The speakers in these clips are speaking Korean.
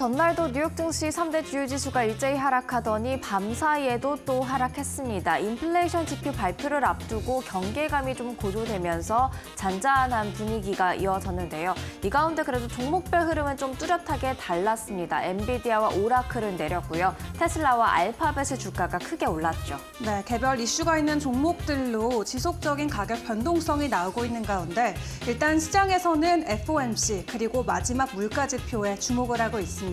전날도 뉴욕 증시 3대 주요 지수가 일제히 하락하더니 밤사이에도 또 하락했습니다. 인플레이션 지표 발표를 앞두고 경계감이 좀 고조되면서 잔잔한 분위기가 이어졌는데요. 이 가운데 그래도 종목별 흐름은 좀 뚜렷하게 달랐습니다. 엔비디아와 오라클은 내렸고요. 테슬라와 알파벳의 주가가 크게 올랐죠. 네, 개별 이슈가 있는 종목들로 지속적인 가격 변동성이 나오고 있는 가운데 일단 시장에서는 FOMC 그리고 마지막 물가 지표에 주목을 하고 있습니다.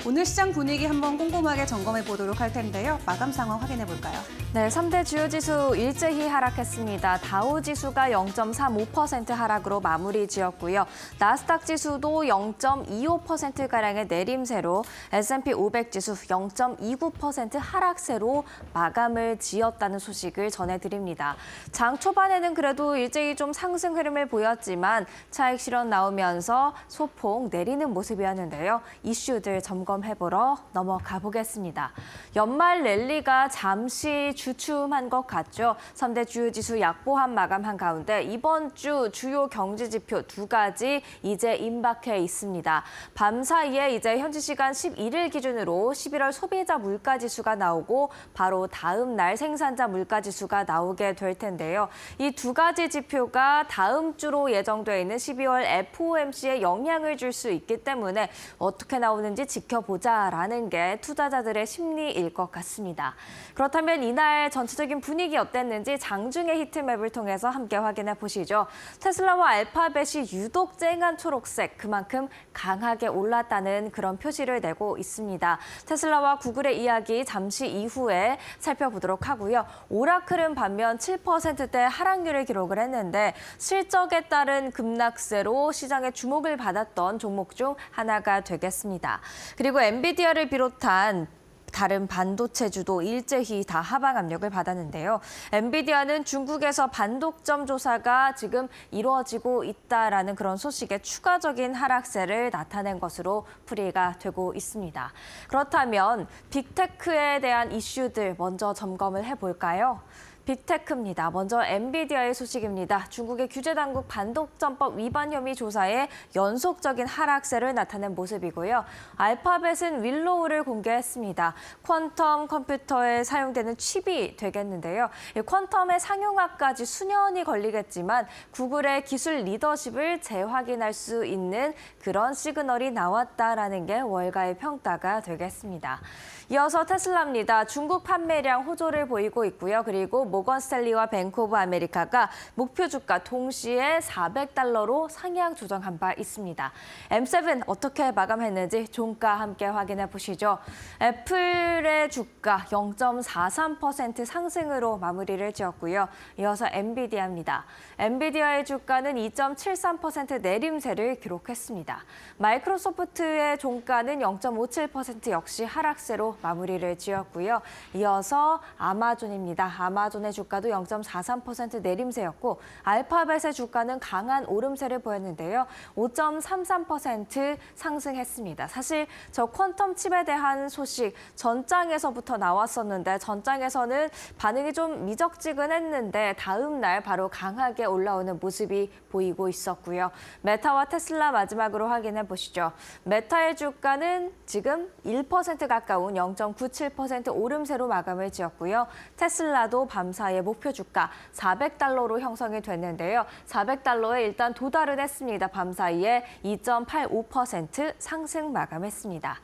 오늘 시장 분위기 한번 꼼꼼하게 점검해 보도록 할 텐데요. 마감 상황 확인해 볼까요? 네, 3대 주요 지수 일제히 하락했습니다. 다우 지수가 0.35% 하락으로 마무리 지었고요. 나스닥 지수도 0.25%가량의 내림세로 S&P 500 지수 0.29% 하락세로 마감을 지었다는 소식을 전해드립니다. 장 초반에는 그래도 일제히 좀 상승 흐름을 보였지만 차익 실현 나오면서 소폭 내리는 모습이었는데요. 이슈들 점검해보러 넘어가 보겠습니다. 연말 랠리가 잠시 주춤한 것 같죠. 3대 주요 지수 약보합 마감한 가운데 이번 주 주요 경제 지표 두 가지 이제 임박해 있습니다. 밤 사이에 이제 현지 시간 11일 기준으로 11월 소비자 물가 지수가 나오고 바로 다음 날 생산자 물가 지수가 나오게 될 텐데요. 이 두 가지 지표가 다음 주로 예정돼 있는 12월 FOMC에 영향을 줄 수 있기 때문에 어떻게 나오는지 지켜보자라는 게 투자자들의 심리일 것 같습니다. 그렇다면 이날 전체적인 분위기 어땠는지 장중의 히트맵을 통해서 함께 확인해 보시죠. 테슬라와 알파벳이 유독 쨍한 초록색, 그만큼 강하게 올랐다는 그런 표시를 내고 있습니다. 테슬라와 구글의 이야기 잠시 이후에 살펴보도록 하고요. 오라클은 반면 7%대 하락률을 기록을 했는데 실적에 따른 급락세로 시장의 주목을 받았던 종목 중 하나가 되겠습니다. 그리고 엔비디아를 비롯한 다른 반도체주도 일제히 다 하방 압력을 받았는데요. 엔비디아는 중국에서 반독점 조사가 지금 이루어지고 있다라는 그런 소식에 추가적인 하락세를 나타낸 것으로 풀이가 되고 있습니다. 그렇다면 빅테크에 대한 이슈들 먼저 점검을 해볼까요? 빅테크입니다. 먼저 엔비디아의 소식입니다. 중국의 규제당국 반독점법 위반 혐의 조사에 연속적인 하락세를 나타낸 모습이고요. 알파벳은 윌로우를 공개했습니다. 퀀텀 컴퓨터에 사용되는 칩이 되겠는데요. 퀀텀의 상용화까지 수년이 걸리겠지만 구글의 기술 리더십을 재확인할 수 있는 그런 시그널이 나왔다라는 게 월가의 평가가 되겠습니다. 이어서 테슬라입니다. 중국 판매량 호조를 보이고 있고요. 그리고 모건 스탠리와 뱅크 오브 아메리카가 목표 주가 동시에 $400로 상향 조정한 바 있습니다. M7 어떻게 마감했는지 종가 함께 확인해 보시죠. 애플의 주가 0.43% 상승으로 마무리를 지었고요. 이어서 엔비디아입니다. 엔비디아의 주가는 2.73% 내림세를 기록했습니다. 마이크로소프트의 종가는 0.57% 역시 하락세로 마무리를 지었고요. 이어서 아마존입니다. 아마존의 주가도 0.43% 내림세였고 알파벳의 주가는 강한 오름세를 보였는데요. 5.33% 상승했습니다. 사실 저 퀀텀 칩에 대한 소식 전장에서부터 나왔었는데 전장에서는 반응이 좀 미적지근했는데 다음 날 바로 강하게 올라오는 모습이 보이고 있었고요. 메타와 테슬라 마지막으로 확인해 보시죠. 메타의 주가는 지금 1% 가까운 0.97% 오름세로 마감을 지었고요. 테슬라도 밤사이에 목표 주가 $400로 형성이 됐는데요. $400에 일단 도달은 했습니다. 밤사이에 2.85% 상승 마감했습니다.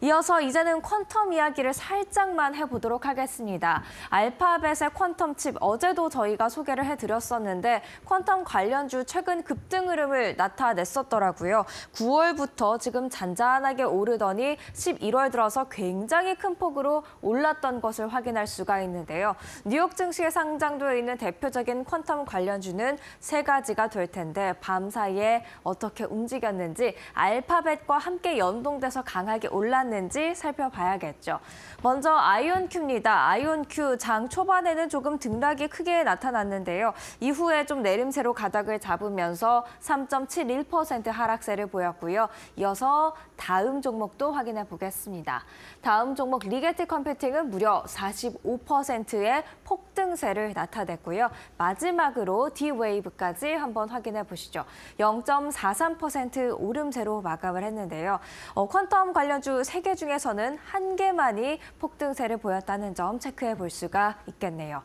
이어서 이제는 퀀텀 이야기를 살짝만 해보도록 하겠습니다. 알파벳의 퀀텀 칩 어제도 저희가 소개를 해드렸었는데 퀀텀 관련주 최근 급등 흐름을 나타냈었더라고요. 9월부터 지금 잔잔하게 오르더니 11월 들어서 굉장히 큰 폭으로 올랐던 것을 확인할 수가 있는데요. 뉴욕 증시에 상장되어 있는 대표적인 퀀텀 관련주는 세 가지가 될 텐데 밤 사이에 어떻게 움직였는지 알파벳과 함께 연동돼서 강하게 올랐는지 살펴봐야겠죠. 먼저 아이온큐입니다. 아이온큐 장 초반에는 조금 등락이 크게 나타났는데요. 이후에 좀 내림세로 가닥을 잡으면서 3.71% 하락세를 보였고요. 이어서 다음 종목도 확인해 보겠습니다. 다음 종목 리게티 컴퓨팅은 무려 45%의 폭등 폭등세를 나타냈고요. 마지막으로 D-Wave까지 한번 확인해 보시죠. 0.43% 오름세로 마감을 했는데요. 퀀텀 관련주 3개 중에서는 1개만이 폭등세를 보였다는 점 체크해 볼 수가 있겠네요.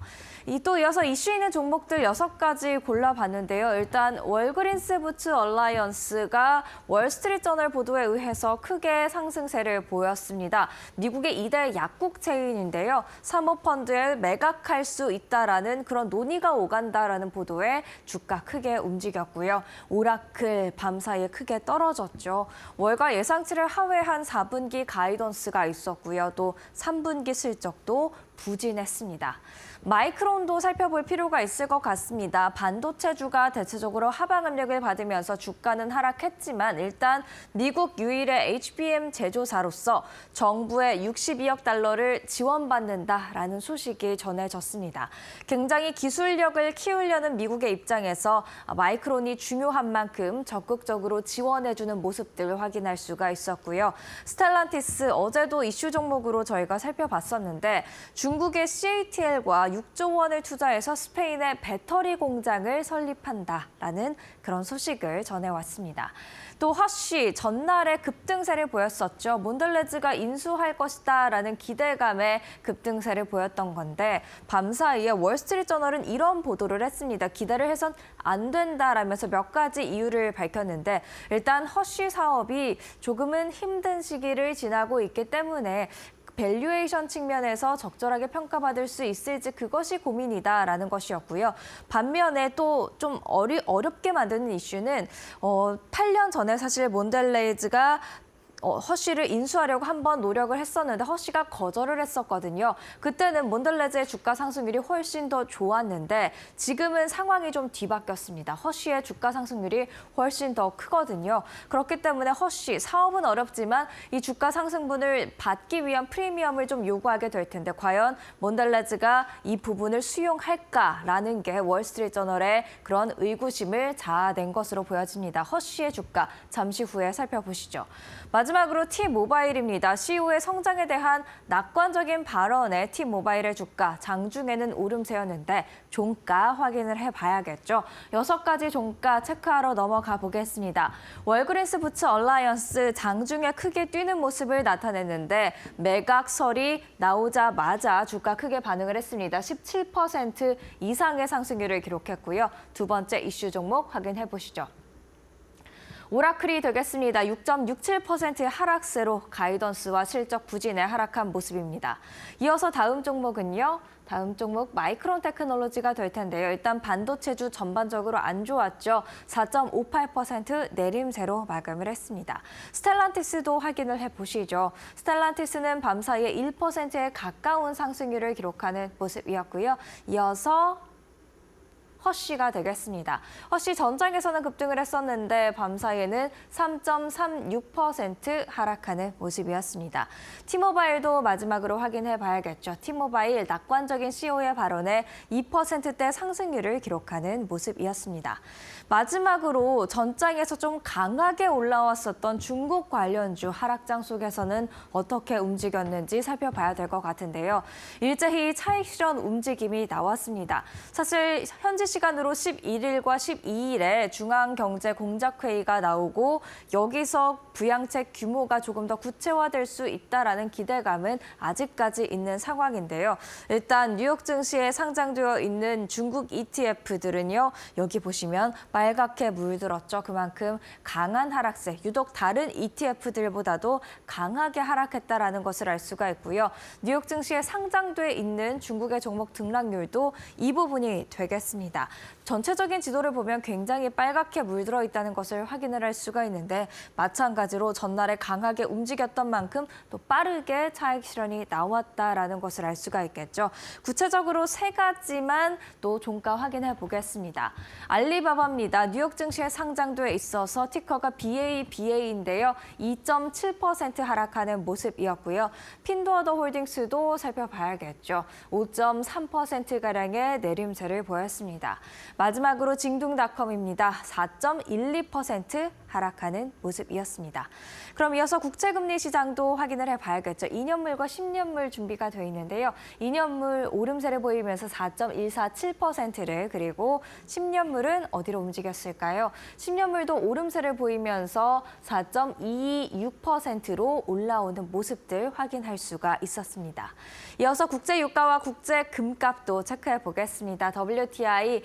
또 이어서 이슈 있는 종목들 6가지 골라봤는데요. 일단 월그린스 부츠 얼라이언스가 월스트리트저널 보도에 의해서 크게 상승세를 보였습니다. 미국의 2대 약국 체인인데요. 사모펀드에 매각할 수 있다라는 그런 논의가 오간다라는 보도에 주가 크게 움직였고요. 오라클 밤사이에 크게 떨어졌죠. 월가 예상치를 하회한 4분기 가이던스가 있었고요. 또 3분기 실적도 부진했습니다. 마이크론도 살펴볼 필요가 있을 것 같습니다. 반도체주가 대체적으로 하방 압력을 받으면서 주가는 하락했지만 일단 미국 유일의 HBM 제조사로서 정부의 62억 달러를 지원받는다라는 소식이 전해졌습니다. 굉장히 기술력을 키우려는 미국의 입장에서 마이크론이 중요한 만큼 적극적으로 지원해주는 모습들을 확인할 수가 있었고요. 스텔란티스 어제도 이슈 종목으로 저희가 살펴봤었는데 중국의 CATL과 6조 원을 투자해서 스페인의 배터리 공장을 설립한다라는 그런 소식을 전해왔습니다. 또 허쉬 전날에 급등세를 보였었죠. 몬델레즈가 인수할 것이다라는 기대감에 급등세를 보였던 건데 밤사이에 월스트리트저널은 이런 보도를 했습니다. 기대를 해선 안 된다라면서 몇 가지 이유를 밝혔는데 일단 허쉬 사업이 조금은 힘든 시기를 지나고 있기 때문에 밸류에이션 측면에서 적절하게 평가받을 수 있을지 그것이 고민이다라는 것이었고요. 반면에 또 좀 어렵게 만드는 이슈는 8년 전에 사실 몬델레이즈가 허쉬를 인수하려고 한번 노력을 했었는데 허쉬가 거절을 했었거든요. 그때는 몬델레즈의 주가 상승률이 훨씬 더 좋았는데 지금은 상황이 좀 뒤바뀌었습니다. 허쉬의 주가 상승률이 훨씬 더 크거든요. 그렇기 때문에 허쉬 사업은 어렵지만 이 주가 상승분을 받기 위한 프리미엄을 좀 요구하게 될 텐데 과연 몬델레즈가 이 부분을 수용할까라는 게 월스트리트저널의 그런 의구심을 자아낸 것으로 보여집니다. 허쉬의 주가 잠시 후에 살펴보시죠. 마지막으로 T모바일입니다. CEO의 성장에 대한 낙관적인 발언에 T모바일의 주가 장중에는 오름세였는데 종가 확인을 해봐야겠죠. 6가지 종가 체크하러 넘어가 보겠습니다. 월그린스 부츠 얼라이언스 장중에 크게 뛰는 모습을 나타냈는데 매각설이 나오자마자 주가 크게 반응을 했습니다. 17% 이상의 상승률을 기록했고요. 두 번째 이슈 종목 확인해 보시죠. 오라클이 되겠습니다. 6.67%의 하락세로 가이던스와 실적 부진에 하락한 모습입니다. 이어서 다음 종목은요. 다음 종목 마이크론 테크놀로지가 될 텐데요. 일단 반도체주 전반적으로 안 좋았죠. 4.58% 내림세로 마감을 했습니다. 스텔란티스도 확인을 해보시죠. 스텔란티스는 밤사이에 1%에 가까운 상승률을 기록하는 모습이었고요. 이어서 허쉬가 되겠습니다. 허쉬 전장에서는 급등을 했었는데 밤사이에는 3.36% 하락하는 모습이었습니다. T모바일도 마지막으로 확인해 봐야겠죠. T모바일 낙관적인 CEO의 발언에 2%대 상승률을 기록하는 모습이었습니다. 마지막으로 전장에서 좀 강하게 올라왔었던 중국 관련주 하락장 속에서는 어떻게 움직였는지 살펴봐야 될 것 같은데요. 일제히 차익 실현 움직임이 나왔습니다. 사실 현지 시간으로 11일과 12일에 중앙경제공작회의가 나오고 여기서 부양책 규모가 조금 더 구체화될 수 있다라는 기대감은 아직까지 있는 상황인데요. 일단 뉴욕 증시에 상장되어 있는 중국 ETF들은요. 여기 보시면 빨갛게 물들었죠. 그만큼 강한 하락세, 유독 다른 ETF들보다도 강하게 하락했다라는 것을 알 수가 있고요. 뉴욕 증시에 상장돼 있는 중국의 종목 등락률도 이 부분이 되겠습니다. 전체적인 지도를 보면 굉장히 빨갛게 물들어 있다는 것을 확인을 할 수가 있는데 마찬가지로 전날에 강하게 움직였던 만큼 또 빠르게 차익 실현이 나왔다라는 것을 알 수가 있겠죠. 구체적으로 3가지만 또 종가 확인해 보겠습니다. 알리바바입니다. 뉴욕 증시에 상장돼 있어서 티커가 BABA인데요. 2.7% 하락하는 모습이었고요. 핀도어더 홀딩스도 살펴봐야겠죠. 5.3%가량의 내림세를 보였습니다. 마지막으로 징둥닷컴입니다. 4.12% 하락하는 모습이었습니다. 그럼 이어서 국채금리 시장도 확인을 해봐야겠죠. 2년물과 10년물 준비가 돼 있는데요. 2년물 오름세를 보이면서 4.147%를 그리고 10년물은 어디로 움직였을까요? 10년물도 오름세를 보이면서 4.226%로 올라오는 모습들 확인할 수가 있었습니다. 이어서 국제 유가와 국제 금값도 체크해 보겠습니다. WTI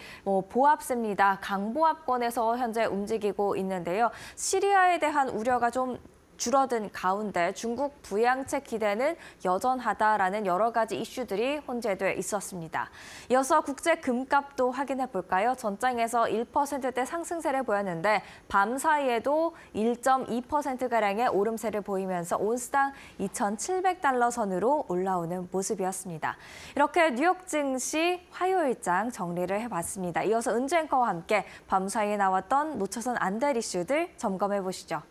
보합세입니다. 강보합권에서 현재 움직이고 있는데요. 시리아에 대한 우려가 좀 줄어든 가운데 중국 부양책 기대는 여전하다라는 여러 가지 이슈들이 혼재돼 있었습니다. 이어서 국제 금값도 확인해 볼까요? 전장에서 1%대 상승세를 보였는데 밤 사이에도 1.2%가량의 오름세를 보이면서 온스당 2,700달러 선으로 올라오는 모습이었습니다. 이렇게 뉴욕 증시 화요일장 정리를 해봤습니다. 이어서 은주 앵커와 함께 밤 사이에 나왔던 놓쳐선 안 될 이슈들 점검해 보시죠.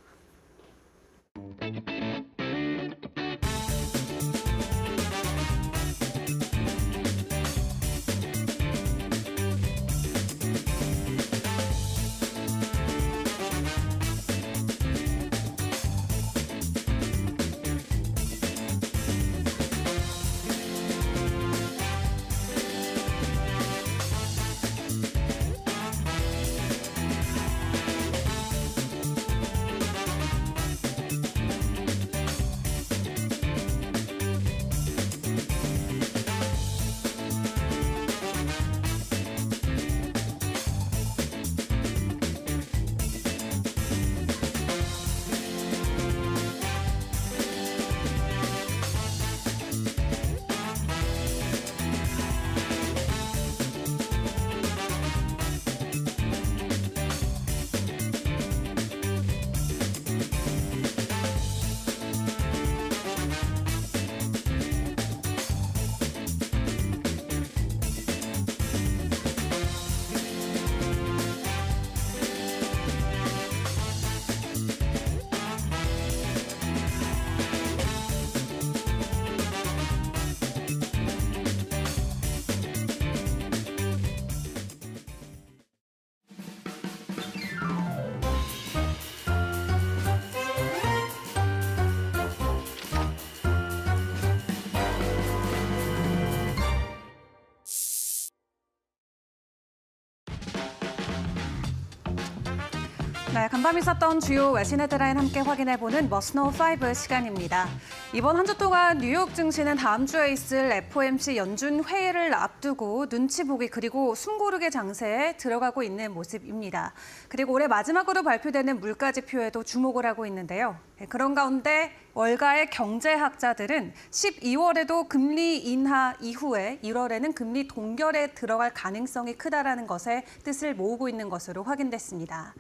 네, 간밤 있었던 주요 외신 헤드라인 함께 확인해보는 머스노우 5 시간입니다. 이번 한 주 동안 뉴욕 증시는 다음 주에 있을 FOMC 연준 회의를 앞두고 눈치 보기 그리고 숨고르게 장세에 들어가고 있는 모습입니다. 그리고 올해 마지막으로 발표되는 물가 지표에도 주목을 하고 있는데요. 그런 가운데 월가의 경제학자들은 12월에도 금리 인하 이후에 1월에는 금리 동결에 들어갈 가능성이 크다라는 것에 뜻을 모으고 있는 것으로 확인됐습니다.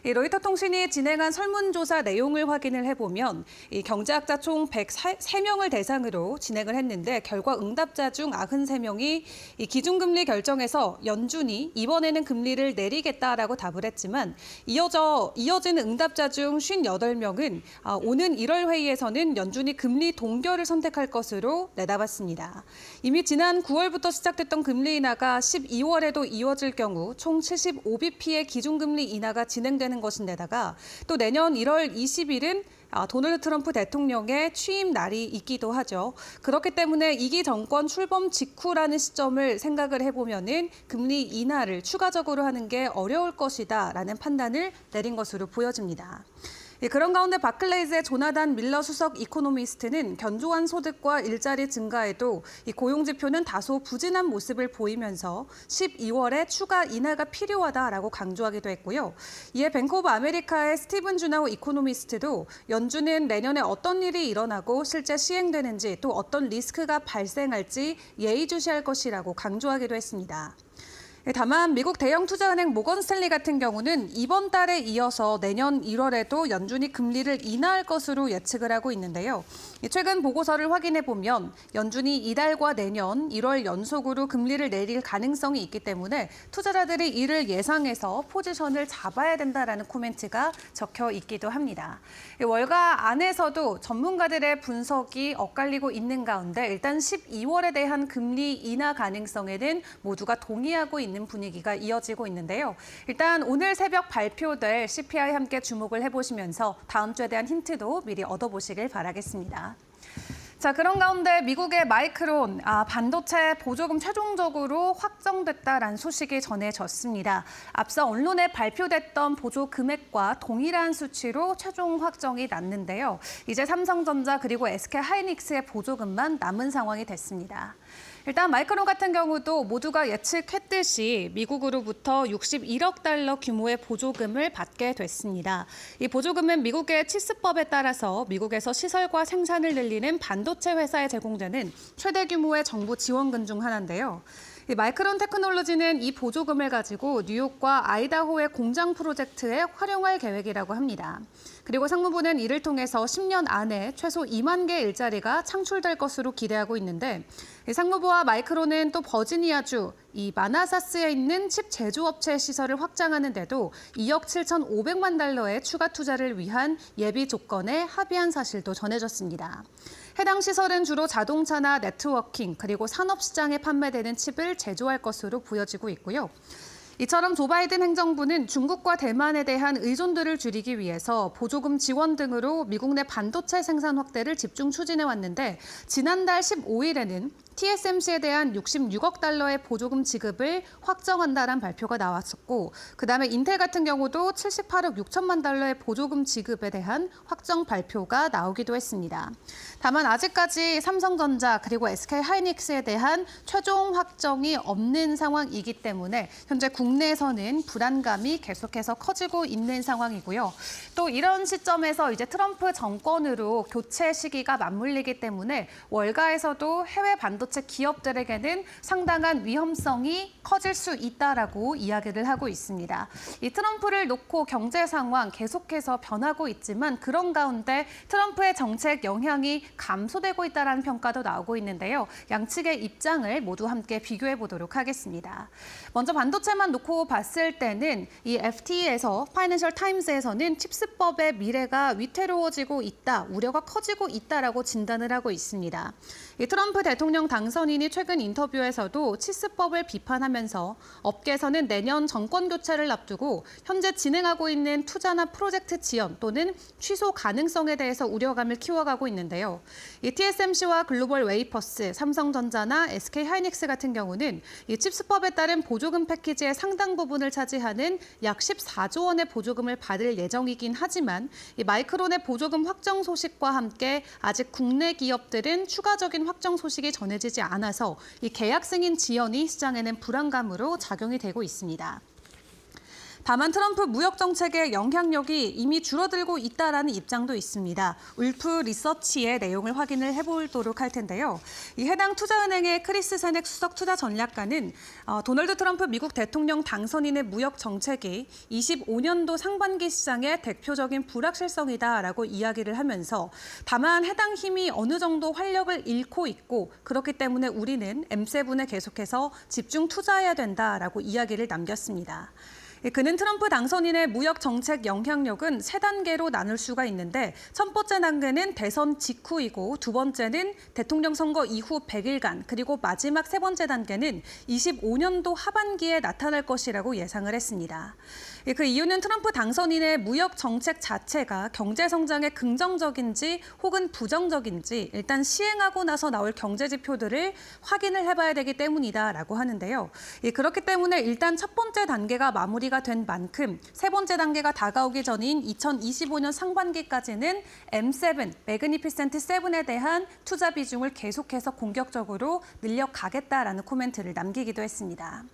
로이터 통신이 진행한 설문조사 내용을 확인을 해보면 이 경제학자 총 103명을 대상으로 진행을 했는데 결과 응답자 중 93명이 이 기준금리 결정에서 연준이 이번에는 금리를 내리겠다라고 답을 했지만 이어진 응답자 중 58명은 오는 1월 회의에서는 연준이 금리 동결을 선택할 것으로 내다봤습니다. 이미 지난 9월부터 시작됐던 금리 인하가 12월에도 이어질 경우 총 75bp의 기준금리 인하가 진행되는 것인데다가 또 내년 1월 20일은 도널드 트럼프 대통령의 취임 날이 있기도 하죠. 그렇기 때문에 2기 정권 출범 직후라는 시점을 생각을 해보면은 금리 인하를 추가적으로 하는 게 어려울 것이다라는 판단을 내린 것으로 보여집니다. 그런 가운데 바클레이즈의 조나단 밀러 수석 이코노미스트는 견조한 소득과 일자리 증가에도 이 고용 지표는 다소 부진한 모습을 보이면서 12월에 추가 인하가 필요하다라고 강조하기도 했고요. 이에 뱅크 오브 아메리카의 스티븐 주나우 이코노미스트도 연준은 내년에 어떤 일이 일어나고 실제 시행되는지 또 어떤 리스크가 발생할지 예의주시할 것이라고 강조하기도 했습니다. 다만 미국 대형 투자은행 모건 스탠리 같은 경우는 이번 달에 이어서 내년 1월에도 연준이 금리를 인하할 것으로 예측을 하고 있는데요. 최근 보고서를 확인해 보면 연준이 이달과 내년 1월 연속으로 금리를 내릴 가능성이 있기 때문에 투자자들이 이를 예상해서 포지션을 잡아야 된다라는 코멘트가 적혀 있기도 합니다. 월가 안에서도 전문가들의 분석이 엇갈리고 있는 가운데 일단 12월에 대한 금리 인하 가능성에는 모두가 동의하고 있는 있는 분위기가 이어지고 있는데요. 일단 오늘 새벽 발표될 CPI 함께 주목을 해보시면서 다음 주에 대한 힌트도 미리 얻어보시길 바라겠습니다. 자, 그런 가운데 미국의 마이크론 반도체 보조금 최종적으로 확정됐다라는 소식이 전해졌습니다. 앞서 언론에 발표됐던 보조 금액과 동일한 수치로 최종 확정이 났는데요. 이제 삼성전자 그리고 SK하이닉스의 보조금만 남은 상황이 됐습니다. 일단 마이크론 같은 경우도 모두가 예측했듯이 미국으로부터 61억 달러 규모의 보조금을 받게 됐습니다. 이 보조금은 미국의 치스법에 따라서 미국에서 시설과 생산을 늘리는 반도체 회사에 제공되는 최대 규모의 정부 지원금 중 하나인데요. 이 마이크론 테크놀로지는 이 보조금을 가지고 뉴욕과 아이다호의 공장 프로젝트에 활용할 계획이라고 합니다. 그리고 상무부는 이를 통해서 10년 안에 최소 2만 개의 일자리가 창출될 것으로 기대하고 있는데 상무부와 마이크론은 또 버지니아주 이 마나사스에 있는 칩 제조업체 시설을 확장하는 데도 2억 7,500만 달러의 추가 투자를 위한 예비 조건에 합의한 사실도 전해졌습니다. 해당 시설은 주로 자동차나 네트워킹 그리고 산업시장에 판매되는 칩을 제조할 것으로 보여지고 있고요. 이처럼 조 바이든 행정부는 중국과 대만에 대한 의존도를 줄이기 위해서 보조금 지원 등으로 미국 내 반도체 생산 확대를 집중 추진해 왔는데 지난달 15일에는 TSMC에 대한 66억 달러의 보조금 지급을 확정한다는 발표가 나왔었고 그다음에 인텔 같은 경우도 78억 6천만 달러의 보조금 지급에 대한 확정 발표가 나오기도 했습니다. 다만 아직까지 삼성전자 그리고 SK하이닉스에 대한 최종 확정이 없는 상황이기 때문에 현재 국내에서는 불안감이 계속해서 커지고 있는 상황이고요. 또 이런 시점에서 이제 트럼프 정권으로 교체 시기가 맞물리기 때문에 월가에서도 해외 반도체 기업들에게는 상당한 위험성이 커질 수 있다라고 이야기를 하고 있습니다. 이 트럼프를 놓고 경제 상황 계속해서 변하고 있지만 그런 가운데 트럼프의 정책 영향이 감소되고 있다는 평가도 나오고 있는데요. 양측의 입장을 모두 함께 비교해 보도록 하겠습니다. 먼저 반도체만 놓고 봤을 때는 이 FT에서 파이낸셜 타임스에서는 칩스법의 미래가 위태로워지고 있다, 우려가 커지고 있다라고 진단을 하고 있습니다. 이 트럼프 대통령 당선인이 최근 인터뷰에서도 칩스법을 비판하면서 업계에서는 내년 정권 교체를 앞두고 현재 진행하고 있는 투자나 프로젝트 지연 또는 취소 가능성에 대해서 우려감을 키워가고 있는데요. 이 TSMC와 글로벌 웨이퍼스, 삼성전자나 SK하이닉스 같은 경우는 이 칩스법에 따른 보조금 패키지의 상당 부분을 차지하는 약 14조 원의 보조금을 받을 예정이긴 하지만 이 마이크론의 보조금 확정 소식과 함께 아직 국내 기업들은 추가적인 확정 소식이 전해지지 않아서 이 계약 승인 지연이 시장에는 불안감으로 작용이 되고 있습니다. 다만 트럼프 무역 정책의 영향력이 이미 줄어들고 있다라는 입장도 있습니다. 울프 리서치의 내용을 확인을 해보도록 할 텐데요. 이 해당 투자은행의 크리스 세넥 수석 투자 전략가는 도널드 트럼프 미국 대통령 당선인의 무역 정책이 25년도 상반기 시장의 대표적인 불확실성이다라고 이야기를 하면서 다만 해당 힘이 어느 정도 활력을 잃고 있고 그렇기 때문에 우리는 M7에 계속해서 집중 투자해야 된다라고 이야기를 남겼습니다. 그는 트럼프 당선인의 무역 정책 영향력은 세 단계로 나눌 수가 있는데 첫 번째 단계는 대선 직후이고 두 번째는 대통령 선거 이후 100일간 그리고 마지막 세 번째 단계는 25년도 하반기에 나타날 것이라고 예상을 했습니다. 그 이유는 트럼프 당선인의 무역 정책 자체가 경제 성장에 긍정적인지 혹은 부정적인지 일단 시행하고 나서 나올 경제 지표들을 확인을 해봐야 되기 때문이다라고 하는데요. 그렇기 때문에 일단 첫 번째 단계가 마무리가 된 만큼 세 번째 단계가 다가오기 전인 2025년 상반기까지는 M7, 매그니피센트 7에 대한 투자 비중을 계속해서 공격적으로 늘려가겠다라는 코멘트를 남기기도 했습니다.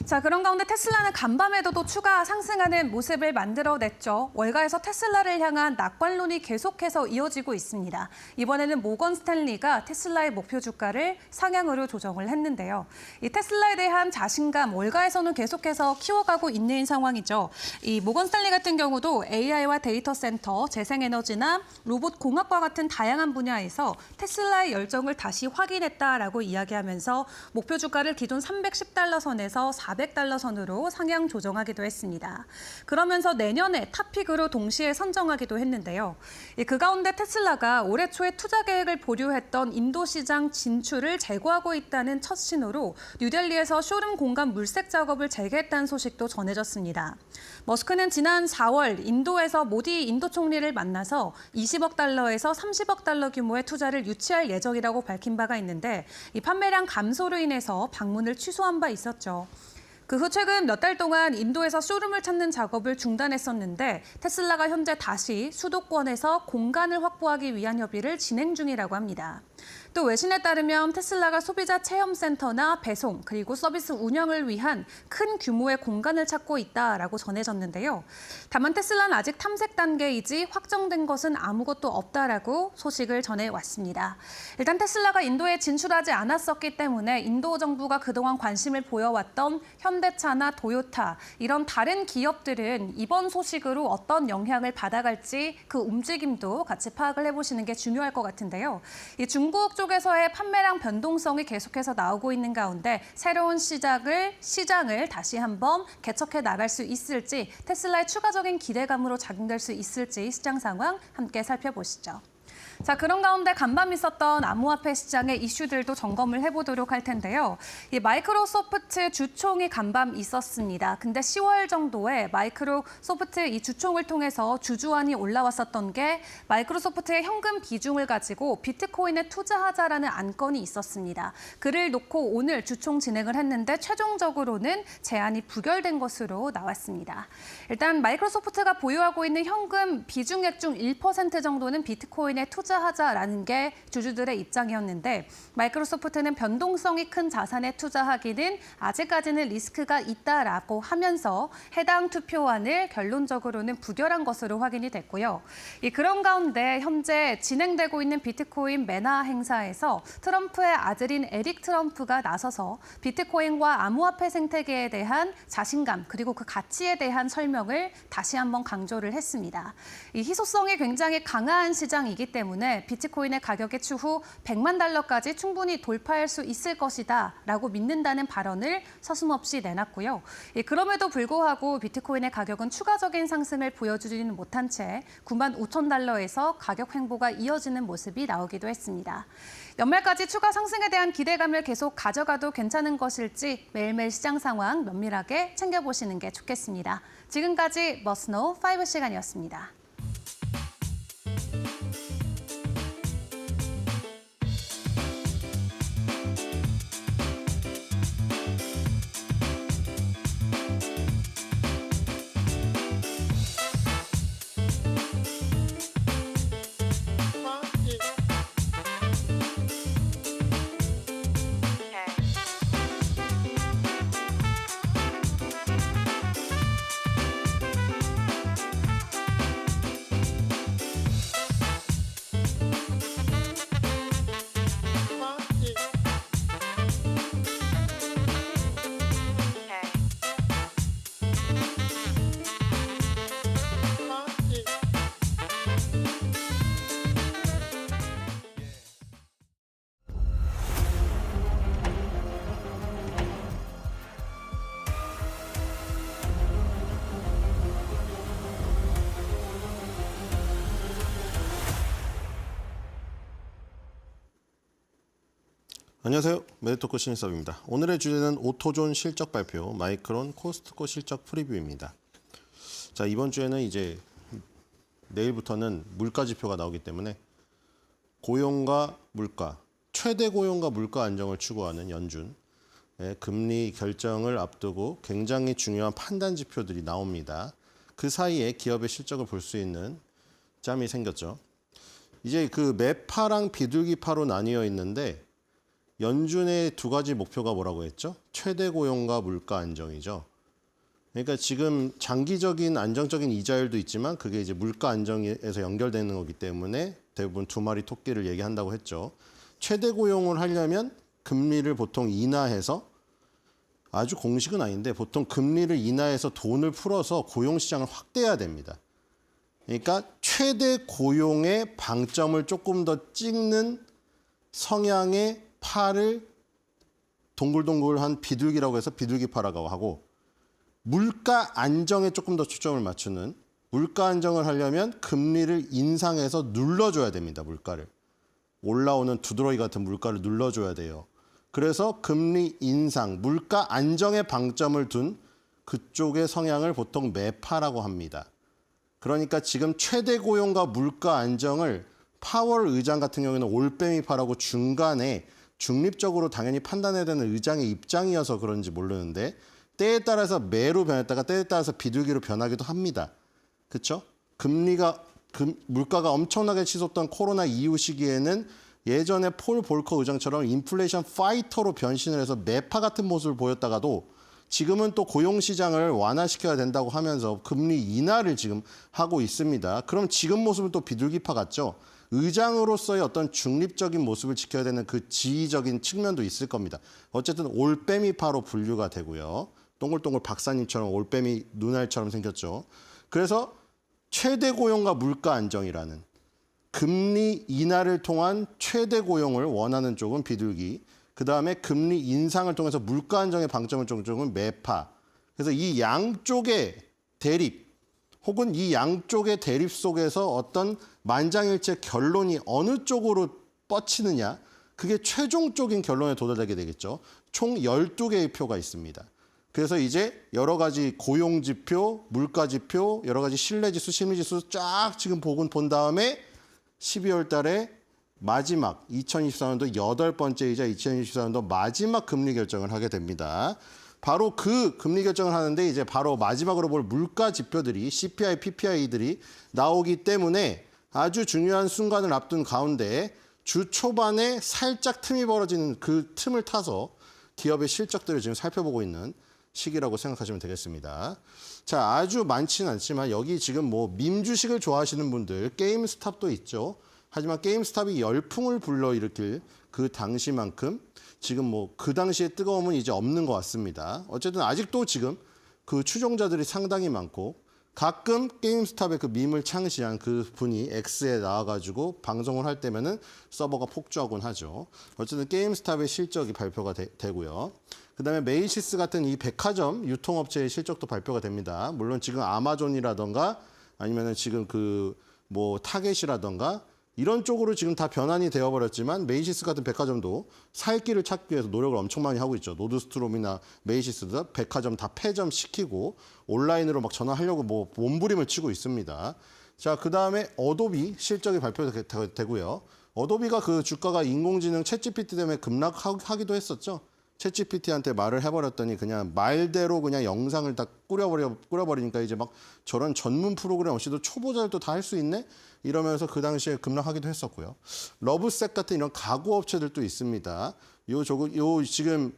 자, 그런 가운데 테슬라는 간밤에도 또 추가 상승하는 모습을 만들어냈죠. 월가에서 테슬라를 향한 낙관론이 계속해서 이어지고 있습니다. 이번에는 모건 스탠리가 테슬라의 목표 주가를 상향으로 조정을 했는데요. 이 테슬라에 대한 자신감, 월가에서는 계속해서 키워가고 있는 상황이죠. 이 모건 스탠리 같은 경우도 AI와 데이터 센터, 재생에너지나 로봇 공학과 같은 다양한 분야에서 테슬라의 열정을 다시 확인했다라고 이야기하면서 목표 주가를 기존 $310 선에서 $400 선으로 상향 조정하기도 했습니다. 그러면서 내년에 탑픽으로 동시에 선정하기도 했는데요. 그 가운데 테슬라가 올해 초에 투자 계획을 보류했던 인도 시장 진출을 재고하고 있다는 첫 신호로 뉴델리에서 쇼룸 공간 물색 작업을 재개했다는 소식도 전해졌습니다. 머스크는 지난 4월 인도에서 모디 인도 총리를 만나서 20억 달러에서 30억 달러 규모의 투자를 유치할 예정이라고 밝힌 바가 있는데 이 판매량 감소로 인해서 방문을 취소한 바 있었죠. 그 후 최근 몇 달 동안 인도에서 쇼룸을 찾는 작업을 중단했었는데 테슬라가 현재 다시 수도권에서 공간을 확보하기 위한 협의를 진행 중이라고 합니다. 또 외신에 따르면 테슬라가 소비자 체험센터나 배송 그리고 서비스 운영을 위한 큰 규모의 공간을 찾고 있다라고 전해졌는데요. 다만 테슬라는 아직 탐색 단계이지 확정된 것은 아무것도 없다라고 소식을 전해왔습니다. 일단 테슬라가 인도에 진출하지 않았었기 때문에 인도 정부가 그동안 관심을 보여왔던 현대차나 도요타 이런 다른 기업들은 이번 소식으로 어떤 영향을 받아갈지 그 움직임도 같이 파악을 해보시는 게 중요할 것 같은데요. 이 중국 쪽에서의 판매량 변동성이 계속해서 나오고 있는 가운데 새로운 시장을 다시 한번 개척해 나갈 수 있을지 테슬라의 추가적인 기대감으로 작용될 수 있을지 시장 상황 함께 살펴보시죠. 자, 그런 가운데 간밤 있었던 암호화폐 시장의 이슈들도 점검을 해보도록 할 텐데요. 이 마이크로소프트 주총이 간밤 있었습니다. 근데 10월 정도에 마이크로소프트 이 주총을 통해서 주주환이 올라왔었던 게 마이크로소프트의 현금 비중을 가지고 비트코인에 투자하자라는 안건이 있었습니다. 그를 놓고 오늘 주총 진행을 했는데 최종적으로는 제안이 부결된 것으로 나왔습니다. 일단 마이크로소프트가 보유하고 있는 현금 비중액 중 1% 정도는 비트코인에 투자하자라는 게 주주들의 입장이었는데 마이크로소프트는 변동성이 큰 자산에 투자하기는 아직까지는 리스크가 있다라고 하면서 해당 투표안을 결론적으로는 부결한 것으로 확인이 됐고요. 그런 가운데 현재 진행되고 있는 비트코인 매나 행사에서 트럼프의 아들인 에릭 트럼프가 나서서 비트코인과 암호화폐 생태계에 대한 자신감 그리고 그 가치에 대한 설명을 다시 한번 강조를 했습니다. 이 희소성이 굉장히 강한 시장이기 때문에 비트코인의 가격이 추후 100만 달러까지 충분히 돌파할 수 있을 것이다 라고 믿는다는 발언을 서슴없이 내놨고요. 그럼에도 불구하고 비트코인의 가격은 추가적인 상승을 보여주지는 못한 채 9만 5천 달러에서 가격 횡보가 이어지는 모습이 나오기도 했습니다. 연말까지 추가 상승에 대한 기대감을 계속 가져가도 괜찮은 것일지 매일매일 시장 상황 면밀하게 챙겨보시는 게 좋겠습니다. 지금까지 머스노우 5시간이었습니다. 안녕하세요. 매드토크 신인섭입니다. 오늘의 주제는 오토존 실적 발표, 마이크론, 코스트코 실적 프리뷰입니다. 자, 이번 주에는 이제 내일부터는 물가 지표가 나오기 때문에 고용과 물가, 최대 고용과 물가 안정을 추구하는 연준, 금리 결정을 앞두고 굉장히 중요한 판단 지표들이 나옵니다. 그 사이에 기업의 실적을 볼 수 있는 짬이 생겼죠. 이제 그 매파랑 비둘기파로 나뉘어 있는데 연준의 두 가지 목표가 뭐라고 했죠? 최대 고용과 물가 안정이죠. 그러니까 지금 장기적인 안정적인 이자율도 있지만 그게 이제 물가 안정에서 연결되는 거기 때문에 대부분 두 마리 토끼를 얘기한다고 했죠. 최대 고용을 하려면 금리를 보통 인하해서 아주 공식은 아닌데 보통 금리를 인하해서 돈을 풀어서 고용시장을 확대해야 됩니다. 그러니까 최대 고용의 방점을 조금 더 찍는 성향의 파를 동글동글한 비둘기라고 해서 비둘기파라고 하고 물가 안정에 조금 더 초점을 맞추는 물가 안정을 하려면 금리를 인상해서 눌러줘야 됩니다. 물가를. 올라오는 두드러기 같은 물가를 눌러줘야 돼요. 그래서 금리 인상, 물가 안정에 방점을 둔 그쪽의 성향을 보통 매파라고 합니다. 그러니까 지금 최대 고용과 물가 안정을 파월 의장 같은 경우에는 올빼미파라고 중간에 중립적으로 당연히 판단해야 되는 의장의 입장이어서 그런지 모르는데 때에 따라서 매로 변했다가 때에 따라서 비둘기로 변하기도 합니다. 그렇죠? 물가가 엄청나게 치솟던 코로나 이후 시기에는 예전에 폴 볼커 의장처럼 인플레이션 파이터로 변신을 해서 매파 같은 모습을 보였다가도 지금은 또 고용시장을 완화시켜야 된다고 하면서 금리 인하를 지금 하고 있습니다. 그럼 지금 모습은 또 비둘기파 같죠? 의장으로서의 어떤 중립적인 모습을 지켜야 되는 그 지휘적인 측면도 있을 겁니다. 어쨌든 올빼미파로 분류가 되고요. 동글동글 박사님처럼 올빼미 눈알처럼 생겼죠. 그래서 최대 고용과 물가 안정이라는 금리 인하를 통한 최대 고용을 원하는 쪽은 비둘기, 그다음에 금리 인상을 통해서 물가 안정에 방점을 둔 쪽은 매파. 그래서 이 양쪽의 대립 혹은 이 양쪽의 대립 속에서 어떤 만장일치 결론이 어느 쪽으로 뻗치느냐, 그게 최종적인 결론에 도달하게 되겠죠. 총 12개의 표가 있습니다. 그래서 이제 여러 가지 고용 지표, 물가 지표, 여러 가지 신뢰 지수, 심리 지수 쫙 지금 본 다음에 12월 달에 마지막 2024년도 8번째이자 2024년도 마지막 금리 결정을 하게 됩니다. 바로 그 금리 결정을 하는데 이제 바로 마지막으로 볼 물가 지표들이 CPI, PPI들이 나오기 때문에 아주 중요한 순간을 앞둔 가운데 주 초반에 살짝 틈이 벌어지는 그 틈을 타서 기업의 실적들을 지금 살펴보고 있는 시기라고 생각하시면 되겠습니다. 자, 아주 많지는 않지만 여기 지금 뭐 밈 주식을 좋아하시는 분들 게임스탑도 있죠. 하지만 게임스탑이 열풍을 불러일으킬 그 당시만큼 지금 뭐 그 당시의 뜨거움은 이제 없는 것 같습니다. 어쨌든 아직도 지금 그 추종자들이 상당히 많고 가끔 게임스탑의 그 밈을 창시한 그 분이 X에 나와가지고 방송을 할 때면은 서버가 폭주하곤 하죠. 어쨌든 게임스탑의 실적이 발표가 되고요. 그다음에 메이시스 같은 이 백화점 유통업체의 실적도 발표가 됩니다. 물론 지금 아마존이라던가 아니면은 지금 그 뭐 타겟이라던가 이런 쪽으로 지금 다 변환이 되어버렸지만 메이시스 같은 백화점도 살 길을 찾기 위해서 노력을 엄청 많이 하고 있죠. 노드스트롬이나 메이시스도 백화점 다 폐점시키고 온라인으로 막 전환하려고 뭐 몸부림을 치고 있습니다. 자, 그다음에 어도비 실적이 발표되고요. 어도비가 그 주가가 인공지능 챗GPT 때문에 급락하기도 했었죠. 챗GPT한테 말을 해버렸더니 그냥 말대로 그냥 영상을 다 꾸려버리니까 이제 막 저런 전문 프로그램 없이도 초보자들도 다 할 수 있네? 이러면서 그 당시에 급락하기도 했었고요. 러브색 같은 이런 가구 업체들도 있습니다. 요 지금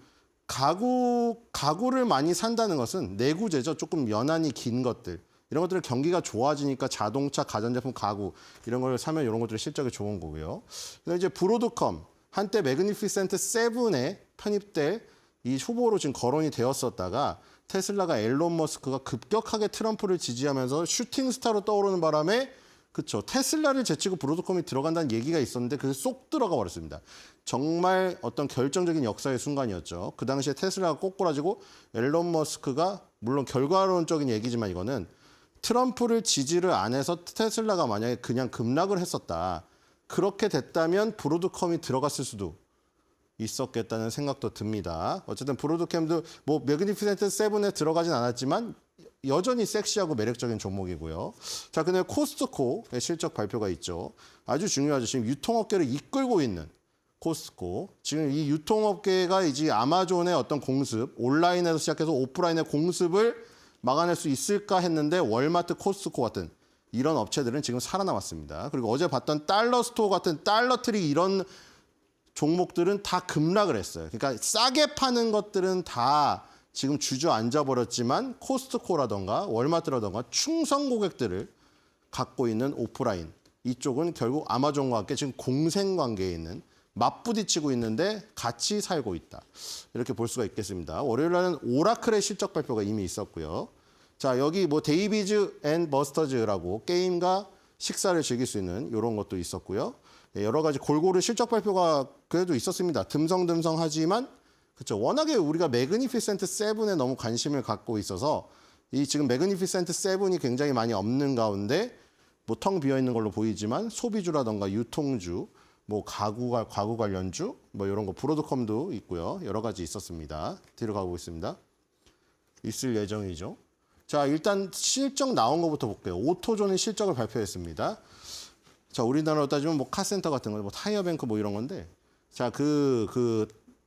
가구를 많이 산다는 것은 내구재죠. 조금 연한이 긴 것들. 이런 것들은 경기가 좋아지니까 자동차, 가전제품, 가구 이런 걸 사면 이런 것들이 실적이 좋은 거고요. 그다음에 이제 브로드컴 한때 매그니피센트 7에 편입될 이 후보로 지금 거론이 되었었다가 테슬라가 앨런 머스크가 급격하게 트럼프를 지지하면서 슈팅 스타로 떠오르는 바람에 그렇죠. 테슬라를 제치고 브로드컴이 들어간다는 얘기가 있었는데 그게 쏙 들어가 버렸습니다. 정말 어떤 결정적인 역사의 순간이었죠. 그 당시에 테슬라가 꼬꾸라지고 앨런 머스크가 물론 결과론적인 얘기지만 이거는 트럼프를 지지를 안 해서 테슬라가 만약에 그냥 급락을 했었다. 그렇게 됐다면 브로드컴이 들어갔을 수도 있었겠다는 생각도 듭니다. 어쨌든 브로드컴도 뭐 매그니피센트 7에 들어가진 않았지만 여전히 섹시하고 매력적인 종목이고요. 자, 그다음에 코스트코의 실적 발표가 있죠. 아주 중요하죠. 지금 유통업계를 이끌고 있는 코스트코. 지금 이 유통업계가 이제 아마존의 어떤 공습, 온라인에서 시작해서 오프라인의 공습을 막아낼 수 있을까 했는데 월마트, 코스트코 같은 이런 업체들은 지금 살아남았습니다. 그리고 어제 봤던 달러 스토어 같은 달러트리 이런 종목들은 다 급락을 했어요. 그러니까 싸게 파는 것들은 다 지금 주저앉아 버렸지만 코스트코라던가 월마트라던가 충성 고객들을 갖고 있는 오프라인 이쪽은 결국 아마존과 함께 지금 공생 관계에 있는 맞부딪히고 있는데 같이 살고 있다. 이렇게 볼 수가 있겠습니다. 월요일 날은 오라클의 실적 발표가 이미 있었고요. 자, 여기 뭐 데이비즈 앤 버스터즈라고 게임과 식사를 즐길 수 있는 이런 것도 있었고요. 여러 가지 골고루 실적 발표가 그래도 있었습니다. 듬성듬성하지만 그렇죠. 워낙에 우리가 매그니피센트 7에 너무 관심을 갖고 있어서 이 지금 매그니피센트 7이 굉장히 많이 없는 가운데 뭐 텅 비어 있는 걸로 보이지만 소비주라던가 유통주, 뭐 가구 관련주, 뭐 이런 거 브로드컴도 있고요. 여러 가지 있었습니다. 뒤로 가고 있습니다. 있을 예정이죠. 자, 일단 실적 나온 것부터 볼게요. 오토존이 실적을 발표했습니다. 자, 우리나라로 따지면 뭐 카센터 같은 거, 뭐 타이어뱅크 뭐 이런 건데, 자,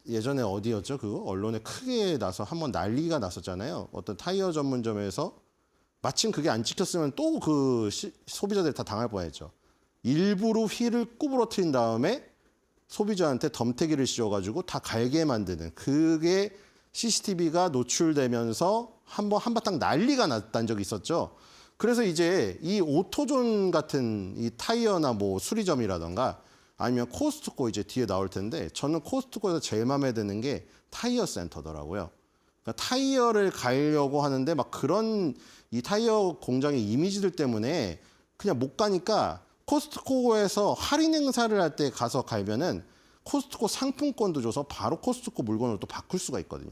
예전에 어디였죠? 그거 언론에 크게 나서 한번 난리가 났었잖아요. 어떤 타이어 전문점에서 마침 그게 안 찍혔으면 또 그 소비자들이 다 당할 뻔했죠. 일부러 휠을 구부러뜨린 다음에 소비자한테 덤태기를 씌워가지고 다 갈게 만드는 그게 CCTV가 노출되면서 한바탕 난리가 났다는 적이 있었죠. 그래서 이제 이 오토존 같은 이 타이어나 뭐 수리점이라던가 아니면 코스트코 이제 뒤에 나올 텐데 저는 코스트코에서 제일 마음에 드는 게 타이어 센터더라고요. 그러니까 타이어를 갈려고 하는데 막 그런 이 타이어 공장의 이미지들 때문에 그냥 못 가니까 코스트코에서 할인 행사를 할 때 가서 갈면은 코스트코 상품권도 줘서 바로 코스트코 물건으로 또 바꿀 수가 있거든요.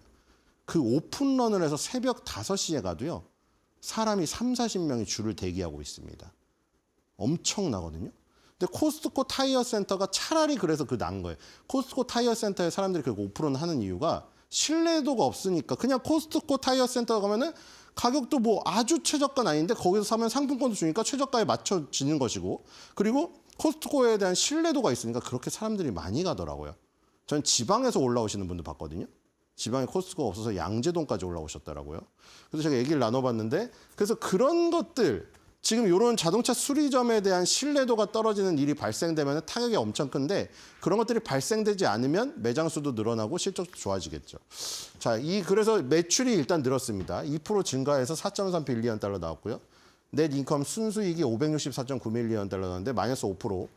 그 오픈런을 해서 새벽 5시에 가도요. 사람이 30-40명이 줄을 대기하고 있습니다. 엄청나거든요. 근데 코스트코 타이어 센터가 차라리 그래서 난 거예요. 코스트코 타이어 센터에 사람들이 그 오픈런 하는 이유가 신뢰도가 없으니까 그냥 코스트코 타이어 센터 가면은 가격도 뭐 아주 최저가는 아닌데 거기서 사면 상품권도 주니까 최저가에 맞춰지는 것이고 그리고 코스트코에 대한 신뢰도가 있으니까 그렇게 사람들이 많이 가더라고요. 전 지방에서 올라오시는 분도 봤거든요. 지방에 코스트코가 없어서 양재동까지 올라오셨더라고요. 그래서 제가 얘기를 나눠봤는데 그래서 그런 것들 지금 이런 자동차 수리점에 대한 신뢰도가 떨어지는 일이 발생되면 타격이 엄청 큰데 그런 것들이 발생되지 않으면 매장 수도 늘어나고 실적도 좋아지겠죠. 자, 그래서 매출이 일단 늘었습니다. 2% 증가해서 4.3 빌리언 달러 나왔고요. 넷 인컴 순수익이 564.9 밀리언 달러 나왔는데 마이너스 5%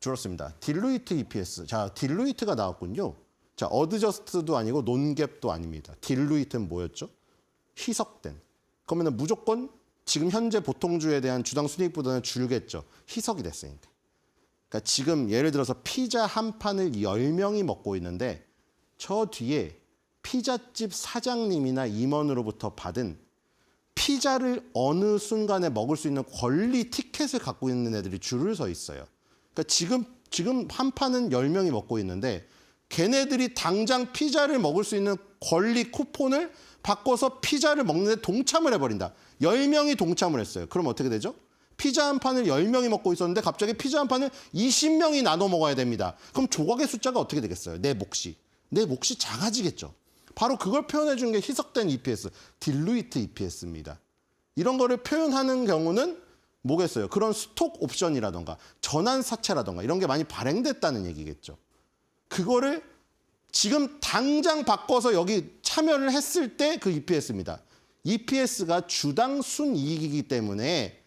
줄었습니다. 딜루이트 EPS. 자, 딜루이트가 나왔군요. 자, 어드저스트도 아니고 논갭도 아닙니다. 딜루이트는 뭐였죠? 희석된. 그러면 무조건 지금 현재 보통주에 대한 주당 순이익보다는 줄겠죠. 희석이 됐으니까. 그러니까 지금 예를 들어서 피자 한 판을 10명이 먹고 있는데 저 뒤에 피자집 사장님이나 임원으로부터 받은 피자를 어느 순간에 먹을 수 있는 권리 티켓을 갖고 있는 애들이 줄을 서 있어요. 그러니까 지금 한 판은 10명이 먹고 있는데 걔네들이 당장 피자를 먹을 수 있는 권리 쿠폰을 바꿔서 피자를 먹는데 동참을 해버린다. 10명이 동참을 했어요. 그럼 어떻게 되죠? 피자 한 판을 10명이 먹고 있었는데 갑자기 피자 한 판을 20명이 나눠 먹어야 됩니다. 그럼 조각의 숫자가 어떻게 되겠어요? 내 몫이 작아지겠죠. 바로 그걸 표현해 준 게 희석된 EPS, 딜루이트 EPS입니다. 이런 거를 표현하는 경우는 뭐겠어요? 그런 스톡 옵션이라던가 전환 사채라던가 이런 게 많이 발행됐다는 얘기겠죠. 그거를 지금 당장 바꿔서 여기 참여를 했을 때 그 EPS입니다. EPS가 주당 순이익이기 때문에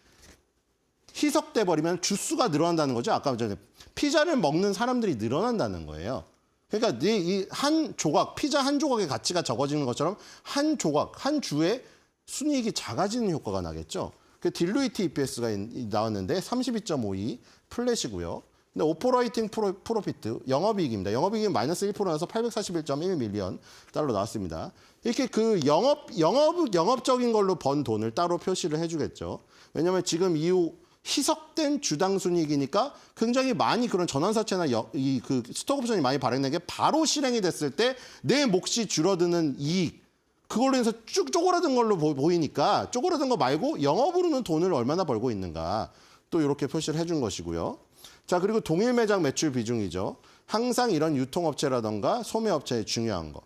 희석돼 버리면 주수가 늘어난다는 거죠. 아까 전에 피자를 먹는 사람들이 늘어난다는 거예요. 그러니까 이 한 조각, 피자 한 조각의 가치가 적어지는 것처럼 한 조각, 한 주에 순이익이 작아지는 효과가 나겠죠. 그 딜루이트 EPS가 나왔는데 32.52 플랫이고요. 근데 오퍼레이팅 프로피트, 영업이익입니다. 영업이익이 마이너스 1%라서 841.1 밀리언 달러 나왔습니다. 이렇게 그 영업적인 걸로 번 돈을 따로 표시를 해주겠죠. 왜냐하면 지금 이후 희석된 주당 순이익이니까 굉장히 많이 그런 전환사채나 그 스톡옵션이 많이 발행된 게 바로 실행이 됐을 때 내 몫이 줄어드는 이익, 그걸로 해서 쭉 쪼그라든 걸로 보이니까 쪼그라든 거 말고 영업으로는 돈을 얼마나 벌고 있는가 또 이렇게 표시를 해준 것이고요. 자, 그리고 동일 매장 매출 비중이죠. 항상 이런 유통업체라던가 소매업체의 중요한 거.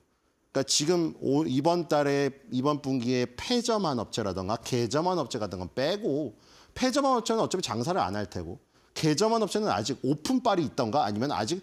그러니까 지금 이번 분기에 폐점한 업체라던가 개점한 업체 같은 건 빼고 폐점한 업체는 어차피 장사를 안 할 테고 개점한 업체는 아직 오픈빨이 있던가 아니면 아직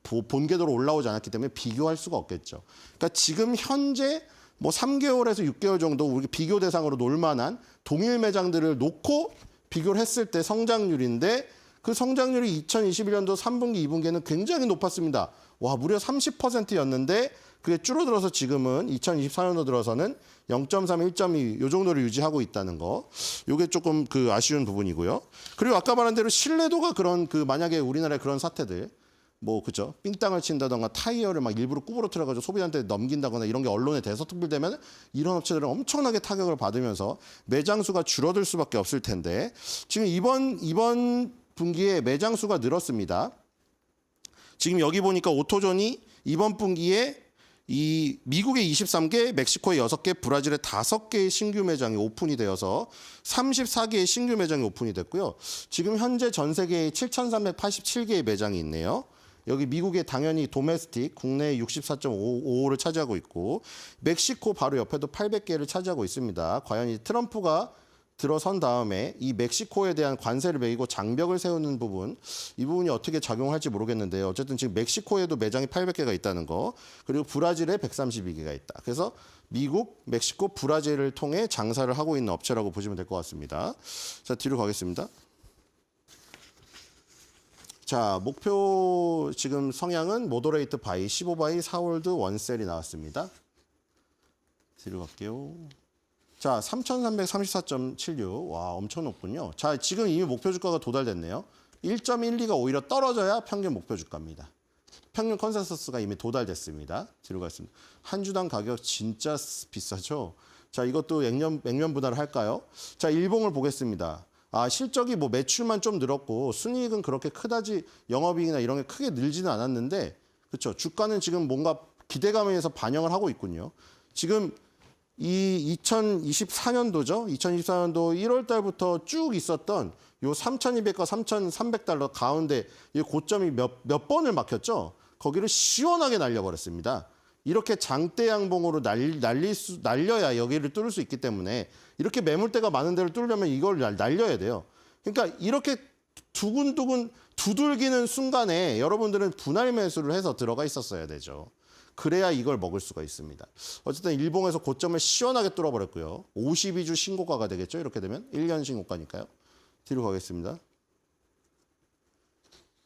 본궤도로 올라오지 않았기 때문에 비교할 수가 없겠죠. 그러니까 지금 현재 뭐 3개월에서 6개월 정도 우리 비교 대상으로 놀 만한 동일 매장들을 놓고 비교를 했을 때 성장률인데 그 성장률이 2021년도 3분기, 2분기에는 굉장히 높았습니다. 와, 무려 30%였는데 그게 줄어들어서 지금은 2024년도 들어서는 0.3, 1.2 요 정도를 유지하고 있다는 거. 요게 조금 그 아쉬운 부분이고요. 그리고 아까 말한 대로 신뢰도가 그런 만약에 우리나라의 그런 사태들 뭐 그죠? 삥땅을 친다던가 타이어를 막 일부러 구부러뜨려가지고 소비자한테 넘긴다거나 이런 게 언론에 대서특필되면 이런 업체들은 엄청나게 타격을 받으면서 매장 수가 줄어들 수밖에 없을 텐데 지금 이번 분기에 매장 수가 늘었습니다. 지금 여기 보니까 오토존이 이번 분기에 이 미국에 23개, 멕시코에 6개, 브라질에 5개의 신규 매장이 오픈이 되어서 34개의 신규 매장이 오픈이 됐고요. 지금 현재 전 세계에 7,387개의 매장이 있네요. 여기 미국에 당연히 도메스틱, 국내 64.55를 차지하고 있고 멕시코 바로 옆에도 800개를 차지하고 있습니다. 과연 이 트럼프가 들어선 다음에 이 멕시코에 대한 관세를 매기고 장벽을 세우는 부분, 이 부분이 어떻게 작용할지 모르겠는데요. 어쨌든 지금 멕시코에도 매장이 800개가 있다는 거, 그리고 브라질에 132개가 있다. 그래서 미국, 멕시코, 브라질을 통해 장사를 하고 있는 업체라고 보시면 될 것 같습니다. 자, 뒤로 가겠습니다. 자, 목표 지금 성향은 모더레이트 바이, 15바이, 4홀드, 원셀이 나왔습니다. 뒤로 갈게요. 자, 3,334.76. 와, 엄청 높군요. 자, 지금 이미 목표 주가가 도달됐네요. 1.12가 오히려 떨어져야 평균 목표 주가입니다. 평균 컨센서스가 이미 도달됐습니다. 뒤로 가겠습니다. 한 주당 가격 진짜 비싸죠? 자, 이것도 액면 분할을 할까요? 자, 일봉을 보겠습니다. 아, 실적이 뭐 매출만 좀 늘었고 순이익은 그렇게 크다지 영업이익이나 이런 게 크게 늘지는 않았는데 그렇죠. 주가는 지금 뭔가 기대감에 의해서 반영을 하고 있군요. 지금 이 2024년도죠. 2024년도 1월 달부터 쭉 있었던 요 3,200과 3,300달러 가운데 이 고점이 몇 번을 막혔죠. 거기를 시원하게 날려버렸습니다. 이렇게 장대 양봉으로 날려야 여기를 뚫을 수 있기 때문에 이렇게 매물대가 많은 데를 뚫으려면 이걸 날려야 돼요. 그러니까 이렇게 두근두근 두들기는 순간에 여러분들은 분할 매수를 해서 들어가 있었어야 되죠. 그래야 이걸 먹을 수가 있습니다. 어쨌든 일봉에서 고점을 시원하게 뚫어버렸고요. 52주 신고가가 되겠죠. 이렇게 되면 1년 신고가니까요. 뒤로 가겠습니다.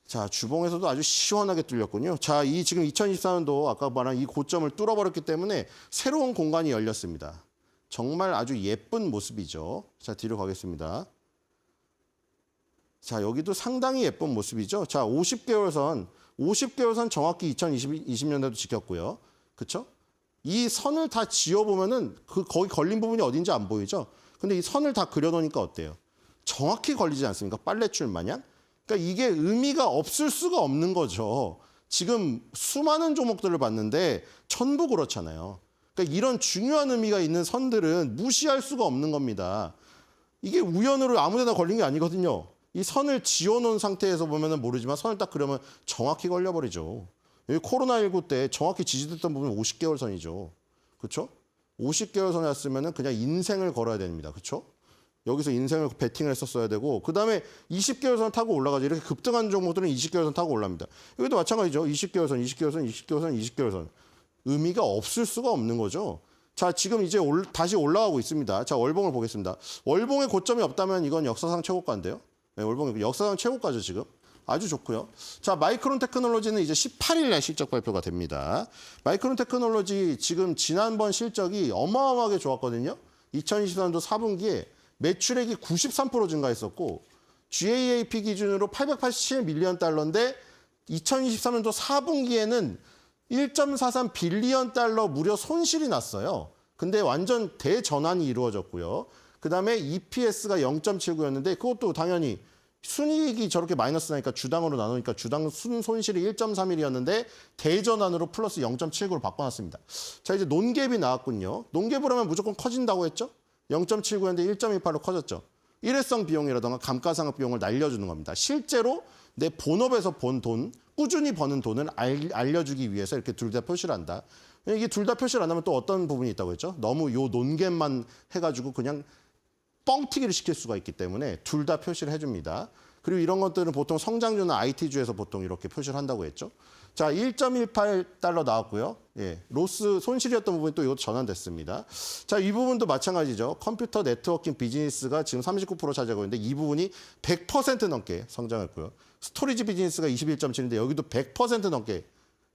자, 주봉에서도 아주 시원하게 뚫렸군요. 자, 이 지금 2024년도 아까 말한 이 고점을 뚫어버렸기 때문에 새로운 공간이 열렸습니다. 정말 아주 예쁜 모습이죠. 자, 뒤로 가겠습니다. 자, 여기도 상당히 예쁜 모습이죠. 자, 50개월 선 정확히 2020년대도 지켰고요. 그렇죠? 이 선을 다 지어보면은 거기 걸린 부분이 어딘지 안 보이죠? 근데 이 선을 다 그려놓으니까 어때요? 정확히 걸리지 않습니까? 빨래줄 마냥? 그러니까 이게 의미가 없을 수가 없는 거죠. 지금 수많은 종목들을 봤는데 전부 그렇잖아요. 그러니까 이런 중요한 의미가 있는 선들은 무시할 수가 없는 겁니다. 이게 우연으로 아무데나 걸린 게 아니거든요. 이 선을 지어놓은 상태에서 보면은 모르지만 선을 딱 그려면 정확히 걸려버리죠. 여기 코로나19 때 정확히 지지됐던 부분은 50개월 선이죠. 그렇죠? 50개월 선이었으면은 그냥 인생을 걸어야 됩니다. 그렇죠? 여기서 인생을 베팅을 했었어야 되고 그다음에 20개월 선 타고 올라가죠. 이렇게 급등한 종목들은 20개월 선 타고 올라갑니다. 여기도 마찬가지죠. 20개월 선, 20개월 선, 20개월 선, 20개월 선. 의미가 없을 수가 없는 거죠. 자, 지금 이제 다시 올라가고 있습니다. 자, 월봉을 보겠습니다. 월봉에 고점이 없다면 이건 역사상 최고가인데요. 네, 월봉이 역사상 최고가죠, 지금. 아주 좋고요. 자, 마이크론 테크놀로지는 이제 18일 날 실적 발표가 됩니다. 마이크론 테크놀로지 지금 지난번 실적이 어마어마하게 좋았거든요. 2024년도 4분기에 매출액이 93% 증가했었고 GAAP 기준으로 887밀리언 달러인데 2023년도 4분기에는 1.43 빌리언 달러 무려 손실이 났어요. 근데 완전 대전환이 이루어졌고요. 그다음에 EPS가 0.79였는데 그것도 당연히 순이익이 저렇게 마이너스 나니까 주당으로 나누니까 주당 순손실이 1.31이었는데 대전환으로 플러스 0.79로 바꿔놨습니다. 자, 이제 논갭이 나왔군요. 논갭을 하면 무조건 커진다고 했죠? 0.79였는데 1.28로 커졌죠. 일회성 비용이라든가 감가상각 비용을 날려주는 겁니다. 실제로 내 본업에서 본 돈, 꾸준히 버는 돈을 알려주기 위해서 이렇게 둘 다 표시를 한다. 이게 둘 다 표시를 안 하면 또 어떤 부분이 있다고 했죠? 너무 요 논갭만 해가지고 그냥 뻥튀기를 시킬 수가 있기 때문에 둘 다 표시를 해줍니다. 그리고 이런 것들은 보통 성장주나 IT주에서 보통 이렇게 표시를 한다고 했죠. 자, 1.18달러 나왔고요. 예, 로스 손실이었던 부분이 또 이것도 전환됐습니다. 자, 이 부분도 마찬가지죠. 컴퓨터 네트워킹 비즈니스가 지금 39% 차지하고 있는데 이 부분이 100% 넘게 성장했고요. 스토리지 비즈니스가 21.7인데 여기도 100% 넘게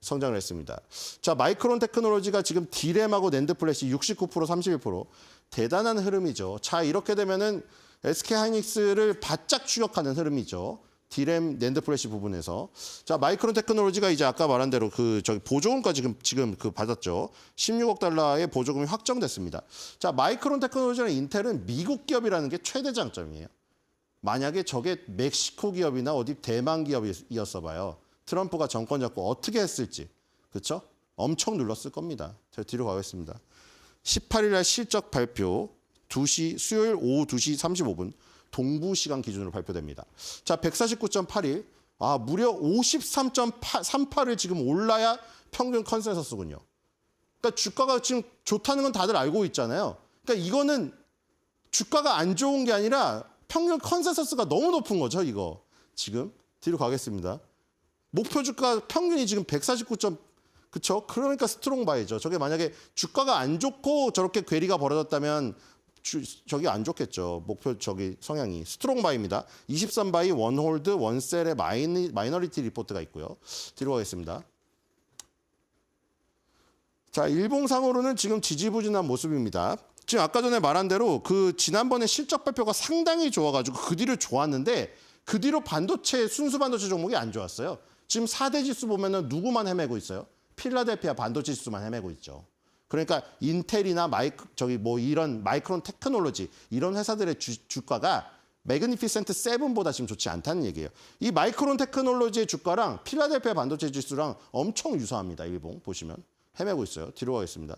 성장을 했습니다. 자, 마이크론 테크놀로지가 지금 디램하고 낸드 플래시 69%, 31%. 대단한 흐름이죠. 자, 이렇게 되면은 SK 하이닉스를 바짝 추격하는 흐름이죠. 디램 낸드 플래시 부분에서. 자, 마이크론 테크놀로지가 이제 아까 말한 대로 보조금까지 지금 받았죠. 16억 달러의 보조금이 확정됐습니다. 자, 마이크론 테크놀로지랑 인텔은 미국 기업이라는 게 최대 장점이에요. 만약에 저게 멕시코 기업이나 어디 대만 기업이었어 봐요. 트럼프가 정권 잡고 어떻게 했을지. 그렇죠? 엄청 눌렀을 겁니다. 제가 뒤로 가겠습니다. 18일 날 실적 발표 수요일 오후 2시 35분 동부 시간 기준으로 발표됩니다. 자, 149.81. 무려 53.38을 지금 올라야 평균 컨센서스군요. 그러니까 주가가 지금 좋다는 건 다들 알고 있잖아요. 그러니까 이거는 주가가 안 좋은 게 아니라 평균 컨센서스가 너무 높은 거죠, 이거. 지금 뒤로 가겠습니다. 목표 주가 평균이 지금 149. 그쵸? 그러니까 스트롱 바이죠. 저게 만약에 주가가 안 좋고 저렇게 괴리가 벌어졌다면 저기 안 좋겠죠. 목표 성향이. 스트롱 바이입니다. 23바이, 원홀드, 원셀의 마이너리티 리포트가 있고요. 뒤로 가겠습니다. 자, 일봉상으로는 지금 지지부진한 모습입니다. 지금 아까 전에 말한 대로 지난번에 실적 발표가 상당히 좋아가지고 그 뒤로 좋았는데 그 뒤로 순수 반도체 종목이 안 좋았어요. 지금 4대 지수 보면은 누구만 헤매고 있어요? 필라델피아 반도체 지수만 헤매고 있죠. 그러니까 인텔이나 이런 마이크론 테크놀로지 이런 회사들의 주가가 매그니피센트 7보다 지금 좋지 않다는 얘기예요. 이 마이크론 테크놀로지의 주가랑 필라델피아 반도체 지수랑 엄청 유사합니다. 일봉 보시면 헤매고 있어요. 뒤로 가겠습니다.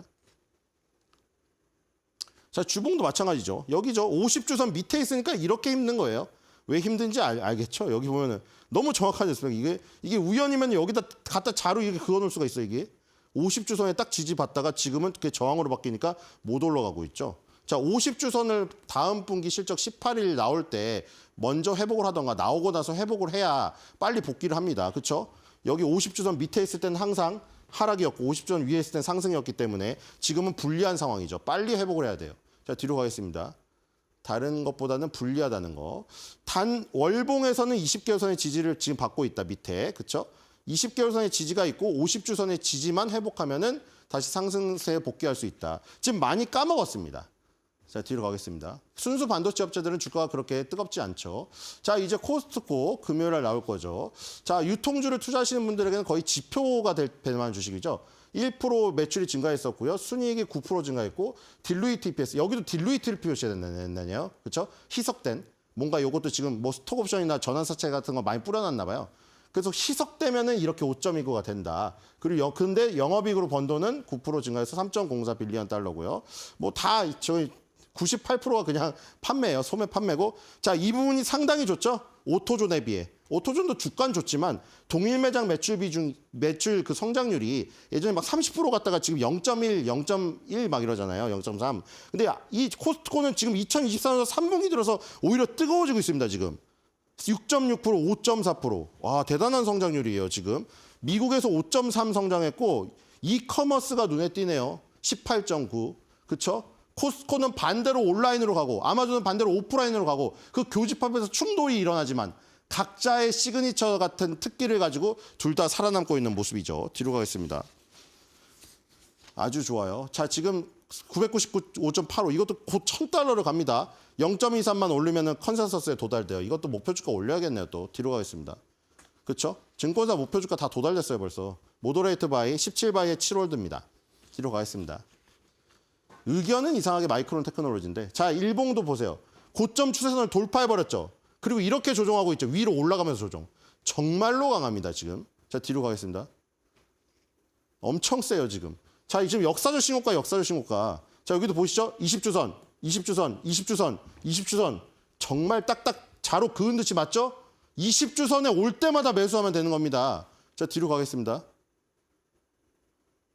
자, 주봉도 마찬가지죠. 여기죠. 50주선 밑에 있으니까 이렇게 힘든 거예요. 왜 힘든지 알겠죠? 여기 보면은 너무 정확하지 않습니까? 이게 우연이면 여기다 갖다 자루 이렇게 그어놓을 수가 있어요. 이게 50주선에 딱 지지받다가 지금은 그게 저항으로 바뀌니까 못 올라가고 있죠. 자, 50주선을 다음 분기 실적 18일 나올 때 먼저 회복을 하던가 나오고 나서 회복을 해야 빨리 복귀를 합니다. 그렇죠? 여기 50주선 밑에 있을 때는 항상 하락이었고 50주선 위에 있을 때는 상승이었기 때문에 지금은 불리한 상황이죠. 빨리 회복을 해야 돼요. 자, 뒤로 가겠습니다. 다른 것보다는 불리하다는 거. 단 월봉에서는 20개월선의 지지를 지금 받고 있다. 밑에. 그렇죠? 20개월선의 지지가 있고 50주선의 지지만 회복하면은 다시 상승세에 복귀할 수 있다. 지금 많이 까먹었습니다. 자, 뒤로 가겠습니다. 순수 반도체 업체들은 주가가 그렇게 뜨겁지 않죠. 자, 이제 코스트코 금요일 날 나올 거죠. 자, 유통주를 투자하시는 분들에게는 거의 지표가 될 만한 주식이죠. 1% 매출이 증가했었고요. 순이익이 9% 증가했고 딜루이트 EPS. 여기도 딜루이트를 표시해야 된다네요. 그렇죠? 희석된. 뭔가 이것도 지금 스톡옵션이나 전환사채 같은 거 많이 뿌려놨나 봐요. 그래서 희석되면은 이렇게 5.29가 된다. 그리고 근데 영업이익으로 번 돈은 9% 증가해서 3.04 빌리언 달러고요. 저희 98%가 그냥 판매예요. 소매 판매고. 자, 이 부분이 상당히 좋죠? 오토존에 비해. 오토존도 주가는 좋지만 동일 매장 매출 성장률이 예전에 막 30% 갔다가 지금 0.1, 0.1 막 이러잖아요. 0.3. 근데 이 코스트코는 지금 2024년 3분기 들어서 오히려 뜨거워지고 있습니다. 지금. 6.6%, 5.4%. 와, 대단한 성장률이에요, 지금. 미국에서 5.3 성장했고 이커머스가 눈에 띄네요. 18.9. 그렇죠? 코스트코는 반대로 온라인으로 가고 아마존은 반대로 오프라인으로 가고 그 교집합에서 충돌이 일어나지만 각자의 시그니처 같은 특기를 가지고 둘 다 살아남고 있는 모습이죠. 뒤로 가겠습니다. 아주 좋아요. 자, 지금 999.85 이것도 곧 $1,000를 갑니다. 0.23만 올리면 컨센서스에 도달돼요. 이것도 목표 주가 올려야겠네요. 또 뒤로 가겠습니다. 그렇죠? 증권사 목표 주가 다 도달됐어요. 벌써. 모더레이트 바이 17바이의 7홀드입니다. 뒤로 가겠습니다. 의견은 이상하게 마이크론 테크놀로지인데 자, 일봉도 보세요. 고점 추세선을 돌파해버렸죠. 그리고 이렇게 조정하고 있죠. 위로 올라가면서 조정. 정말로 강합니다. 지금. 자, 뒤로 가겠습니다. 엄청 세요. 지금. 자, 지금 역사적 신고가. 자, 여기도 보시죠. 20주선, 20주선, 20주선, 20주선. 정말 딱딱 자로 그은 듯이 맞죠? 20주선에 올 때마다 매수하면 되는 겁니다. 자, 뒤로 가겠습니다.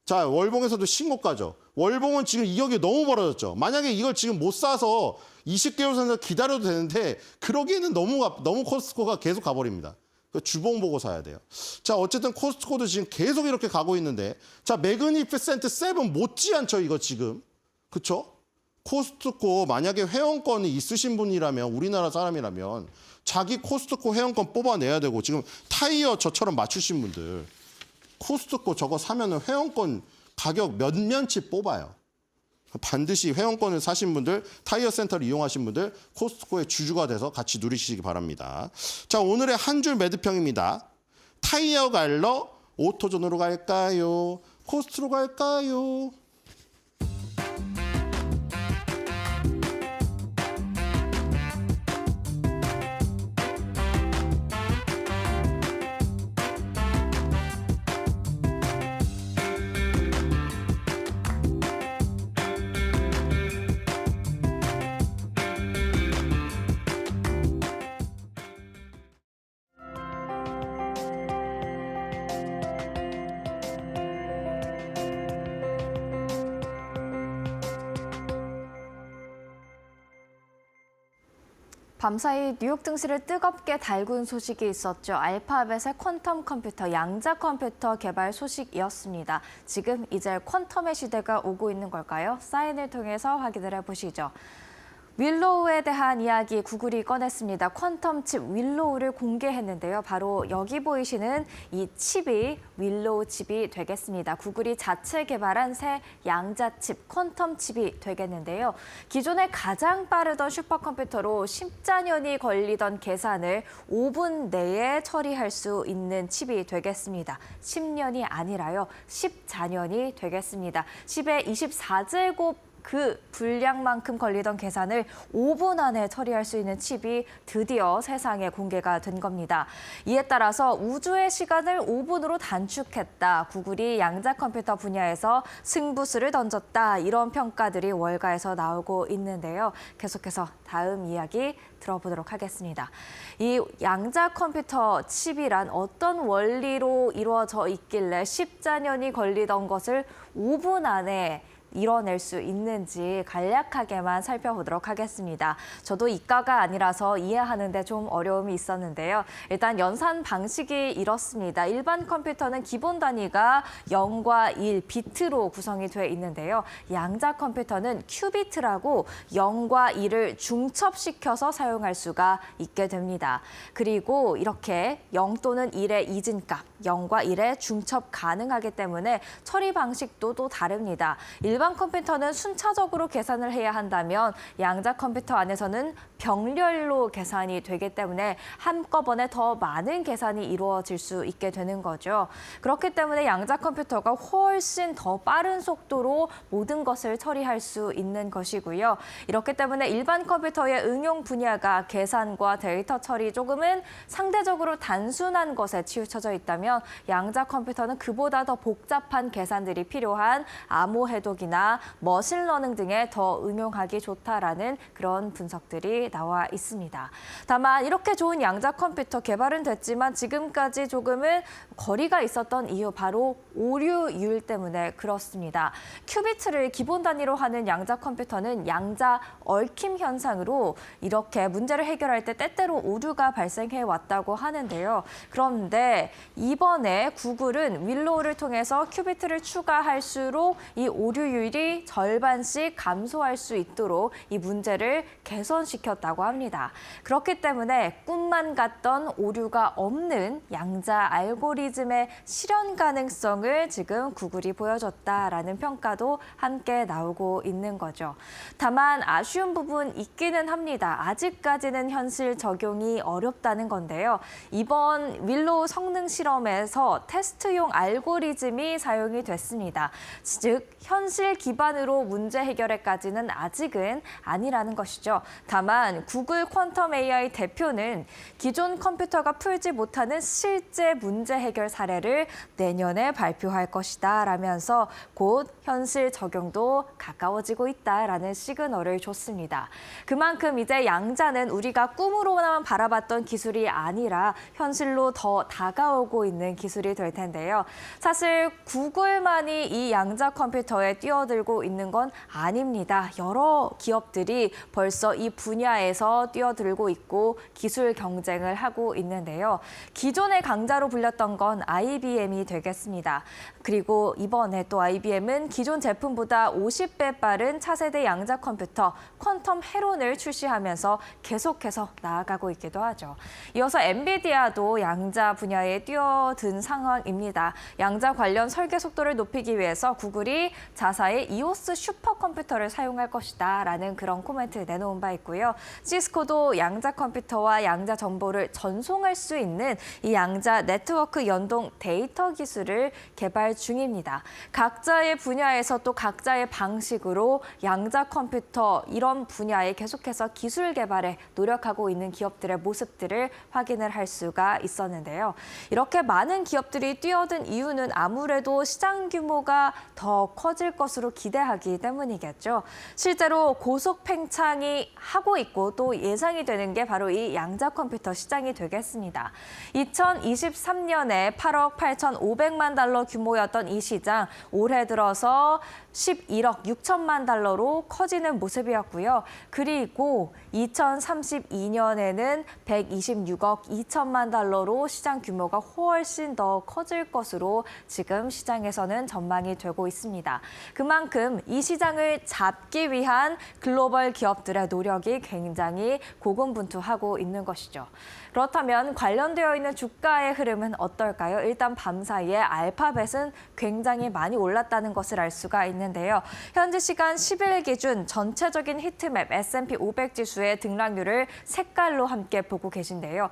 자, 월봉에서도 신고가죠. 월봉은 지금 이격이 너무 벌어졌죠. 만약에 이걸 지금 못 사서 20개월 선에서 기다려도 되는데 그러기에는 너무 코스트코가 계속 가버립니다. 주봉 보고 사야 돼요. 자, 어쨌든 코스트코도 지금 계속 이렇게 가고 있는데 자, 매그니피센트 7 못지않죠, 이거 지금. 그쵸? 코스트코 만약에 회원권이 있으신 분이라면 우리나라 사람이라면 자기 코스트코 회원권 뽑아내야 되고 지금 타이어 저처럼 맞추신 분들 코스트코 저거 사면은 회원권 가격 몇 면치 뽑아요. 반드시 회원권을 사신 분들, 타이어 센터를 이용하신 분들, 코스트코의 주주가 돼서 같이 누리시기 바랍니다. 자, 오늘의 한 줄 매도평입니다. 타이어 갈러 오토존으로 갈까요? 코스트로 갈까요? 밤사이 뉴욕 증시를 뜨겁게 달군 소식이 있었죠. 알파벳의 퀀텀 컴퓨터, 양자 컴퓨터 개발 소식이었습니다. 지금 이제 퀀텀의 시대가 오고 있는 걸까요? 사인을 통해서 확인을 해보시죠. 윌로우에 대한 이야기 구글이 꺼냈습니다. 퀀텀 칩 윌로우를 공개했는데요. 바로 여기 보이시는 이 칩이 윌로우 칩이 되겠습니다. 구글이 자체 개발한 새 양자 칩, 퀀텀 칩이 되겠는데요. 기존에 가장 빠르던 슈퍼컴퓨터로 14년이 걸리던 계산을 5분 내에 처리할 수 있는 칩이 되겠습니다. 10년이 아니라요. 14년이 되겠습니다. 10의 24제곱 그 분량만큼 걸리던 계산을 5분 안에 처리할 수 있는 칩이 드디어 세상에 공개가 된 겁니다. 이에 따라서 우주의 시간을 5분으로 단축했다. 구글이 양자 컴퓨터 분야에서 승부수를 던졌다. 이런 평가들이 월가에서 나오고 있는데요. 계속해서 다음 이야기 들어보도록 하겠습니다. 이 양자 컴퓨터 칩이란 어떤 원리로 이루어져 있길래 14년이 걸리던 것을 5분 안에 이뤄낼 수 있는지 간략하게만 살펴보도록 하겠습니다. 저도 이과가 아니라서 이해하는 데 좀 어려움이 있었는데요. 일단 연산 방식이 이렇습니다. 일반 컴퓨터는 기본 단위가 0과 1, 비트로 구성이 되어 있는데요. 양자 컴퓨터는 큐비트라고 0과 1을 중첩시켜서 사용할 수가 있게 됩니다. 그리고 이렇게 0 또는 1의 이진값, 0과 1의 중첩 가능하기 때문에 처리 방식도 또 다릅니다. 일반 컴퓨터는 순차적으로 계산을 해야 한다면 양자 컴퓨터 안에서는 병렬로 계산이 되기 때문에 한꺼번에 더 많은 계산이 이루어질 수 있게 되는 거죠. 그렇기 때문에 양자 컴퓨터가 훨씬 더 빠른 속도로 모든 것을 처리할 수 있는 것이고요. 이렇기 때문에 일반 컴퓨터의 응용 분야가 계산과 데이터 처리 조금은 상대적으로 단순한 것에 치우쳐져 있다면 양자 컴퓨터는 그보다 더 복잡한 계산들이 필요한 암호 해독이나 머신러닝 등에 더 응용하기 좋다라는 그런 분석들이 나와 있습니다. 다만 이렇게 좋은 양자 컴퓨터 개발은 됐지만 지금까지 조금은 거리가 있었던 이유 바로 오류율 때문에 그렇습니다. 큐비트를 기본 단위로 하는 양자 컴퓨터는 양자 얽힘 현상으로 이렇게 문제를 해결할 때 때때로 오류가 발생해 왔다고 하는데요. 그런데 이번에 구글은 윌로우를 통해서 큐비트를 추가할수록 이 오류율이 절반씩 감소할 수 있도록 이 문제를 개선시켰다고 합니다. 그렇기 때문에 꿈만 같던 오류가 없는 양자 알고리즘의 실현 가능성을 지금 구글이 보여줬다라는 평가도 함께 나오고 있는 거죠. 다만 아쉬운 부분 있기는 합니다. 아직까지는 현실 적용이 어렵다는 건데요. 이번 윌로우 성능 실험에서 테스트용 알고리즘이 사용이 됐습니다. 즉 현실 기반으로 문제 해결에까지는 아직은 아니라는 것이죠. 다만 구글 퀀텀 AI 대표는 기존 컴퓨터가 풀지 못하는 실제 문제 해결 사례를 내년에 발표할 것이다 라면서 곧 현실 적용도 가까워지고 있다라는 시그널을 줬습니다. 그만큼 이제 양자는 우리가 꿈으로만 바라봤던 기술이 아니라 현실로 더 다가오고 있는 기술이 될 텐데요. 사실 구글만이 이 양자 컴퓨터에 뛰어들고 있는 건 아닙니다. 여러 기업들이 벌써 이 분야에서 뛰어들고 있고 기술 경쟁을 하고 있는데요. 기존의 강자로 불렸던 건 IBM이 되겠습니다. 그리고 이번에 또 IBM은 기존 제품보다 50배 빠른 차세대 양자 컴퓨터 퀀텀 헤론을 출시하면서 계속해서 나아가고 있기도 하죠. 이어서 엔비디아도 양자 분야에 뛰어든 상황입니다. 양자 관련 설계 속도를 높이기 위해서 구글이 자사의 삼성전자의 이오스 슈퍼컴퓨터를 사용할 것이다 라는 그런 코멘트 내놓은 바 있고요. 시스코도 양자 컴퓨터와 양자 정보를 전송할 수 있는 이 양자 네트워크 연동 데이터 기술을 개발 중입니다. 각자의 분야에서 또 각자의 방식으로 양자 컴퓨터 이런 분야에 계속해서 기술 개발에 노력하고 있는 기업들의 모습들을 확인을 할 수가 있었는데요. 이렇게 많은 기업들이 뛰어든 이유는 아무래도 시장 규모가 더 커질 것으로 기대하기 때문이겠죠. 실제로 고속 팽창이 하고 있고 또 예상이 되는 게 바로 이 양자 컴퓨터 시장이 되겠습니다. 2023년에 8억 8,500만 달러 규모였던 이 시장 올해 들어서 11억 6천만 달러로 커지는 모습이었고요. 그리고 2032년에는 126억 2천만 달러로 시장 규모가 훨씬 더 커질 것으로 지금 시장에서는 전망이 되고 있습니다. 그만큼 이 시장을 잡기 위한 글로벌 기업들의 노력이 굉장히 고군분투하고 있는 것이죠. 그렇다면 관련되어 있는 주가의 흐름은 어떨까요? 일단 밤사이에 알파벳은 굉장히 많이 올랐다는 것을 알 수가 있는데요. 현지 시간 10일 기준 전체적인 히트맵 S&P 500 지수의 등락률을 색깔로 함께 보고 계신데요.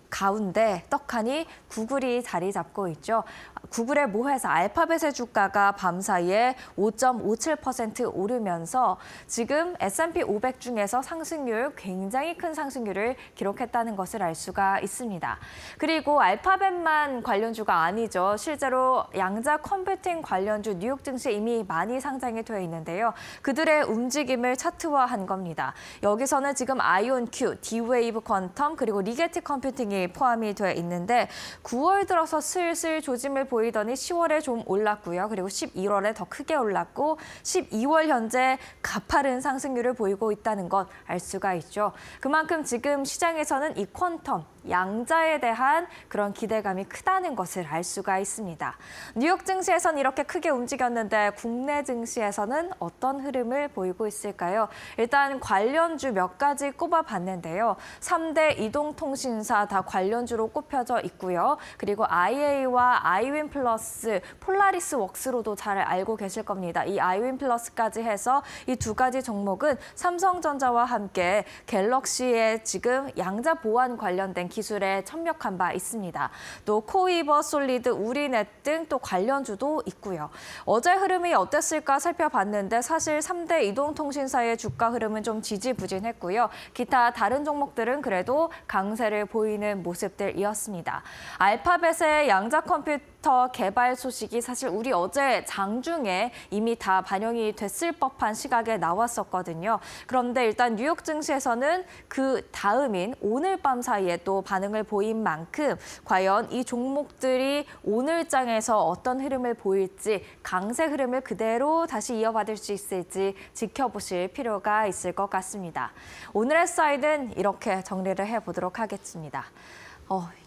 가운데 떡하니 구글이 자리 잡고 있죠. 구글의 모회사 알파벳의 주가가 밤사이에 5.57% 오르면서 지금 S&P 500 중에서 상승률, 굉장히 큰 상승률을 기록했다는 것을 알 수가 있습니다. 그리고 알파벳만 관련주가 아니죠. 실제로 양자 컴퓨팅 관련주 뉴욕 증시에 이미 많이 상장이 되어 있는데요. 그들의 움직임을 차트화한 겁니다. 여기서는 지금 아이온큐, D-Wave 퀀텀, 그리고 리게티 컴퓨팅이 포함이 되어 있는데 9월 들어서 슬슬 조짐을 보이더니 10월에 좀 올랐고요. 그리고 11월에 더 크게 올랐고 12월 현재 가파른 상승률을 보이고 있다는 것 알 수가 있죠. 그만큼 지금 시장에서는 이 퀀텀, 양자에 대한 그런 기대감이 크다는 것을 알 수가 있습니다. 뉴욕 증시에서는 이렇게 크게 움직였는데 국내 증시에서는 어떤 흐름을 보이고 있을까요? 일단 관련주 몇 가지 꼽아봤는데요. 3대 이동통신사 다 관련주로 꼽혀져 있고요. 그리고 IA와 아이윈 플러스, 폴라리스 웍스로도 잘 알고 계실 겁니다. 이 아이윈 플러스까지 해서 이 두 가지 종목은 삼성전자와 함께 갤럭시의 지금 양자 보안 관련된 기술에 첨력한 바 있습니다. 또 코이버 솔리드, 우리넷 등 또 관련주도 있고요. 어제 흐름이 어땠을까 살펴봤는데 사실 3대 이동통신사의 주가 흐름은 좀 지지부진했고요. 기타 다른 종목들은 그래도 강세를 보이는 모습들이었습니다. 알파벳의 양자 컴퓨터 개발 소식이 사실 우리 어제 장중에 이미 다 반영이 됐을 법한 시각에 나왔었거든요. 그런데 일단 뉴욕 증시에서는 그 다음인 오늘 밤 사이에 또 반응을 보인 만큼 과연 이 종목들이 오늘장에서 어떤 흐름을 보일지, 강세 흐름을 그대로 다시 이어받을 수 있을지 지켜보실 필요가 있을 것 같습니다. 오늘의 사이드는 이렇게 정리를 해보도록 하겠습니다.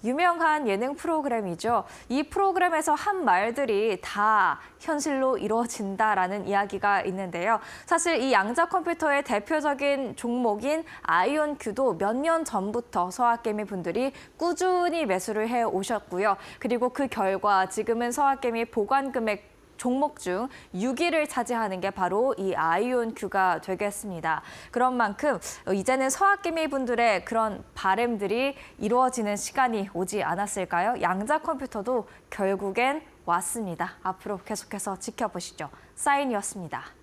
유명한 예능 프로그램이죠. 이 프로그램에서 한 말들이 다 현실로 이루어진다라는 이야기가 있는데요. 사실 이 양자 컴퓨터의 대표적인 종목인 아이온큐도 몇 년 전부터 서학개미 분들이 꾸준히 매수를 해 오셨고요. 그리고 그 결과 지금은 서학개미 보관 금액 종목 중 6위를 차지하는 게 바로 이 아이온큐가 되겠습니다. 그런 만큼 이제는 서학개미 분들의 그런 바램들이 이루어지는 시간이 오지 않았을까요? 양자 컴퓨터도 결국엔 왔습니다. 앞으로 계속해서 지켜보시죠. 사인이었습니다.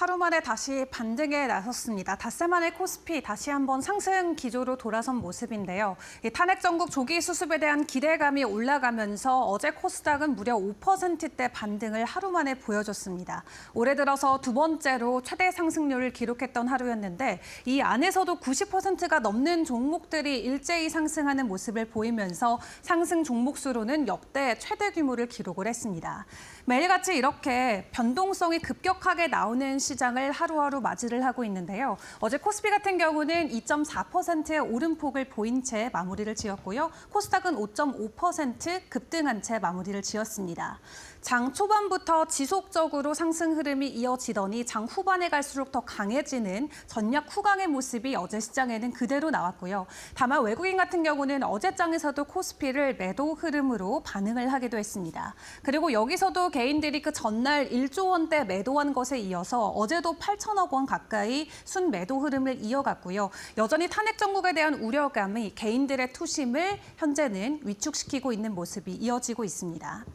하루 만에 다시 반등에 나섰습니다. 닷새 만에 코스피 다시 한번 상승 기조로 돌아선 모습인데요. 이 탄핵 정국 조기 수습에 대한 기대감이 올라가면서 어제 코스닥은 무려 5%대 반등을 하루 만에 보여줬습니다. 올해 들어서 두 번째로 최대 상승률을 기록했던 하루였는데 이 안에서도 90%가 넘는 종목들이 일제히 상승하는 모습을 보이면서 상승 종목 수로는 역대 최대 규모를 기록을 했습니다. 매일같이 이렇게 변동성이 급격하게 나오는 시장을 하루하루 맞이를 하고 있는데요. 어제 코스피 같은 경우는 2.4%의 오름폭을 보인 채 마무리를 지었고요. 코스닥은 5.5% 급등한 채 마무리를 지었습니다. 장 초반부터 지속적으로 상승 흐름이 이어지더니 장 후반에 갈수록 더 강해지는 전략 후강의 모습이 어제 시장에는 그대로 나왔고요. 다만 외국인 같은 경우는 어제장에서도 코스피를 매도 흐름으로 반응을 하기도 했습니다. 그리고 여기서도 개인들이 그 전날 1조 원대 매도한 것에 이어서 어제도 8천억 원 가까이 순매도 흐름을 이어갔고요. 여전히 탄핵 정국에 대한 우려감이 개인들의 투심을 현재는 위축시키고 있는 모습이 이어지고 있습니다.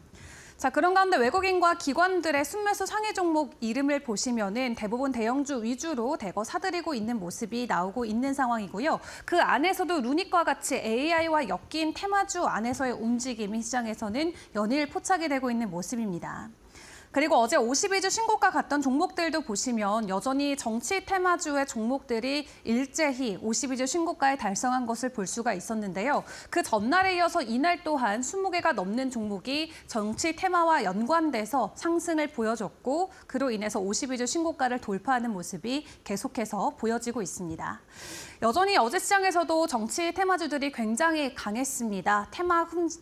자, 그런 가운데 외국인과 기관들의 순매수 상위 종목 이름을 보시면은 대부분 대형주 위주로 대거 사들이고 있는 모습이 나오고 있는 상황이고요. 그 안에서도 루닉과 같이 AI와 엮인 테마주 안에서의 움직임이 시장에서는 연일 포착이 되고 있는 모습입니다. 그리고 어제 52주 신고가 갔던 종목들도 보시면 여전히 정치 테마주의 종목들이 일제히 52주 신고가에 달성한 것을 볼 수가 있었는데요. 그 전날에 이어서 이날 또한 20개가 넘는 종목이 정치 테마와 연관돼서 상승을 보여줬고 그로 인해서 52주 신고가를 돌파하는 모습이 계속해서 보여지고 있습니다. 여전히 어제 시장에서도 정치 테마주들이 굉장히 강했습니다.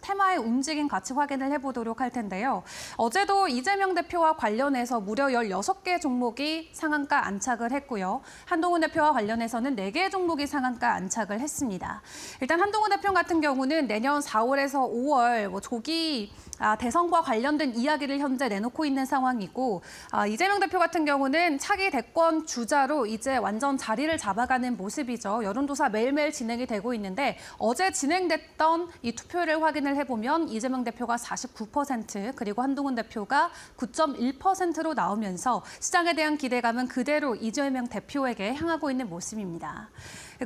테마의 움직임 같이 확인을 해보도록 할 텐데요. 어제도 이재명 대표와 관련해서 무려 16개 종목이 상한가 안착을 했고요. 한동훈 대표와 관련해서는 4개의 종목이 상한가 안착을 했습니다. 일단 한동훈 대표 같은 경우는 내년 4월에서 5월 조기 대선과 관련된 이야기를 현재 내놓고 있는 상황이고 이재명 대표 같은 경우는 차기 대권 주자로 이제 완전 자리를 잡아가는 모습이죠. 여론조사 매일매일 진행이 되고 있는데 어제 진행됐던 이 투표를 확인을 해보면 이재명 대표가 49% 그리고 한동훈 대표가 9.1%로 나오면서 시장에 대한 기대감은 그대로 이재명 대표에게 향하고 있는 모습입니다.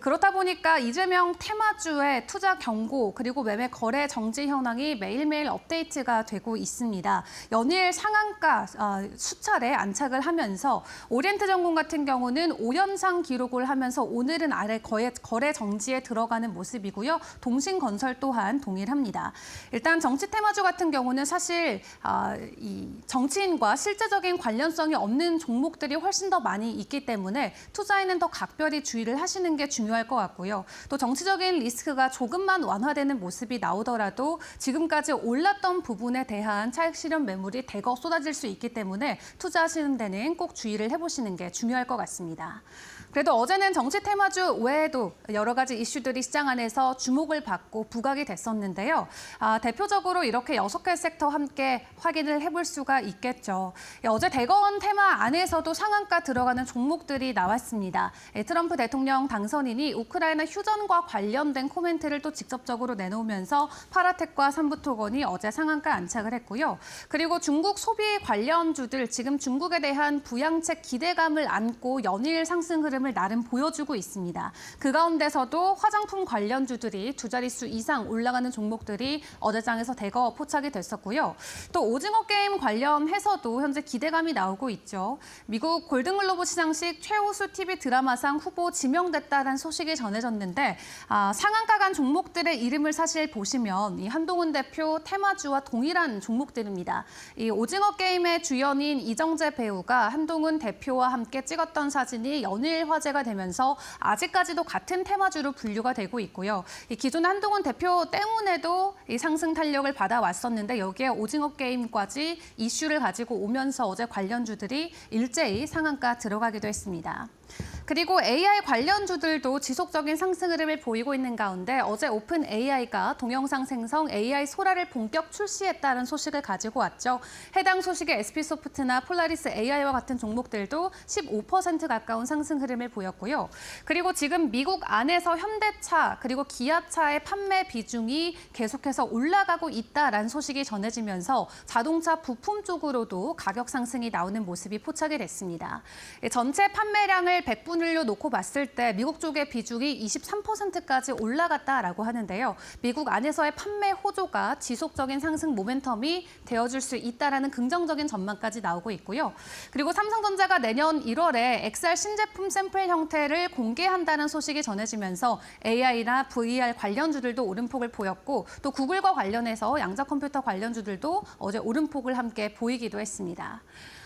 그렇다 보니까 이재명 테마주의 투자 경고 그리고 매매 거래 정지 현황이 매일매일 업데이트가 되고 있습니다. 연일 상한가 수차례 안착을 하면서 오리엔트전공 같은 경우는 5연상 기록을 하면서 오늘은 아래 거래 정지에 들어가는 모습이고요. 동신건설 또한 동일합니다. 일단 정치 테마주 같은 경우는 사실 이 정치인과 실제적인 관련성이 없는 종목들이 훨씬 더 많이 있기 때문에 투자에는 더 각별히 주의를 하시는 게 중요할 것 같고요. 또 정치적인 리스크가 조금만 완화되는 모습이 나오더라도 지금까지 올랐던 부분에 대한 차익 실현 매물이 대거 쏟아질 수 있기 때문에 투자하시는 데는 꼭 주의를 해보시는 게 중요할 것 같습니다. 그래도 어제는 정치 테마주 외에도 여러 가지 이슈들이 시장 안에서 주목을 받고 부각이 됐었는데요. 대표적으로 이렇게 6개 섹터 함께 확인을 해볼 수가 있겠죠. 어제 대거원 테마 안에서도 상한가 들어가는 종목들이 나왔습니다. 트럼프 대통령 당선인이 우크라이나 휴전과 관련된 코멘트를 또 직접적으로 내놓으면서 파라텍과 삼부토건이 어제 상한가 안착을 했고요. 그리고 중국 소비 관련주들 지금 중국에 대한 부양책 기대감을 안고 연일 상승 흐름을 나름 보여주고 있습니다. 그 가운데서도 화장품 관련주들이 두 자릿수 이상 올라가는 종목들이 어제장에서 대거 포착이 됐었고요. 또 오징어 게임 관련해서도 현재 기대감이 나오고 있죠. 미국 골든글로브 시상식 최우수 TV 드라마상 후보 지명됐다는 소식이 전해졌는데 상한가 간 종목들의 이름을 사실 보시면 이 한동훈 대표 테마주와 동일한 종목들입니다. 이 오징어 게임의 주연인 이정재 배우가 한동훈 대표와 함께 찍었던 사진이 연일 화제가 되면서 아직까지도 같은 테마주로 분류가 되고 있고요. 이 기존 한동훈 대표 때문에도 이 상승 탄력을 받아왔었는데 여기에 오징어 게임까지 이슈를 가지고 오면서 어제 관련주들이 일제히 상한가 들어가기도 했습니다. 그리고 AI 관련주들도 지속적인 상승 흐름을 보이고 있는 가운데 어제 오픈 AI가 동영상 생성 AI 소라를 본격 출시했다는 소식을 가지고 왔죠. 해당 소식에 SP소프트나 폴라리스 AI와 같은 종목들도 15% 가까운 상승 흐름을 보였고요. 그리고 지금 미국 안에서 현대차 그리고 기아차의 판매 비중이 계속해서 올라가고 있다라는 소식이 전해지면서 자동차 부품 쪽으로도 가격 상승이 나오는 모습이 포착이 됐습니다. 전체 판매량을 100분을로 놓고 봤을 때 미국 쪽의 비중이 23%까지 올라갔다라고 하는데요. 미국 안에서의 판매 호조가 지속적인 상승 모멘텀이 되어줄 수 있다라는 긍정적인 전망까지 나오고 있고요. 그리고 삼성전자가 내년 1월에 XR 신제품 샘플 형태를 공개한다는 소식이 전해지면서 AI나 VR 관련주들도 오름폭을 보였고 또 구글과 관련해서 양자 컴퓨터 관련주들도 어제 오름폭을 함께 보이기도 했습니다.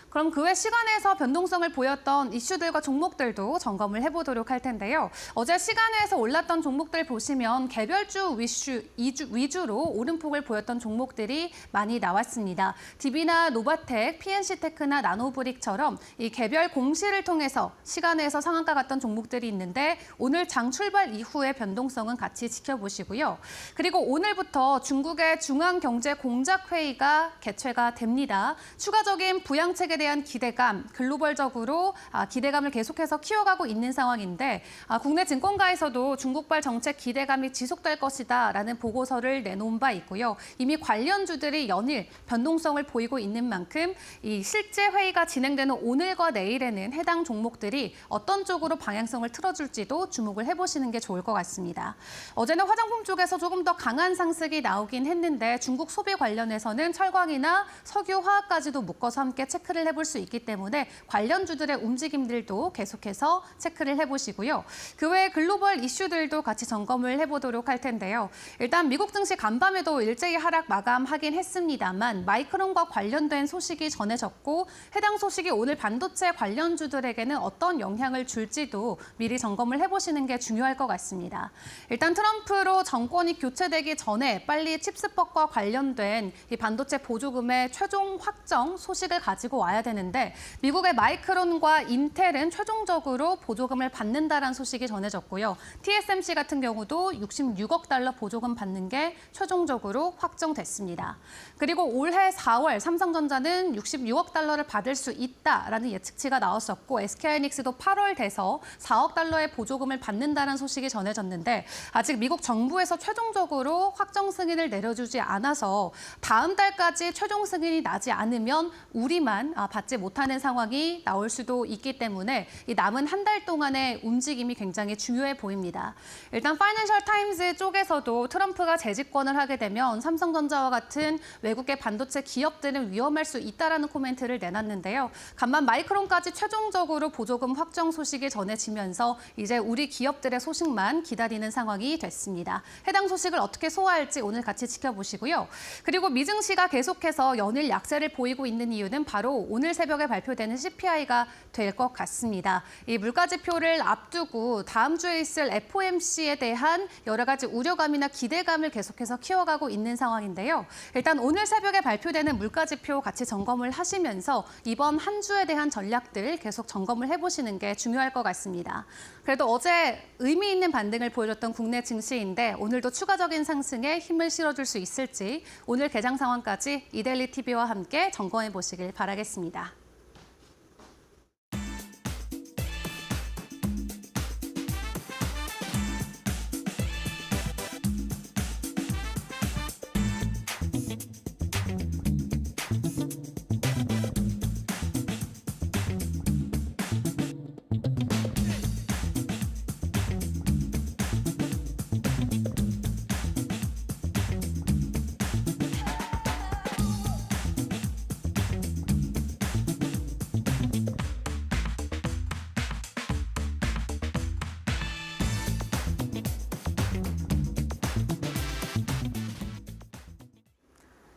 그럼 그 외 시간에서 변동성을 보였던 이슈들과 종목들도 점검을 해보도록 할 텐데요. 어제 시간에서 올랐던 종목들 보시면 개별주 위주로 오름폭을 보였던 종목들이 많이 나왔습니다. DB나 노바텍, PNC테크나 나노브릭처럼 이 개별 공시를 통해서 시간에서 상한가 갔던 종목들이 있는데 오늘 장 출발 이후의 변동성은 같이 지켜보시고요. 그리고 오늘부터 중국의 중앙경제공작회의가 개최가 됩니다. 추가적인 부양책에 대한 기대감, 글로벌적으로 기대감을 계속해서 키워가고 있는 상황인데 국내 증권가에서도 중국발 정책 기대감이 지속될 것이다라는 보고서를 내놓은 바 있고요. 이미 관련주들이 연일 변동성을 보이고 있는 만큼 이 실제 회의가 진행되는 오늘과 내일에는 해당 종목들이 어떤 쪽으로 방향성을 틀어줄지도 주목을 해보시는 게 좋을 것 같습니다. 어제는 화장품 쪽에서 조금 더 강한 상승이 나오긴 했는데 중국 소비 관련해서는 철강이나 석유, 화학까지도 묶어서 함께 체크를 해볼 수 있기 때문에 관련주들의 움직임들도 계속해서 체크를 해보시고요. 그 외에 글로벌 이슈들도 같이 점검을 해보도록 할 텐데요. 일단 미국 증시 간밤에도 일제히 하락 마감하긴 했습니다만 마이크론과 관련된 소식이 전해졌고 해당 소식이 오늘 반도체 관련주들에게는 어떤 영향을 줄지도 미리 점검을 해보시는 게 중요할 것 같습니다. 일단 트럼프로 정권이 교체되기 전에 빨리 칩스법과 관련된 이 반도체 보조금의 최종 확정 소식을 가지고 와야 되는데 미국의 마이크론과 인텔은 최종적으로 보조금을 받는다라는 소식이 전해졌고요. TSMC 같은 경우도 66억 달러 보조금 받는 게 최종적으로 확정됐습니다. 그리고 올해 4월 삼성전자는 66억 달러를 받을 수 있다라는 예측치가 나왔었고 SK하이닉스도 8월 돼서 4억 달러의 보조금을 받는다는 소식이 전해졌는데 아직 미국 정부에서 최종적으로 확정 승인을 내려주지 않아서 다음 달까지 최종 승인이 나지 않으면 우리만 받지 못하는 상황이 나올 수도 있기 때문에 이 남은 한 달 동안의 움직임이 굉장히 중요해 보입니다. 일단 파이낸셜 타임즈 쪽에서도 트럼프가 재집권을 하게 되면 삼성전자와 같은 외국의 반도체 기업들은 위험할 수 있다라는 코멘트를 내놨는데요. 간만 마이크론까지 최종적으로 보조금 확정 소식이 전해지면서 이제 우리 기업들의 소식만 기다리는 상황이 됐습니다. 해당 소식을 어떻게 소화할지 오늘 같이 지켜보시고요. 그리고 미증시가 계속해서 연일 약세를 보이고 있는 이유는 바로 오늘 새벽에 발표되는 CPI가 될 것 같습니다. 이 물가지표를 앞두고 다음 주에 있을 FOMC에 대한 여러 가지 우려감이나 기대감을 계속해서 키워가고 있는 상황인데요. 일단 오늘 새벽에 발표되는 물가지표 같이 점검을 하시면서 이번 한 주에 대한 전략들 계속 점검을 해보시는 게 중요할 것 같습니다. 그래도 어제 의미 있는 반등을 보여줬던 국내 증시인데 오늘도 추가적인 상승에 힘을 실어줄 수 있을지 오늘 개장 상황까지 이데일리 TV와 함께 점검해 보시길 바라겠습니다.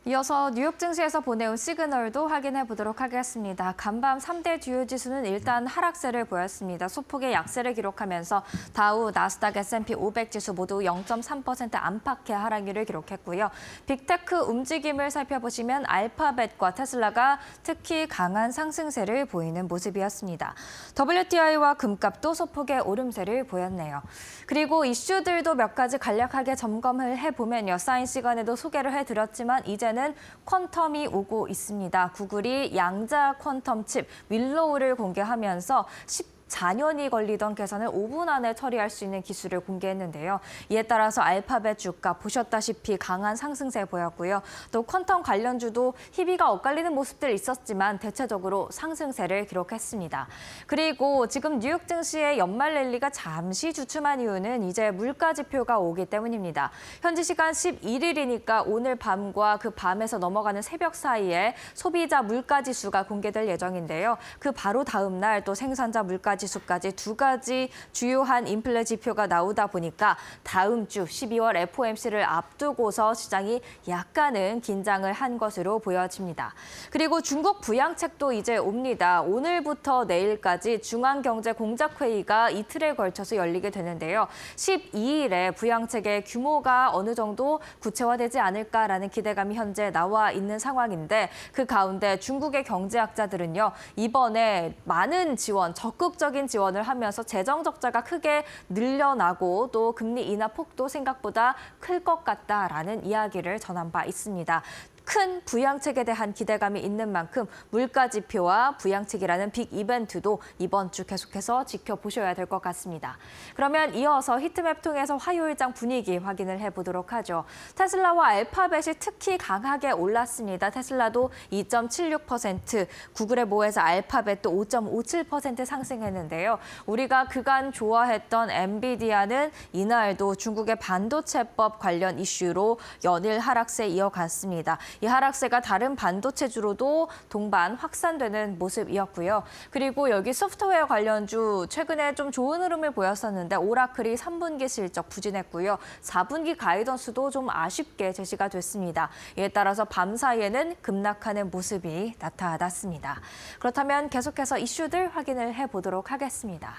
이어서 뉴욕 증시에서 보내온 시그널도 확인해 보도록 하겠습니다. 간밤 3대 주요 지수는 일단 하락세를 보였습니다. 소폭의 약세를 기록하면서 다우, 나스닥, S&P 500 지수 모두 0.3% 안팎의 하락률을 기록했고요. 빅테크 움직임을 살펴보시면 알파벳과 테슬라가 특히 강한 상승세를 보이는 모습이었습니다. WTI와 금값도 소폭의 오름세를 보였네요. 그리고 이슈들도 몇 가지 간략하게 점검을 해보면요. 쌓인 시간에도 소개를 해드렸지만 이제는 퀀텀이 오고 있습니다. 구글이 양자 퀀텀 칩 윌로우를 공개하면서 14년이 걸리던 계산을 5분 안에 처리할 수 있는 기술을 공개했는데요. 이에 따라서 알파벳 주가 보셨다시피 강한 상승세 보였고요. 또 퀀텀 관련주도 희비가 엇갈리는 모습들 있었지만 대체적으로 상승세를 기록했습니다. 그리고 지금 뉴욕 증시의 연말 랠리가 잠시 주춤한 이유는 이제 물가 지표가 오기 때문입니다. 현지 시간 11일이니까 오늘 밤과 그 밤에서 넘어가는 새벽 사이에 소비자 물가 지수가 공개될 예정인데요. 그 바로 다음 날 또 생산자 물가 지수까지 두 가지 주요한 인플레 지표가 나오다 보니까 다음 주 12월 FOMC를 앞두고서 시장이 약간은 긴장을 한 것으로 보여집니다. 그리고 중국 부양책도 이제 옵니다. 오늘부터 내일까지 중앙경제공작회의가 이틀에 걸쳐서 열리게 되는데요. 12일에 부양책의 규모가 어느 정도 구체화되지 않을까라는 기대감이 현재 나와 있는 상황인데 그 가운데 중국의 경제학자들은요. 이번에 많은 지원, 적극적인 지원을 하면서 재정 적자가 크게 늘려나고 또 금리 인하 폭도 생각보다 클 것 같다라는 이야기를 전한 바 있습니다. 큰 부양책에 대한 기대감이 있는 만큼 물가 지표와 부양책이라는 빅 이벤트도 이번 주 계속해서 지켜보셔야 될 것 같습니다. 그러면 이어서 히트맵 통해서 화요일장 분위기 확인을 해보도록 하죠. 테슬라와 알파벳이 특히 강하게 올랐습니다. 테슬라도 2.76%, 구글에 모여서 알파벳도 5.57% 상승했는데요. 우리가 그간 좋아했던 엔비디아는 이날도 중국의 반도체법 관련 이슈로 연일 하락세 이어갔습니다. 이 하락세가 다른 반도체주로도 동반 확산되는 모습이었고요. 그리고 여기 소프트웨어 관련주 최근에 좀 좋은 흐름을 보였었는데 오라클이 3분기 실적 부진했고요. 4분기 가이던스도 좀 아쉽게 제시가 됐습니다. 이에 따라서 밤 사이에는 급락하는 모습이 나타났습니다. 그렇다면 계속해서 이슈들 확인을 해보도록 하겠습니다.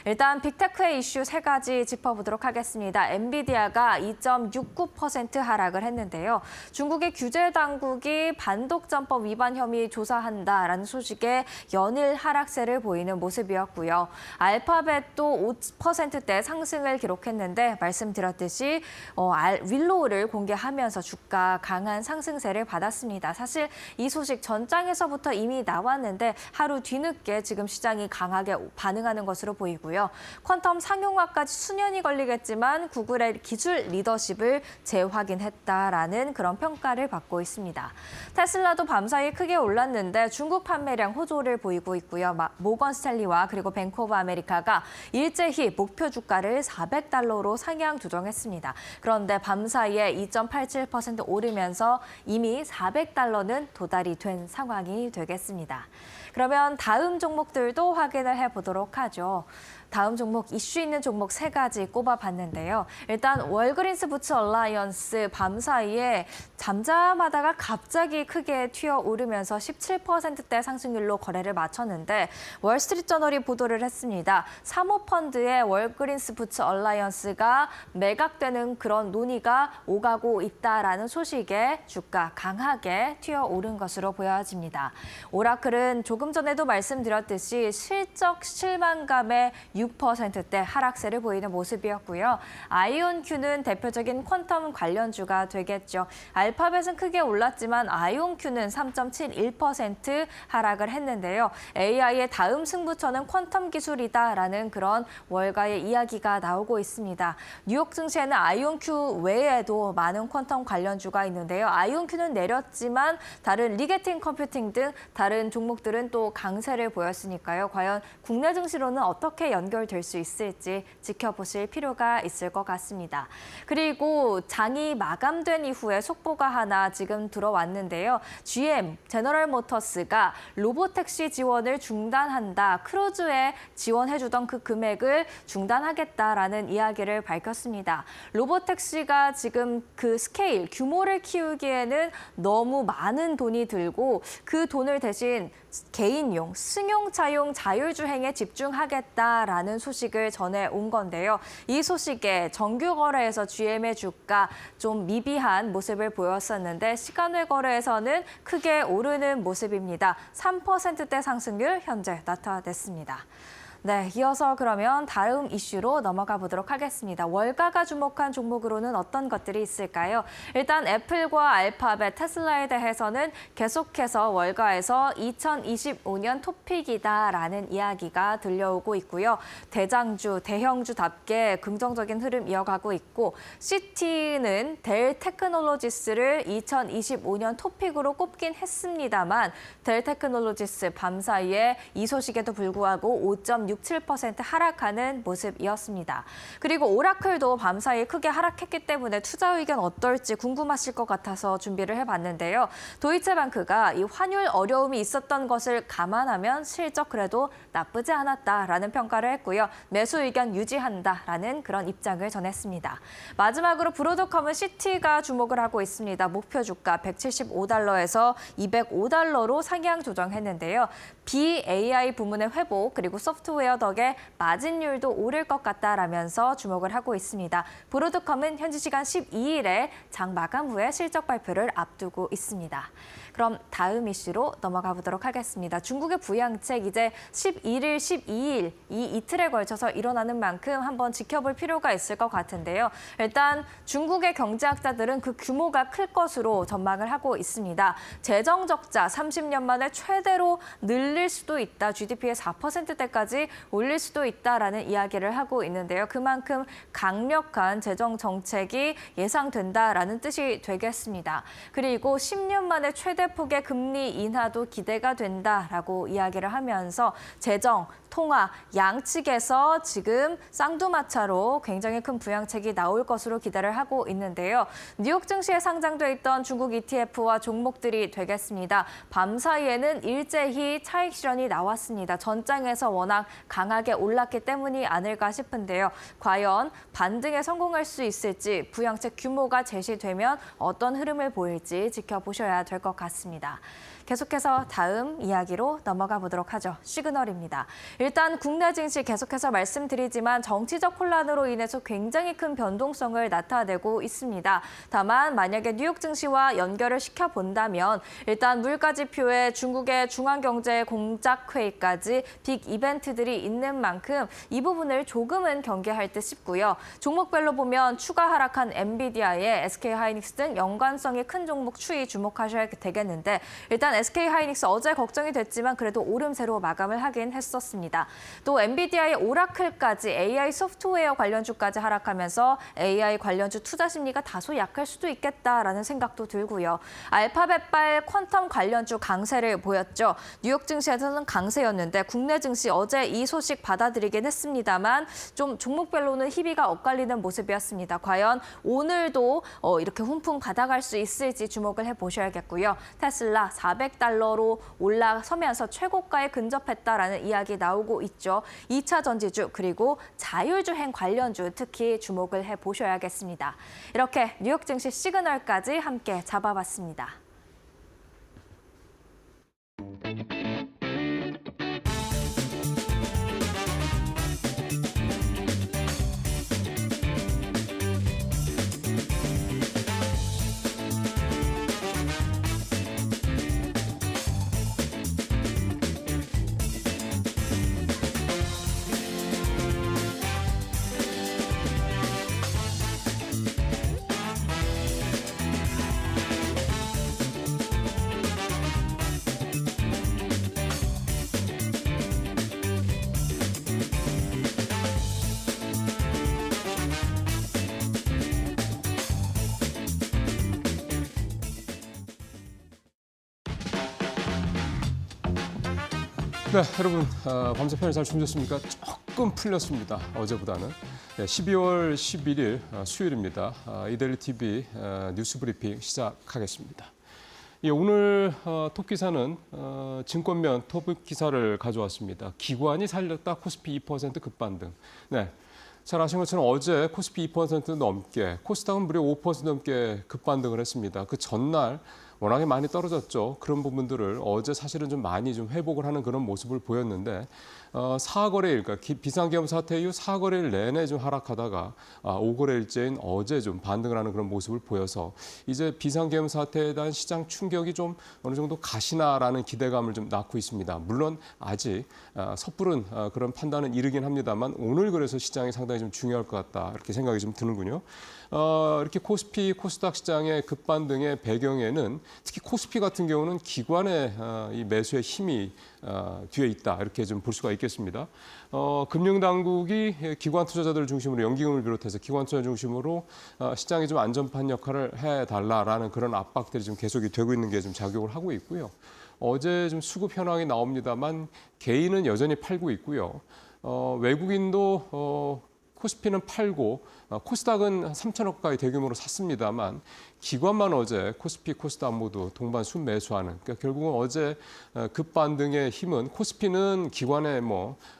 일단 빅테크의 이슈 세 가지 짚어보도록 하겠습니다. 엔비디아가 2.69% 하락을 했는데요. 중국의 규제 당국이 반독점법 위반 혐의 조사한다라는 소식에 연일 하락세를 보이는 모습이었고요. 알파벳도 5%대 상승을 기록했는데 말씀드렸듯이 윌로우를 공개하면서 주가 강한 상승세를 받았습니다. 사실 이 소식 전장에서부터 이미 나왔는데 하루 뒤늦게 지금 시장이 강하게 반응하는 것으로 보이고요. 퀀텀 상용화까지 수년이 걸리겠지만 구글의 기술 리더십을 재확인했다라는 그런 평가를 받고 있습니다. 테슬라도 밤사이 크게 올랐는데 중국 판매량 호조를 보이고 있고요. 모건 스탠리와 그리고 뱅크 오브 아메리카가 일제히 목표 주가를 $400로 상향 조정했습니다. 그런데 밤사이에 2.87% 오르면서 이미 $400는 도달이 된 상황이 되겠습니다. 그러면 다음 종목들도 확인을 해보도록 하죠. 다음 종목, 이슈 있는 종목 세 가지 꼽아봤는데요. 일단 월그린스 부츠 얼라이언스 밤사이에 잠잠하다가 갑자기 크게 튀어오르면서 17%대 상승률로 거래를 마쳤는데 월스트리트저널이 보도를 했습니다. 사모펀드의 월그린스 부츠 얼라이언스가 매각되는 그런 논의가 오가고 있다라는 소식에 주가 강하게 튀어오른 것으로 보여집니다. 오라클은 조금 전에도 말씀드렸듯이 실적 실망감에 6%대 하락세를 보이는 모습이었고요. 아이온큐는 대표적인 퀀텀 관련주가 되겠죠. 알파벳은 크게 올랐지만 아이온큐는 3.71% 하락을 했는데요. AI의 다음 승부처는 퀀텀 기술이다라는 그런 월가의 이야기가 나오고 있습니다. 뉴욕 증시에는 아이온큐 외에도 많은 퀀텀 관련주가 있는데요. 아이온큐는 내렸지만 다른 리게팅 컴퓨팅 등 다른 종목들은 또 강세를 보였으니까요. 과연 국내 증시로는 어떻게 연 연결될 수 있을지 지켜보실 필요가 있을 것 같습니다. 그리고 장이 마감된 이후에 속보가 하나 지금 들어왔는데요. GM, 제너럴모터스가 로보택시 지원을 중단한다. 크루즈에 지원해주던 그 금액을 중단하겠다라는 이야기를 밝혔습니다. 로보택시가 지금 그 스케일, 규모를 키우기에는 너무 많은 돈이 들고 그 돈을 대신 개인용, 승용차용 자율주행에 집중하겠다라는 소식을 전해온 건데요. 이 소식에 정규 거래에서 GM의 주가 좀 미비한 모습을 보였었는데 시간외 거래에서는 크게 오르는 모습입니다. 3%대 상승률 현재 나타났습니다. 네, 이어서 그러면 다음 이슈로 넘어가 보도록 하겠습니다. 월가가 주목한 종목으로는 어떤 것들이 있을까요? 일단 애플과 알파벳, 테슬라에 대해서는 계속해서 월가에서 2025년 토픽이다라는 이야기가 들려오고 있고요. 대장주, 대형주답게 긍정적인 흐름 이어가고 있고 CT는 델 테크놀로지스를 2025년 토픽으로 꼽긴 했습니다만 델 테크놀로지스 밤 사이에 이 소식에도 불구하고 5.67% 하락하는 모습이었습니다. 그리고 오라클도 밤사이 크게 하락했기 때문에 투자 의견 어떨지 궁금하실 것 같아서 준비를 해봤는데요. 도이체방크가 이 환율 어려움이 있었던 것을 감안하면 실적 그래도 나쁘지 않았다라는 평가를 했고요. 매수 의견 유지한다라는 그런 입장을 전했습니다. 마지막으로 브로드컴은 CT가 주목을 하고 있습니다. 목표 주가 175달러에서 205달러로 상향 조정했는데요. BAI 부문의 회복 그리고 소프트웨어 덕에 마진율도 오를 것 같다라면서 주목을 하고 있습니다. 브로드컴은 현지 시간 12일에 장 마감 후에 실적 발표를 앞두고 있습니다. 그럼 다음 이슈로 넘어가 보도록 하겠습니다. 중국의 부양책 이제 11일, 12일 이 이틀에 걸쳐서 일어나는 만큼 한번 지켜볼 필요가 있을 것 같은데요. 일단 중국의 경제학자들은 그 규모가 클 것으로 전망을 하고 있습니다. 재정 적자 30년 만에 최대로 늘릴 수도 있다. GDP의 4%대까지 올릴 수도 있다라는 이야기를 하고 있는데요. 그만큼 강력한 재정 정책이 예상된다라는 뜻이 되겠습니다. 그리고 10년 만에 최대 폭의 금리 인하도 기대가 된다라고 이야기를 하면서 재정, 통화, 양측에서 지금 쌍두마차로 굉장히 큰 부양책이 나올 것으로 기대를 하고 있는데요. 뉴욕 증시에 상장돼 있던 중국 ETF와 종목들이 되겠습니다. 밤 사이에는 일제히 차익 실현이 나왔습니다. 전장에서 워낙 강하게 올랐기 때문이 아닐까 싶은데요. 과연 반등에 성공할 수 있을지 부양책 규모가 제시되면 어떤 흐름을 보일지 지켜보셔야 될 것 같습니다. 계속해서 다음 이야기로 넘어가 보도록 하죠. 시그널입니다. 일단 국내 증시 계속해서 말씀드리지만 정치적 혼란으로 인해서 굉장히 큰 변동성을 나타내고 있습니다. 다만 만약에 뉴욕 증시와 연결을 시켜본다면 일단 물가지표에 중국의 중앙경제공작회의까지 빅 이벤트들이 있는 만큼 이 부분을 조금은 경계할 듯 싶고요. 종목별로 보면 추가 하락한 엔비디아의 SK하이닉스 등 연관성이 큰 종목 추이 주목하셔야 되겠는데 일단 SK하이닉스 어제 걱정이 됐지만 그래도 오름세로 마감을 하긴 했었습니다. 또 엔비디아의 오라클까지 AI 소프트웨어 관련주까지 하락하면서 AI 관련주 투자 심리가 다소 약할 수도 있겠다라는 생각도 들고요. 알파벳발 퀀텀 관련주 강세를 보였죠. 뉴욕 증시에서는 강세였는데 국내 증시 어제 이 소식 받아들이긴 했습니다만 좀 종목별로는 희비가 엇갈리는 모습이었습니다. 과연 오늘도 이렇게 훈풍 받아갈 수 있을지 주목을 해보셔야겠고요. 테슬라 400달러로 올라서면서 최고가에 근접했다라는 이야기 나오고 있죠. 2차 전지주 그리고 자율주행 관련주 특히 주목을 해보셔야겠습니다. 이렇게 뉴욕 증시 시그널까지 함께 잡아봤습니다. 네, 여러분 밤새 편히 잘 주무셨습니까? 조금 풀렸습니다. 어제보다는. 네, 12월 11일 수요일입니다. 이데일리 TV 뉴스 브리핑 시작하겠습니다. 예, 오늘 톱 기사는 증권면 톱 기사를 가져왔습니다. 기관이 살렸다 코스피 2% 급반등. 네. 잘 아시는 것처럼 어제 코스피 2% 넘게, 코스닥은 무려 5% 넘게 급반등을 했습니다. 그 전날 워낙에 많이 떨어졌죠. 그런 부분들을 어제 사실은 좀 많이 좀 회복을 하는 그런 모습을 보였는데 4거래일, 그러니까 비상계엄 사태 이후 4거래일 내내 좀 하락하다가 5거래일째인 어제 좀 반등을 하는 그런 모습을 보여서 이제 비상계엄 사태에 대한 시장 충격이 좀 어느 정도 가시나라는 기대감을 좀 낳고 있습니다. 물론 아직 섣부른 그런 판단은 이르긴 합니다만 오늘 그래서 시장이 상당히 좀 중요할 것 같다 이렇게 생각이 좀 드는군요. 이렇게 코스피, 코스닥 시장의 급반등의 배경에는 특히 코스피 같은 경우는 기관의 이 매수의 힘이 뒤에 있다 이렇게 좀 볼 수가 있겠습니다. 금융당국이 기관 투자자들을 중심으로 연기금을 비롯해서 기관 투자 중심으로 시장에 좀 안전판 역할을 해달라라는 그런 압박들이 좀 계속이 되고 있는 게 좀 작용을 하고 있고요. 어제 좀 수급 현황이 나옵니다만 개인은 여전히 팔고 있고요. 외국인도 코스피는 팔고 코스닥은 3천억 가까이 대규모로 샀습니다만 기관만 어제 코스피, 코스닥 모두 동반 순매수하는 그러니까 결국은 어제 급반등의 힘은 코스피는 기관의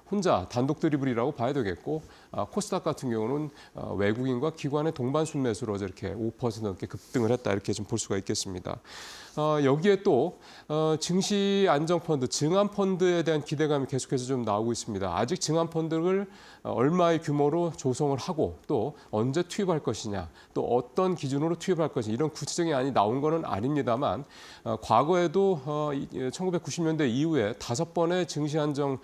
혼자 단독 드리블이라고 봐야 되겠고 코스닥 같은 경우는 외국인과 기관의 동반 순매수로 어제 이렇게 5% 넘게 급등을 했다 이렇게 좀 볼 수가 있겠습니다. 여기에 또 증시 안정펀드, 증안펀드에 대한 기대감이 계속해서 좀 나오고 있습니다. 아직 증안펀드를 얼마의 규모로 조성을 하고 또 언제 투입할 것이냐, 또 어떤 기준으로 투입할 것이냐 이런 구체적인 안이 나온 거는 아닙니다만 과거에도 1990년대 이후에 5번의 증시 안정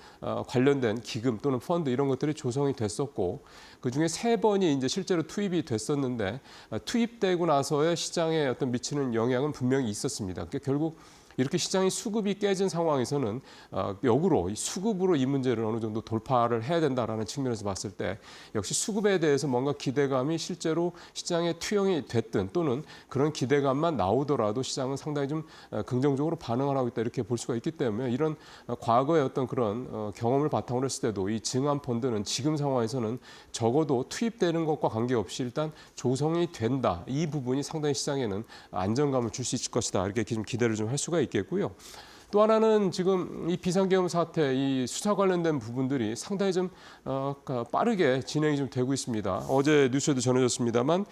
관련된 기금 또는 펀드 이런 것들이 조성이 됐었고 그중에 3번이 이제 실제로 투입이 됐었는데 투입되고 나서의 시장에 어떤 미치는 영향은 분명히 있었습니다. 그러니까 결국 이렇게 시장이 수급이 깨진 상황에서는 역으로 이 수급으로 이 문제를 어느 정도 돌파를 해야 된다라는 측면에서 봤을 때 역시 수급에 대해서 뭔가 기대감이 실제로 시장에 투영이 됐든 또는 그런 기대감만 나오더라도 시장은 상당히 좀 긍정적으로 반응을 하고 있다 이렇게 볼 수가 있기 때문에 이런 과거의 어떤 그런 경험을 바탕으로 했을 때도 이 증안펀드는 지금 상황에서는 적어도 투입되는 것과 관계없이 일단 조성이 된다. 이 부분이 상당히 시장에는 안정감을 줄 수 있을 것이다. 이렇게 좀 기대를 좀 할 수가 있겠고요. 또 하나는 지금 이 비상계엄 사태, 이 수사 관련된 부분들이 상당히 좀 빠르게 진행이 좀 되고 있습니다. 어제 뉴스에도 전해졌습니다만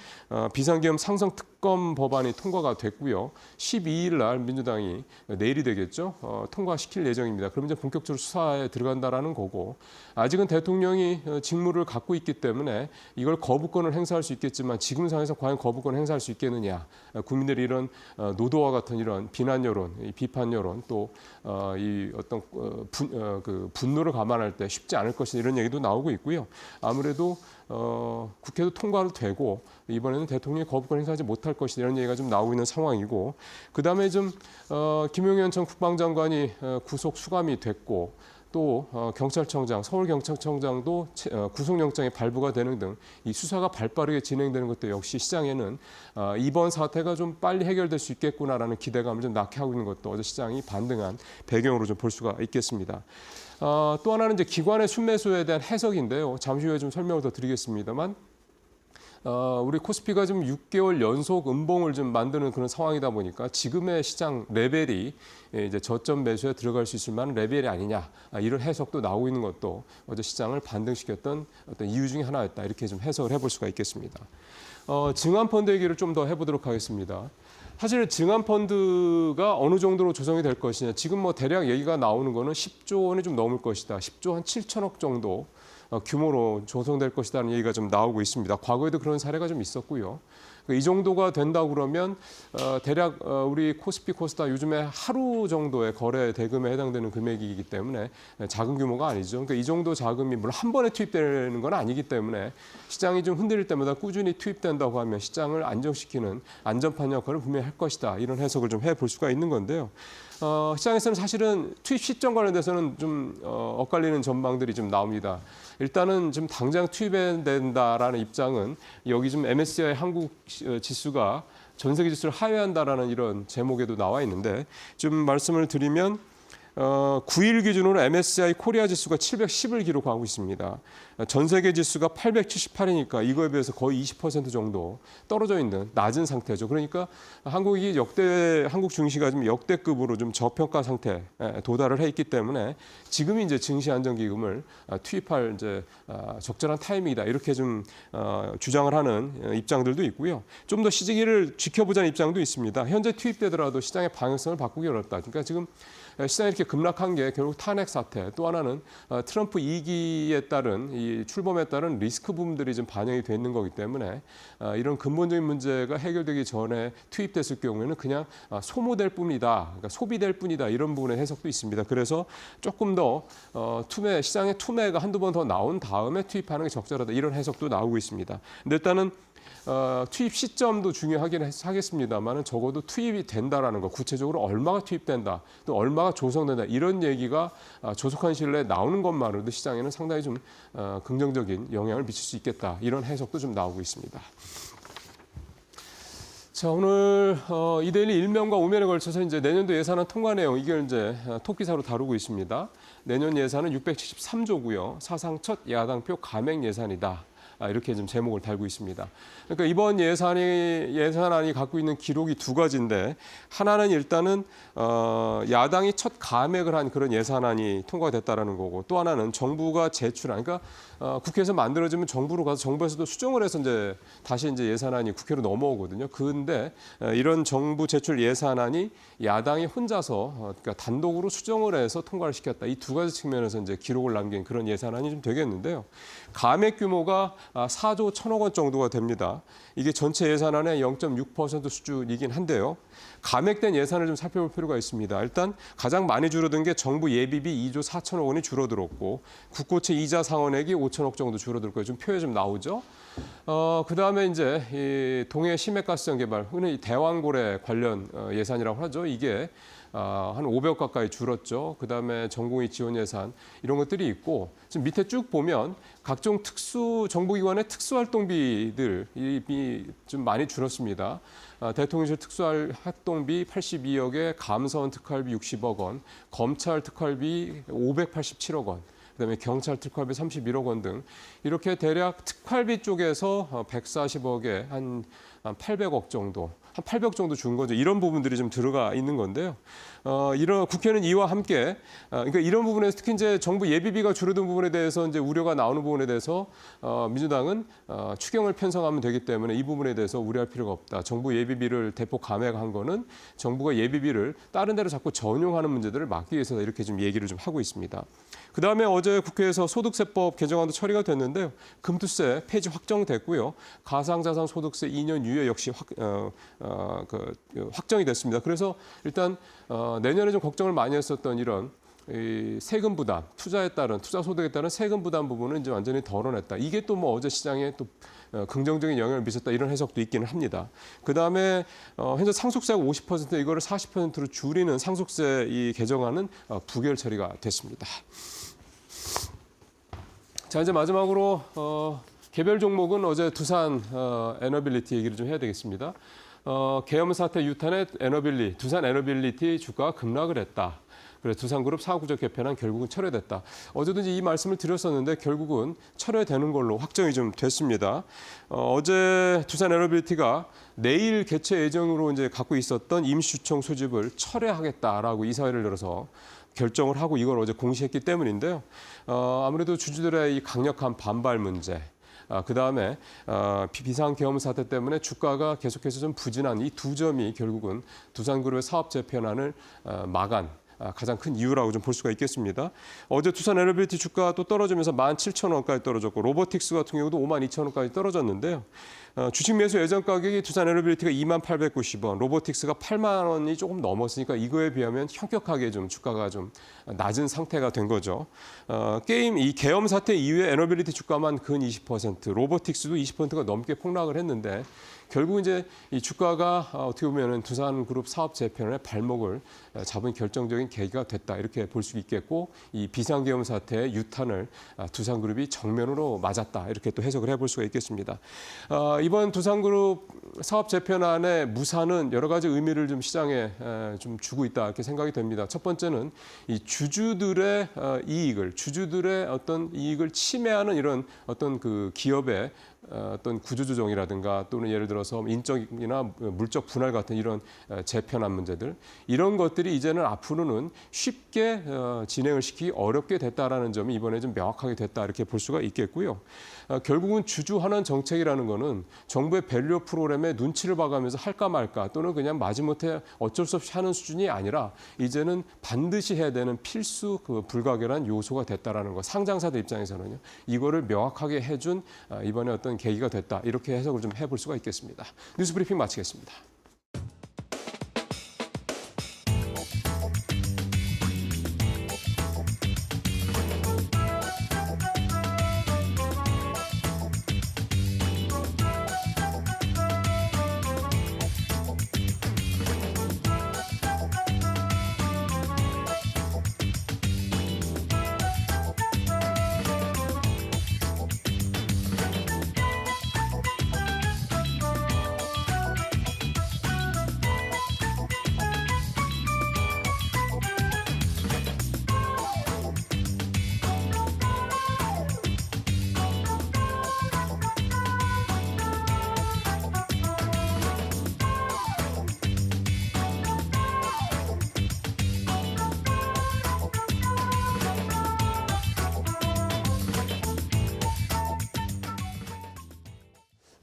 비상계엄 상성 특검 법안이 통과가 됐고요. 12일 날 민주당이 내일이 되겠죠. 통과시킬 예정입니다. 그럼 이제 본격적으로 수사에 들어간다라는 거고 아직은 대통령이 직무를 갖고 있기 때문에 이걸 거부권을 행사할 수 있겠지만 지금 상황에서 과연 거부권을 행사할 수 있겠느냐. 국민들이 이런 노도와 같은 이런 비난 여론, 비판 여론 또 이 어떤 분노를 감안할 때 쉽지 않을 것이다 이런 얘기도 나오고 있고요. 아무래도 국회도 통과도 되고 이번에는 대통령이 거부권 행사하지 못할 것이다 이런 얘기가 좀 나오고 있는 상황이고 그다음에 좀 김용현 전 국방장관이 구속 수감이 됐고 또 경찰청장, 서울경찰청장도 구속영장이 발부가 되는 등 이 수사가 발빠르게 진행되는 것도 역시 시장에는 이번 사태가 좀 빨리 해결될 수 있겠구나라는 기대감을 좀 낳게 하고 있는 것도 어제 시장이 반등한 배경으로 좀 볼 수가 있겠습니다. 또 하나는 이제 기관의 순매수에 대한 해석인데요. 잠시 후에 좀 설명을 더 드리겠습니다만 우리 코스피가 좀 6개월 연속 음봉을 좀 만드는 그런 상황이다 보니까 지금의 시장 레벨이 이제 저점 매수에 들어갈 수 있을 만한 레벨이 아니냐 이런 해석도 나오고 있는 것도 어제 시장을 반등시켰던 어떤 이유 중에 하나였다 이렇게 좀 해석을 해볼 수가 있겠습니다. 증안펀드 얘기를 좀 더 해보도록 하겠습니다. 사실 증안펀드가 어느 정도로 조성이 될 것이냐 지금 대략 얘기가 나오는 거는 10조 원이 좀 넘을 것이다. 10조 한 7천억 정도 규모로 조성될 것이라는 얘기가 좀 나오고 있습니다. 과거에도 그런 사례가 좀 있었고요. 이 정도가 된다고 그러면 대략 우리 코스피, 코스닥 요즘에 하루 정도의 거래 대금에 해당되는 금액이기 때문에 작은 규모가 아니죠. 그러니까 이 정도 자금이 물론 한 번에 투입되는 건 아니기 때문에 시장이 좀 흔들릴 때마다 꾸준히 투입된다고 하면 시장을 안정시키는 안전판 역할을 분명히 할 것이다. 이런 해석을 좀 해볼 수가 있는 건데요. 시장에서는 사실은 투입 시점 관련돼서는 좀 엇갈리는 전망들이 좀 나옵니다. 일단은 좀 당장 투입해야 된다라는 입장은 여기 좀 MSCI 한국 지수가 전 세계 지수를 하회한다라는 이런 제목에도 나와 있는데 좀 말씀을 드리면 9일 기준으로 MSCI 코리아 지수가 710을 기록하고 있습니다. 전 세계 지수가 878이니까 이거에 비해서 거의 20% 정도 떨어져 있는 낮은 상태죠. 그러니까 한국이 한국 증시가 좀 역대급으로 좀 저평가 상태에 도달을 해 있기 때문에 지금이 이제 증시 안정기금을 투입할 이제 적절한 타이밍이다. 이렇게 좀 주장을 하는 입장들도 있고요. 좀 더 시기를 지켜보자는 입장도 있습니다. 현재 투입되더라도 시장의 방향성을 바꾸기 어렵다. 그러니까 지금 시장이 이렇게 급락한 게 결국 탄핵 사태, 또 하나는 트럼프 2기에 따른 이 출범에 따른 리스크 부분들이 좀 반영이 돼 있는 거기 때문에 이런 근본적인 문제가 해결되기 전에 투입됐을 경우에는 그냥 소모될 뿐이다, 그러니까 소비될 뿐이다 이런 부분의 해석도 있습니다. 그래서 조금 더 시장의 투매가 한두 번 더 나온 다음에 투입하는 게 적절하다 이런 해석도 나오고 있습니다. 근데 일단은 투입 시점도 중요하긴 하겠습니다만 적어도 투입이 된다라는 거, 구체적으로 얼마가 투입된다, 또 얼마가 조성된다 이런 얘기가 조속한 시일 내에 나오는 것만으로도 시장에는 상당히 좀 긍정적인 영향을 미칠 수 있겠다 이런 해석도 좀 나오고 있습니다. 자, 오늘 이데일리 1면과 5면에 걸쳐서 이제 내년도 예산안 통과 내용 이걸 이제 톱기사로 다루고 있습니다. 내년 예산은 673조고요. 사상 첫 야당표 감액 예산이다. 이렇게 좀 제목을 달고 있습니다. 그러니까 이번 예산안이 갖고 있는 기록이 두 가지인데 하나는 일단은 야당이 첫 감액을 한 그런 예산안이 통과됐다라는 거고 또 하나는 정부가 제출한 그러니까 국회에서 만들어지면 정부로 가서 정부에서도 수정을 해서 이제 다시 이제 예산안이 국회로 넘어오거든요. 그런데 이런 정부 제출 예산안이 야당이 혼자서 그러니까 단독으로 수정을 해서 통과를 시켰다. 이 두 가지 측면에서 이제 기록을 남긴 그런 예산안이 좀 되겠는데요. 감액 규모가 4조 1천억 원 정도가 됩니다. 이게 전체 예산안의 0.6% 수준이긴 한데요. 감액된 예산을 좀 살펴볼 필요가 있습니다. 일단 가장 많이 줄어든 게 정부 예비비 2조 4천억 원이 줄어들었고 국고채 이자 상환액이 5천억 정도 줄어들 거예요. 좀 표에 좀 나오죠. 그다음에 이제 이 동해 심해가스전 개발, 흔히 대왕고래 관련 예산이라고 하죠. 이게 한 500억 가까이 줄었죠. 그다음에 전공의 지원 예산 이런 것들이 있고 지금 밑에 쭉 보면 각종 정부기관의 특수활동비들이 좀 많이 줄었습니다. 대통령실 특수활동비 82억에 감사원 특활비 60억 원, 검찰 특활비 587억 원. 그다음에 경찰 특활비 31억 원 등 이렇게 대략 특활비 쪽에서 140억에 한 800억 정도, 한 800억 정도 준 거죠. 이런 부분들이 좀 들어가 있는 건데요. 이런 국회는 이와 함께 그러니까 이런 부분에서 특히 이제 정부 예비비가 줄어든 부분에 대해서 이제 우려가 나오는 부분에 대해서 민주당은 추경을 편성하면 되기 때문에 이 부분에 대해서 우려할 필요가 없다. 정부 예비비를 대폭 감액한 거는 정부가 예비비를 다른 데로 자꾸 전용하는 문제들을 막기 위해서다. 이렇게 좀 얘기를 좀 하고 있습니다. 그다음에 어제 국회에서 소득세법 개정안도 처리가 됐는데요. 금투세 폐지 확정됐고요. 가상자산 소득세 2년 유예 역시 확정이 됐습니다. 그래서 일단 내년에 좀 걱정을 많이 했었던 이런 이 세금 부담, 투자 소득에 따른 세금 부담 부분은 이제 완전히 덜어냈다. 이게 또 뭐 어제 시장에 또 긍정적인 영향을 미쳤다 이런 해석도 있기는 합니다. 그다음에 현재 상속세가 50% 이거를 40%로 줄이는 상속세 이 개정안은 부결 처리가 됐습니다. 자, 이제 마지막으로 개별 종목은 어제 두산 에너빌리티 얘기를 좀 해야 되겠습니다. 계엄 사태 유탄의 두산 에너빌리티 주가가 급락을 했다. 그래서 두산그룹 사후구적 개편안 결국은 철회됐다. 어제도 이 말씀을 드렸었는데 결국은 철회되는 걸로 확정이 좀 됐습니다. 어제 두산 에너빌리티가 내일 개최 예정으로 이제 갖고 있었던 임시주총 소집을 철회하겠다라고 이사회를 열어서 결정을 하고 이걸 어제 공시했기 때문인데요. 아무래도 주주들의 이 강력한 반발 문제. 그다음에 비상계엄 사태 때문에 주가가 계속해서 좀 부진한 이 두 점이 결국은 두산그룹의 사업 재편안을 막은 가장 큰 이유라고 좀 볼 수가 있겠습니다. 어제 두산 에너빌리티 주가가 또 떨어지면서 17,000원까지 떨어졌고 로보틱스 같은 경우도 52,000원까지 떨어졌는데요. 주식 매수 예전 가격이 두산 에너빌리티가 2890원, 로보틱스가 8만 원이 조금 넘었으니까 이거에 비하면 현격하게 좀 주가가 좀 낮은 상태가 된 거죠. 이 계엄 사태 이후에 에너빌리티 주가만 근 20%, 로보틱스도 20%가 넘게 폭락을 했는데 결국 이제 이 주가가 어떻게 보면은 두산그룹 사업 재편의 발목을 잡은 결정적인 계기가 됐다 이렇게 볼 수 있겠고 이 비상계엄 사태의 유탄을 두산그룹이 정면으로 맞았다 이렇게 또 해석을 해볼 수가 있겠습니다. 이번 두산그룹 사업 재편안의 무산은 여러 가지 의미를 좀 시장에 좀 주고 있다 이렇게 생각이 됩니다. 첫 번째는 이 주주들의 주주들의 어떤 이익을 침해하는 이런 어떤 그 기업의 어떤 구조조정이라든가 또는 예를 들어서 인적이나 물적 분할 같은 이런 재편안 문제들 이런 것들이 이제는 앞으로는 쉽게 진행을 시키기 어렵게 됐다라는 점이 이번에 좀 명확하게 됐다 이렇게 볼 수가 있겠고요. 결국은 주주 환원 정책이라는 거는 정부의 밸류 프로그램에 눈치를 봐가면서 할까 말까 또는 그냥 마지못해 어쩔 수 없이 하는 수준이 아니라 이제는 반드시 해야 되는 필수 불가결한 요소가 됐다라는 거. 상장사들 입장에서는요. 이거를 명확하게 해준 이번에 어떤 계기가 됐다. 이렇게 해석을 좀 해볼 수가 있겠습니다. 뉴스 브리핑 마치겠습니다.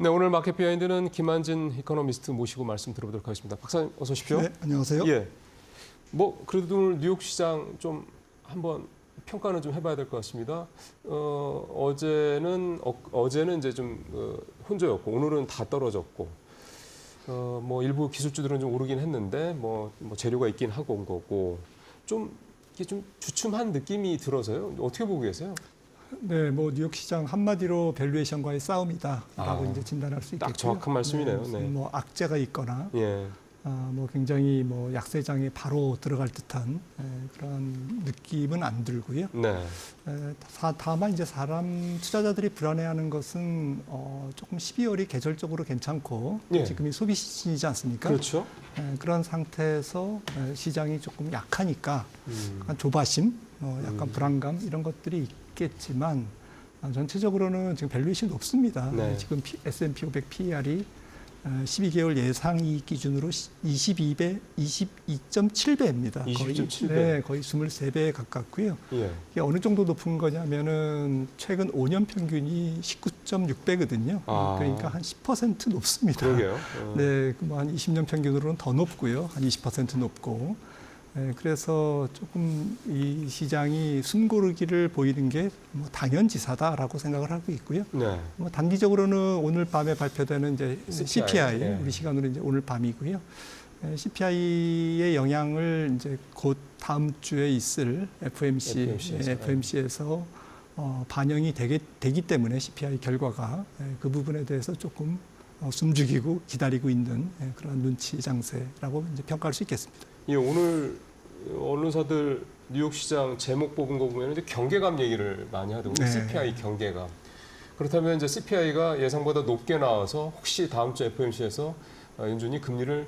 네, 오늘 마켓 비하인드는 김한진 이코노미스트 모시고 말씀 들어보도록 하겠습니다. 박사님 어서 오십시오. 네, 안녕하세요. 예. 뭐 그래도 오늘 뉴욕 시장 좀 한번 평가는 좀 해봐야 될 것 같습니다. 어제는 이제 좀 혼조였고 오늘은 다 떨어졌고 뭐 일부 기술주들은 좀 오르긴 했는데 뭐 재료가 있긴 하고 온 거고 좀 이게 좀 주춤한 느낌이 들어서요. 어떻게 보고 계세요? 네, 뭐 뉴욕 시장 한마디로 밸류에이션과의 싸움이다라고 이제 진단할 수 있겠고요. 딱 정확한 말씀이네요. 네, 네. 뭐 악재가 있거나, 예. 뭐 굉장히 뭐 약세장에 바로 들어갈 듯한 그런 느낌은 안 들고요. 네. 다만 이제 사람 투자자들이 불안해하는 것은 조금 12월이 계절적으로 괜찮고 예. 지금이 소비 시즌이지 않습니까? 그렇죠. 그런 상태에서 시장이 조금 약하니까 약간 조바심, 약간 불안감 이런 것들이 있겠지만 전체적으로는 지금 밸류에이션이 높습니다. 네. 지금 S&P 500 PER이 12개월 예상 이익 기준으로 22.7배입니다. 22.7배. 네, 거의 23배에 가깝고요. 예. 이게 어느 정도 높은 거냐면은 최근 5년 평균이 19.6배거든요. 그러니까 한 10% 높습니다. 그러게요. 네, 뭐 한 20년 평균으로는 더 높고요. 한 20% 높고. 네, 그래서 조금 이 시장이 숨고르기를 보이는 게 뭐 당연지사다라고 생각을 하고 있고요. 네. 뭐 단기적으로는 오늘 밤에 발표되는 이제 CPI, 네. 우리 시간으로 이제 오늘 밤이고요. CPI의 영향을 이제 곧 다음 주에 있을 FOMC에서 반영이 되기 때문에 CPI 결과가 그 부분에 대해서 조금 숨죽이고 기다리고 있는 그런 눈치 장세라고 이제 평가할 수 있겠습니다. 예, 오늘 언론사들 뉴욕 시장 제목 뽑은 거 보면 이제 경계감 얘기를 많이 하더군요. 네. CPI 경계감. 그렇다면 이제 CPI가 예상보다 높게 나와서 혹시 다음 주 FOMC에서 연준이 금리를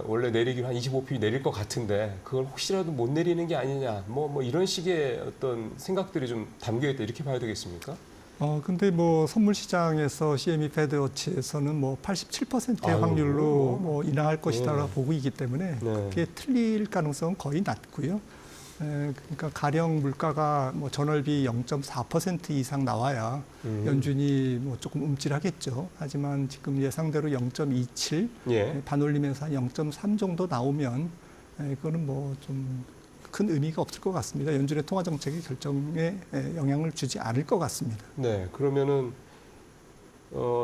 원래 내리기로 한 25p 내릴 것 같은데 그걸 혹시라도 못 내리는 게 아니냐. 뭐 이런 식의 어떤 생각들이 좀 담겨 있다 이렇게 봐야 되겠습니까? 근데 뭐 선물 시장에서 CME 패드워치에서는 뭐 87%의 확률로 뭐 인하할 것이다라고 보고 있기 때문에 그게 틀릴 가능성은 거의 낮고요. 그러니까 가령 물가가 뭐 전월비 0.4% 이상 나와야 연준이 뭐 조금 움찔하겠죠. 하지만 지금 예상대로 0.27 반올림에서 한 0.3 정도 나오면 그거는 뭐 좀 큰 의미가 없을 것 같습니다. 연준의 통화 정책의 결정에 영향을 주지 않을 것 같습니다. 네, 그러면은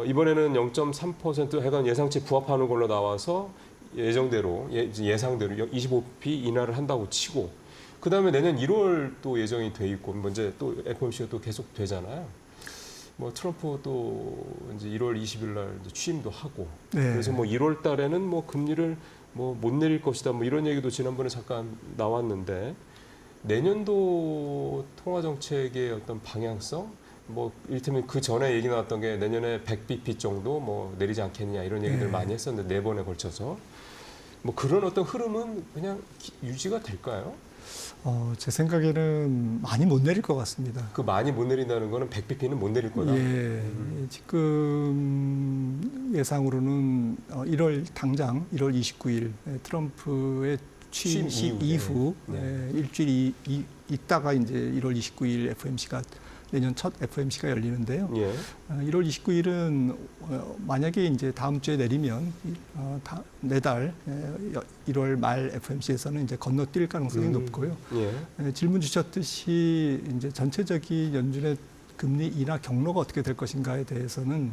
이번에는 0.3% 해간 예상치 부합하는 걸로 나와서 예상대로 25p 인하를 한다고 치고 그다음에 내년 1월 또 예정이 돼 있고 먼저 또 FOMC가 또 계속 되잖아요. 뭐 트럼프도 이제 1월 20일 날 이제 취임도 하고 네. 그래서 뭐 1월 달에는 뭐 금리를 뭐 못 내릴 것이다 뭐 이런 얘기도 지난번에 잠깐 나왔는데 내년도 통화 정책의 어떤 방향성 뭐 이를테면 그 전에 얘기 나왔던 게 내년에 100bp 정도 뭐 내리지 않겠냐 이런 얘기들 네. 많이 했었는데 4번에 걸쳐서 뭐 그런 어떤 흐름은 그냥 유지가 될까요? 제 생각에는 많이 못 내릴 것 같습니다. 그 많이 못 내린다는 거는 100bp는 못 내릴 거다. 예, 지금 예상으로는 1월 당장 1월 29일 트럼프의 취임식 취임 이후 네. 일주일 있다가 이제 1월 29일 FOMC가 내년 첫 FOMC가 열리는데요. 예. 1월 29일은 만약에 이제 다음 주에 내리면 내달 1월 말 FOMC에서는 이제 건너뛸 가능성이 높고요. 예. 질문 주셨듯이 이제 전체적인 연준의 금리 인하 경로가 어떻게 될 것인가에 대해서는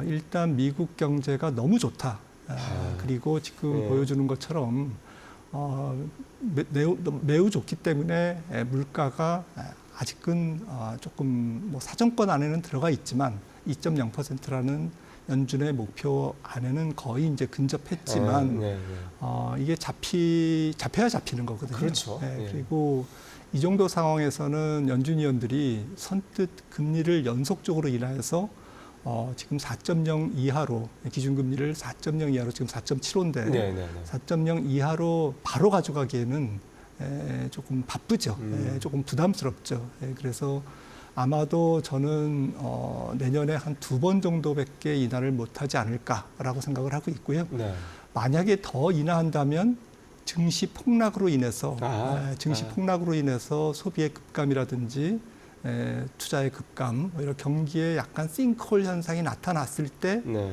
일단 미국 경제가 너무 좋다. 그리고 지금 예. 보여주는 것처럼 매우 좋기 때문에 물가가 아직은 조금 뭐 사정권 안에는 들어가 있지만 2.0%라는 연준의 목표 안에는 거의 이제 근접했지만 네, 네. 이게 잡혀야 잡히는 거거든요. 그렇죠. 네, 예. 그리고 이 정도 상황에서는 연준 위원들이 선뜻 금리를 연속적으로 인하여서 지금 4.0 이하로 기준금리를 4.0 이하로 지금 4.75인데 네, 네, 네. 4.0 이하로 바로 가져가기에는 조금 바쁘죠. 조금 부담스럽죠. 그래서 아마도 저는 내년에 한 2번 정도밖에 인하를 못하지 않을까라고 생각을 하고 있고요. 네. 만약에 더 인하한다면 증시 폭락으로 인해서 폭락으로 인해서 소비의 급감이라든지 투자의 급감, 오히려 경기에 약간 싱크홀 현상이 나타났을 때 네.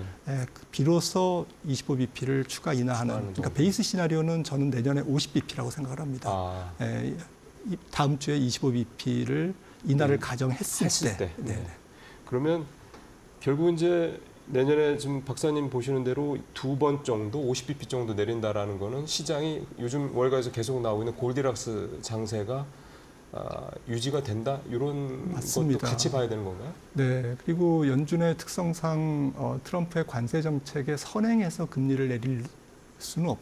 비로소 25bp를 추가 인하하는 그러니까 베이스 시나리오는 저는 내년에 50bp라고 생각을 합니다. 다음 주에 25bp를 인하를 가정했을 때. 네. 그러면 결국 이제 내년에 지금 박사님 보시는 대로 2번 정도 50bp 정도 내린다라는 거는 시장이 요즘 월가에서 계속 나오고 있는 골디락스 장세가 유지가 된다 이런 맞습니다. 것도 같이 봐야 되는 건가요? 네. 그리고 연준의 특성상 트럼프의 관세 정책에 선행해서 금리를 내릴 수는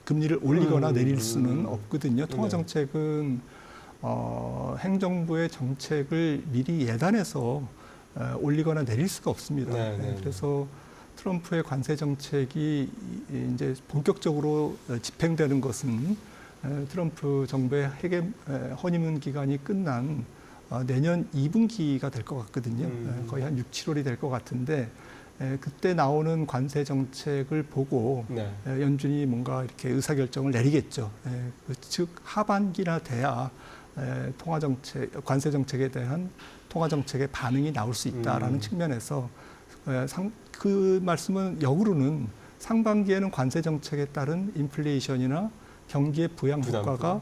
금리를 올리거나 내릴 수는 없거든요. 통화 정책은 행정부의 정책을 미리 예단해서 올리거나 내릴 수가 없습니다. 그래서 트럼프의 관세 정책이 이제 본격적으로 집행되는 것은 트럼프 정부의 허니문 기간이 끝난 내년 2분기가 될 것 같거든요. 거의 한 6, 7월이 될 것 같은데 그때 나오는 관세 정책을 보고 연준이 뭔가 이렇게 의사결정을 내리겠죠. 즉 하반기나 돼야 관세 정책에 대한 통화 정책의 반응이 나올 수 있다라는 측면에서 그 말씀은 역으로는 상반기에는 관세 정책에 따른 인플레이션이나 경기의 부양 효과가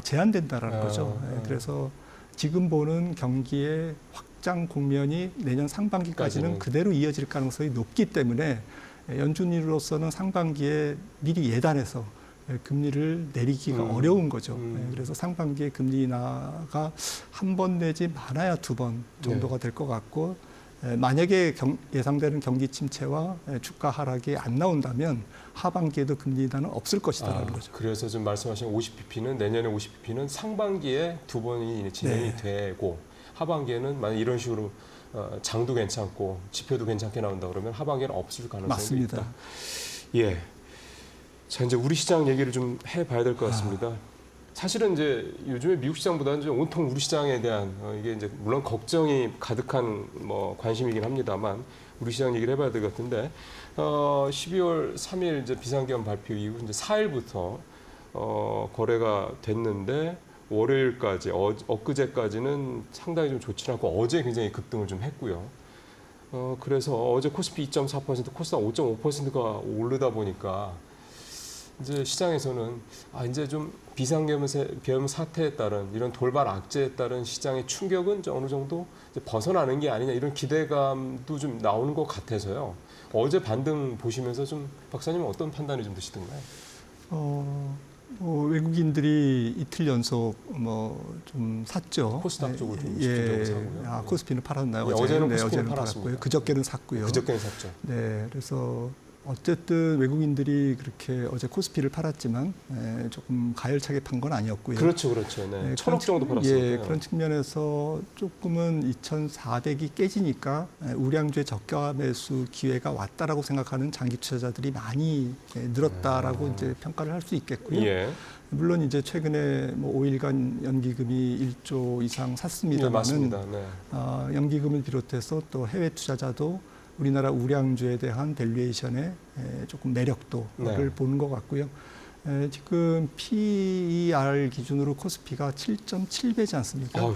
제한된다라는 거죠. 그래서 지금 보는 경기의 확장 국면이 내년 상반기까지는 그대로 이어질 가능성이 높기 때문에 연준으로서는 상반기에 미리 예단해서 금리를 내리기가 어려운 거죠. 그래서 상반기에 금리 인하가 한 번 내지 많아야 2번 정도가 될 것 같고 만약에 예상되는 경기 침체와 주가 하락이 안 나온다면 하반기에도 금리 인하는 없을 것이다라는 거죠. 그래서 지금 말씀하신 50bp는 내년에 50bp는 상반기에 2번이 진행이 되고 하반기에는 만약 이런 식으로 장도 괜찮고 지표도 괜찮게 나온다 그러면 하반기에는 없을 가능성이 맞습니다. 있다. 예. 자, 이제 우리 시장 얘기를 좀 해봐야 될 것 같습니다. 사실은 이제 요즘에 미국 시장보다는 좀 온통 우리 시장에 대한 이게 이제 물론 걱정이 가득한 뭐 관심이긴 합니다만 우리 시장 얘기를 해봐야 될 것 같은데 12월 3일 이제 비상계엄 발표 이후 이제 4일부터 거래가 됐는데 월요일까지 엊그제까지는 상당히 좀 좋지 않고 어제 굉장히 급등을 좀 했고요. 그래서 어제 코스피 2.4% 코스닥 5.5%가 오르다 보니까 이제 시장에서는 이제 좀 비상계엄 사태에 따른 이런 돌발 악재에 따른 시장의 충격은 어느 정도 이제 벗어나는 게 아니냐 이런 기대감도 좀 나오는 것 같아서요. 어제 반등 보시면서 좀 박사님은 어떤 판단이 좀 드시던가요? 외국인들이 이틀 연속 좀 샀죠. 코스닥 쪽을 좀 예, 집중적으로 사고요. 코스피는 팔았나요? 네, 어제는 코스피는 팔았습니다. 팔았고요. 그저께는 샀고요. 그저께는 샀죠. 네, 그래서 어쨌든 외국인들이 그렇게 어제 코스피를 팔았지만 조금 가열차게 판 건 아니었고요. 그렇죠, 그렇죠. 네. 1,000억 정도 팔았어요. 예, 그런 측면에서 조금은 2,400이 깨지니까 우량주의 저가 매수 기회가 왔다라고 생각하는 장기 투자자들이 많이 늘었다라고 이제 평가를 할 수 있겠고요. 예. 물론 이제 최근에 5일간 연기금이 1조 이상 예, 샀습니다만은 맞습니다. 네. 연기금을 비롯해서 또 해외 투자자도 우리나라 우량주에 대한 밸류에이션의 조금 매력도를 네. 보는 것 같고요. 지금 PER 기준으로 코스피가 7.7배지 않습니까? 어휴,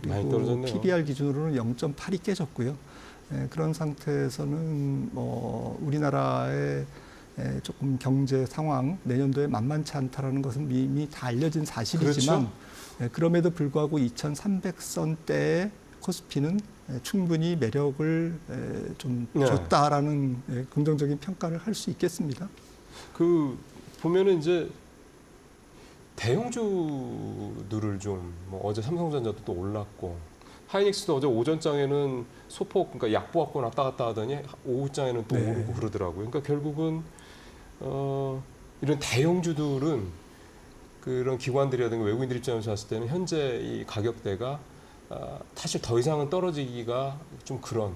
많이 그리고 떨어졌네요. PBR 기준으로는 0.8이 깨졌고요. 그런 상태에서는 우리나라의 조금 경제 상황 내년도에 만만치 않다라는 것은 이미 다 알려진 사실이지만 그렇죠? 그럼에도 불구하고 2,300선대의 코스피는 충분히 매력을 좀 네. 줬다라는 긍정적인 평가를 할 수 있겠습니다. 그 보면은 이제 대형주들을 좀 어제 삼성전자도 또 올랐고 하이닉스도 어제 오전장에는 소폭 그러니까 약보합권 왔다 갔다 하더니 오후장에는 또 네. 오르고 그러더라고요. 그러니까 결국은 이런 대형주들은 그런 기관들이라든가 외국인들 입장에서 봤을 때는 현재 이 가격대가 사실 더 이상은 떨어지기가 좀 그런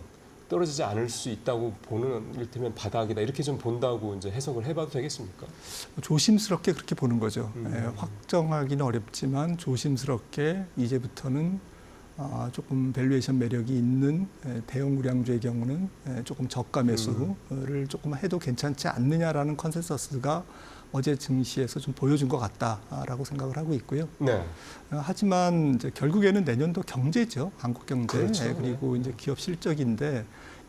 떨어지지 않을 수 있다고 보는 이를테면 바닥이다 이렇게 좀 본다고 이제 해석을 해봐도 되겠습니까? 조심스럽게 그렇게 보는 거죠. 확정하기는 어렵지만 조심스럽게 이제부터는 조금 밸류에이션 매력이 있는 대형 우량주의 경우는 조금 저가 매수를 조금 해도 괜찮지 않느냐라는 컨센서스가 어제 증시에서 좀 보여준 것 같다라고 생각을 하고 있고요. 네. 하지만 이제 결국에는 내년도 경제죠, 한국 경제 그렇죠. 그리고 이제 기업 실적인데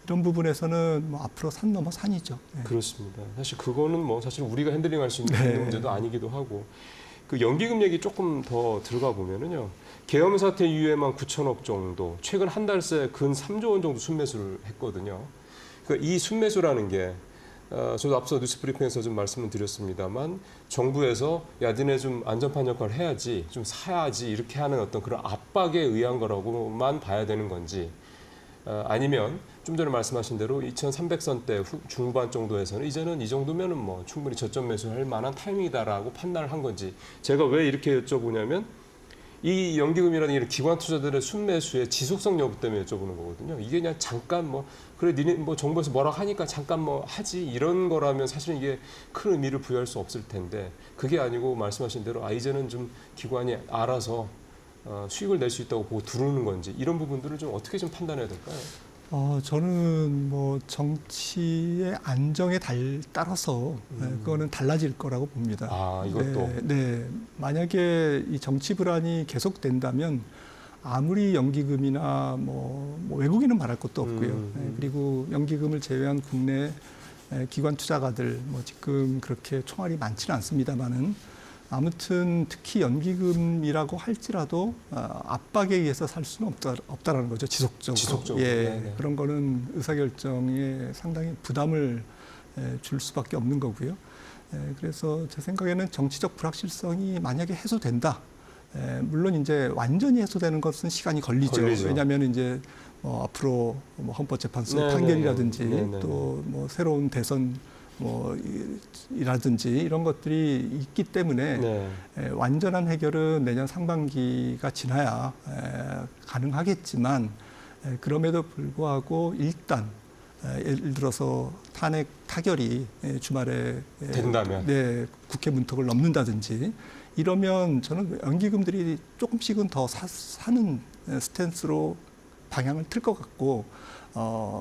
이런 부분에서는 앞으로 산 넘어 산이죠. 그렇습니다. 사실 그거는 사실 우리가 핸들링할 수 있는 네. 문제도 아니기도 하고 그 연기금 얘기 조금 더 들어가 보면은요. 계엄 사태 이후에만 9천억 정도, 최근 한 달 새 근 3조 원 정도 순매수를 했거든요. 그러니까 이 순매수라는 게 저도 앞서 뉴스브리핑에서 좀 말씀을 드렸습니다만 정부에서 야 니네 좀 안전판 역할을 해야지 좀 사야지 이렇게 하는 어떤 그런 압박에 의한 거라고만 봐야 되는 건지 아니면 좀 전에 말씀하신 대로 2,300선대 중반 정도에서는 이제는 이 정도면은 충분히 저점 매수할 만한 타이밍이다라고 판단을 한 건지 제가 왜 이렇게 여쭤보냐면 이 연기금이라는 이런 기관 투자들의 순매수의 지속성 여부 때문에 여쭤보는 거거든요. 이게 그냥 잠깐 그래 니네 정부에서 뭐라 하니까 잠깐 하지 이런 거라면 사실은 이게 큰 의미를 부여할 수 없을 텐데 그게 아니고 말씀하신 대로 이제는 좀 기관이 알아서 수익을 낼 수 있다고 보고 들어오는 건지 이런 부분들을 좀 어떻게 좀 판단해야 될까요? 저는 정치의 안정에 따라서 그거는 달라질 거라고 봅니다. 이것도. 네. 만약에 이 정치 불안이 계속된다면 아무리 연기금이나 외국인은 말할 것도 없고요. 그리고 연기금을 제외한 국내 기관 투자가들 지금 그렇게 총알이 많지는 않습니다만은 아무튼 특히 연기금이라고 할지라도 압박에 의해서 살 수는 없다라는 거죠. 지속적으로. 예, 네네. 그런 거는 의사결정에 상당히 부담을 줄 수밖에 없는 거고요. 그래서 제 생각에는 정치적 불확실성이 만약에 해소된다. 물론 이제 완전히 해소되는 것은 시간이 걸리죠. 왜냐하면 이제 앞으로 헌법재판소의 판결이라든지 또 새로운 대선 이라든지 이런 것들이 있기 때문에 완전한 해결은 내년 상반기가 지나야 가능하겠지만 그럼에도 불구하고 일단 예를 들어서 탄핵 타결이 주말에 된다면 국회 문턱을 넘는다든지 이러면 저는 연기금들이 조금씩은 더 사는 스탠스로 방향을 틀 것 같고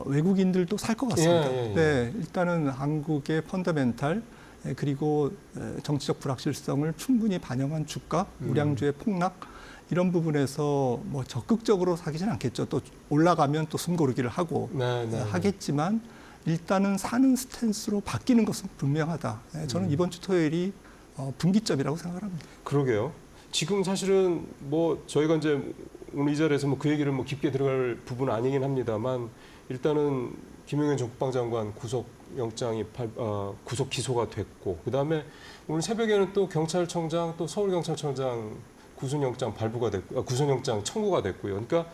외국인들도 살 것 같습니다. 네, 일단은 한국의 펀더멘탈 그리고 정치적 불확실성을 충분히 반영한 주가, 우량주의 폭락 이런 부분에서 적극적으로 사기는 않겠죠. 또 올라가면 또 숨고르기를 하고 하겠지만 일단은 사는 스탠스로 바뀌는 것은 분명하다. 저는 이번 주 토요일이 분기점이라고 생각합니다. 그러게요. 지금 사실은 저희가 이제 오늘 이 자리에서 그 얘기를 깊게 들어갈 부분은 아니긴 합니다만 일단은 김용현 전 국방장관 구속 영장이 구속 기소가 됐고 그다음에 오늘 새벽에는 또 경찰청장 또 서울경찰청장 구속영장 발부가 됐고 구속영장 청구가 됐고요. 그러니까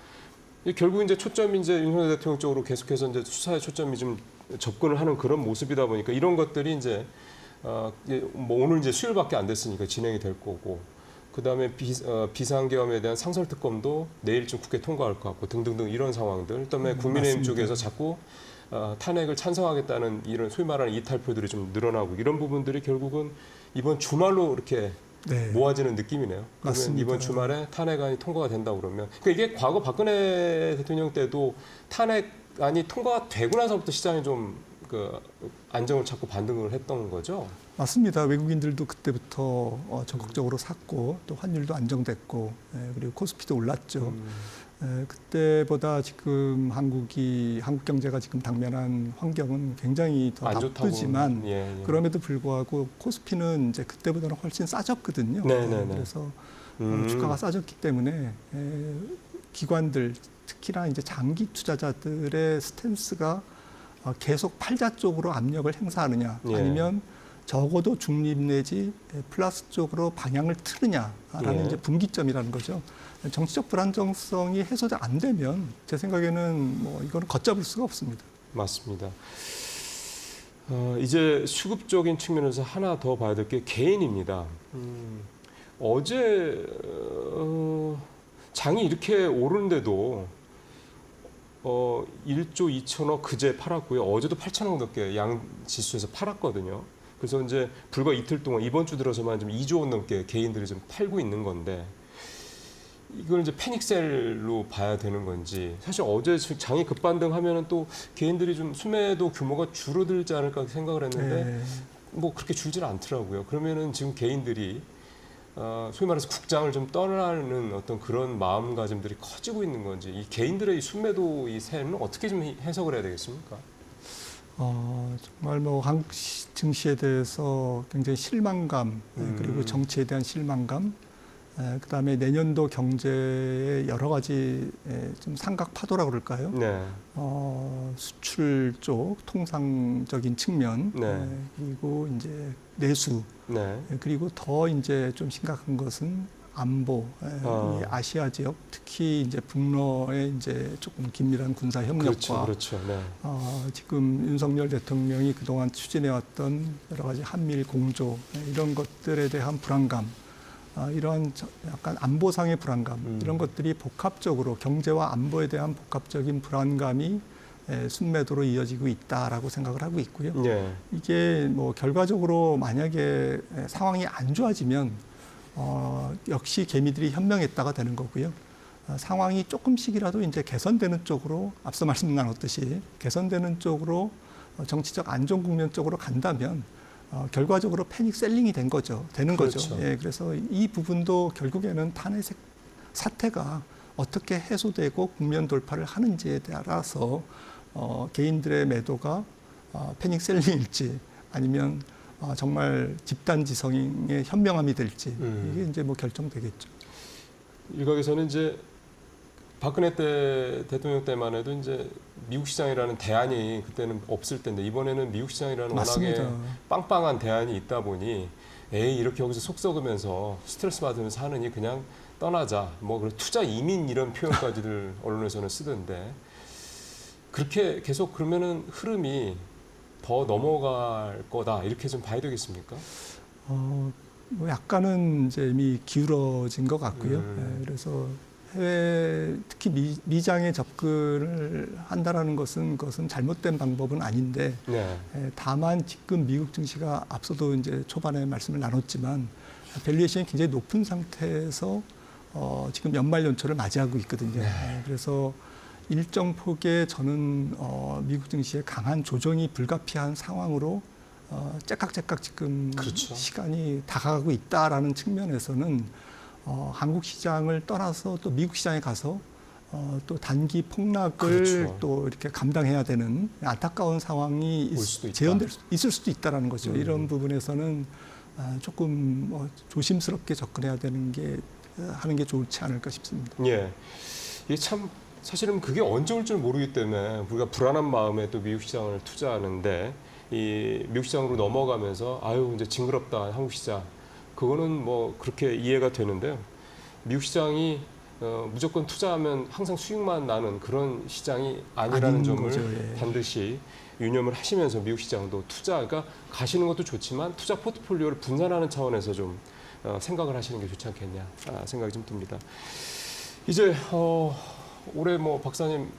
결국 이제 초점이 이제 윤석열 대통령 쪽으로 계속해서 이제 수사의 초점이 좀 접근을 하는 그런 모습이다 보니까 이런 것들이 이제 뭐 오늘 이제 수요일밖에 안 됐으니까 진행이 될 거고 그다음에 비상계엄에 대한 상설특검도 내일쯤 국회 통과할 것 같고 등등등 이런 상황들 그다음에 국민의힘 맞습니다. 쪽에서 자꾸 탄핵을 찬성하겠다는 이런 소위 말하는 이탈표들이 좀 늘어나고 이런 부분들이 결국은 이번 주말로 이렇게 네. 모아지는 느낌이네요. 그러면 맞습니다. 이번 주말에 탄핵안이 통과가 된다 그러면 그러니까 이게 과거 박근혜 대통령 때도 탄핵안이 통과가 되고 나서부터 시장이 좀 안정을 찾고 반등을 했던 거죠. 맞습니다. 외국인들도 그때부터 적극적으로 샀고 또 환율도 안정됐고 그리고 코스피도 올랐죠. 그때보다 지금 한국 경제가 지금 당면한 환경은 굉장히 더 안 나쁘지만 예. 그럼에도 불구하고 코스피는 이제 그때보다는 훨씬 싸졌거든요. 네네네. 그래서 주가가 싸졌기 때문에 기관들 특히나 이제 장기 투자자들의 스탠스가 계속 팔자 쪽으로 압력을 행사하느냐 예. 아니면 적어도 중립 내지 플러스 쪽으로 방향을 틀느냐라는 예. 이제 분기점이라는 거죠. 정치적 불안정성이 해소가 안 되면 제 생각에는 뭐 이거는 걷잡을 수가 없습니다. 맞습니다. 이제 수급적인 측면에서 하나 더 봐야 될 게 개인입니다. 어제 장이 이렇게 오르는데도 1조 2천억 그제 팔았고요. 어제도 8천억 넘게 양 지수에서 팔았거든요. 그래서 이제 불과 이틀 동안 이번 주 들어서만 좀 2조 원 넘게 개인들이 좀 팔고 있는 건데 이걸 이제 패닉셀로 봐야 되는 건지 사실 어제 장이 급반등하면은 또 개인들이 좀 수매도 규모가 줄어들지 않을까 생각을 했는데 네. 뭐 그렇게 줄지는 않더라고요. 그러면은 지금 개인들이 소위 말해서 국장을 좀 떠나는 어떤 그런 마음가짐들이 커지고 있는 건지 이 개인들의 이 순매도 이 세는 어떻게 좀 해석을 해야 되겠습니까? 정말 뭐 한국 증시에 대해서 굉장히 실망감 그리고 정치에 대한 실망감 그다음에 내년도 경제의 여러 가지 좀 삼각파도라고 그럴까요? 네. 수출 쪽 통상적인 측면 네. 그리고 이제 내수 네. 그리고 더 이제 좀 심각한 것은 안보, 이 아시아 지역 특히 이제 북러의 이제 조금 긴밀한 군사 협력과 그렇죠. 네. 지금 윤석열 대통령이 그동안 추진해왔던 여러 가지 한미일 공조 이런 것들에 대한 불안감, 이런 약간 안보상의 불안감 이런 것들이 복합적으로 경제와 안보에 대한 복합적인 불안감이 순매도로 이어지고 있다라고 생각을 하고 있고요. 네. 이게 뭐 결과적으로 만약에 상황이 안 좋아지면 역시 개미들이 현명했다가 되는 거고요. 상황이 조금씩이라도 이제 개선되는 쪽으로 앞서 말씀 나눴듯이 개선되는 쪽으로 정치적 안정 국면 쪽으로 간다면 결과적으로 패닉 셀링이 되는 거죠. 그렇죠. 예, 그래서 이 부분도 결국에는 탄핵 사태가 어떻게 해소되고 국면 돌파를 하는지에 따라서 개인들의 매도가 패닉 셀링일지 아니면 정말 집단지성의 현명함이 될지 이게 이제 뭐 결정되겠죠. 일각에서는 이제 박근혜 때 대통령 때만 해도 이제 미국 시장이라는 대안이 그때는 없을 텐데 이번에는 미국 시장이라는 맞습니다. 워낙에 빵빵한 대안이 있다 보니 에이 이렇게 여기서 속 썩으면서 스트레스 받으면서 하느니 그냥 떠나자. 뭐 그런 투자 이민 이런 표현까지들 언론에서는 쓰던데 그렇게 계속 그러면은 흐름이 더 넘어갈 거다 이렇게 좀 봐야 되겠습니까? 뭐 약간은 이제 이미 기울어진 것 같고요. 예, 그래서 해외 특히 미장에 접근을 한다라는 그것은 잘못된 방법은 아닌데 네. 다만 지금 미국 증시가 앞서도 이제 초반에 말씀을 나눴지만 밸류에이션이 굉장히 높은 상태에서 지금 연말 연초를 맞이하고 있거든요. 그래서 일정 폭의 저는 미국 증시의 강한 조정이 불가피한 상황으로 째깍째깍 지금 그렇죠. 시간이 다가가고 있다라는 측면에서는 한국 시장을 떠나서 또 미국 시장에 가서 또 단기 폭락을 그렇죠. 또 이렇게 감당해야 되는 안타까운 상황이 올 수도 있다. 있을 수도 있다라는 거죠. 이런 부분에서는 조금 조심스럽게 접근해야 하는 게 좋지 않을까 싶습니다. 예. 이게 참 사실은 그게 언제 올 줄 모르기 때문에 우리가 불안한 마음에 또 미국 시장을 투자하는데 이 미국 시장으로 넘어가면서 아유 이제 징그럽다 한국 시장 그거는 뭐 그렇게 이해가 되는데요. 미국 시장이 무조건 투자하면 항상 수익만 나는 그런 시장이 아니라는 아닌 점을 거죠, 예. 반드시 유념을 하시면서 미국 시장도 투자, 그러니까 가시는 것도 좋지만 투자 포트폴리오를 분산하는 차원에서 좀 생각을 하시는 게 좋지 않겠냐 생각이 좀 듭니다. 이제 올해 뭐 박사님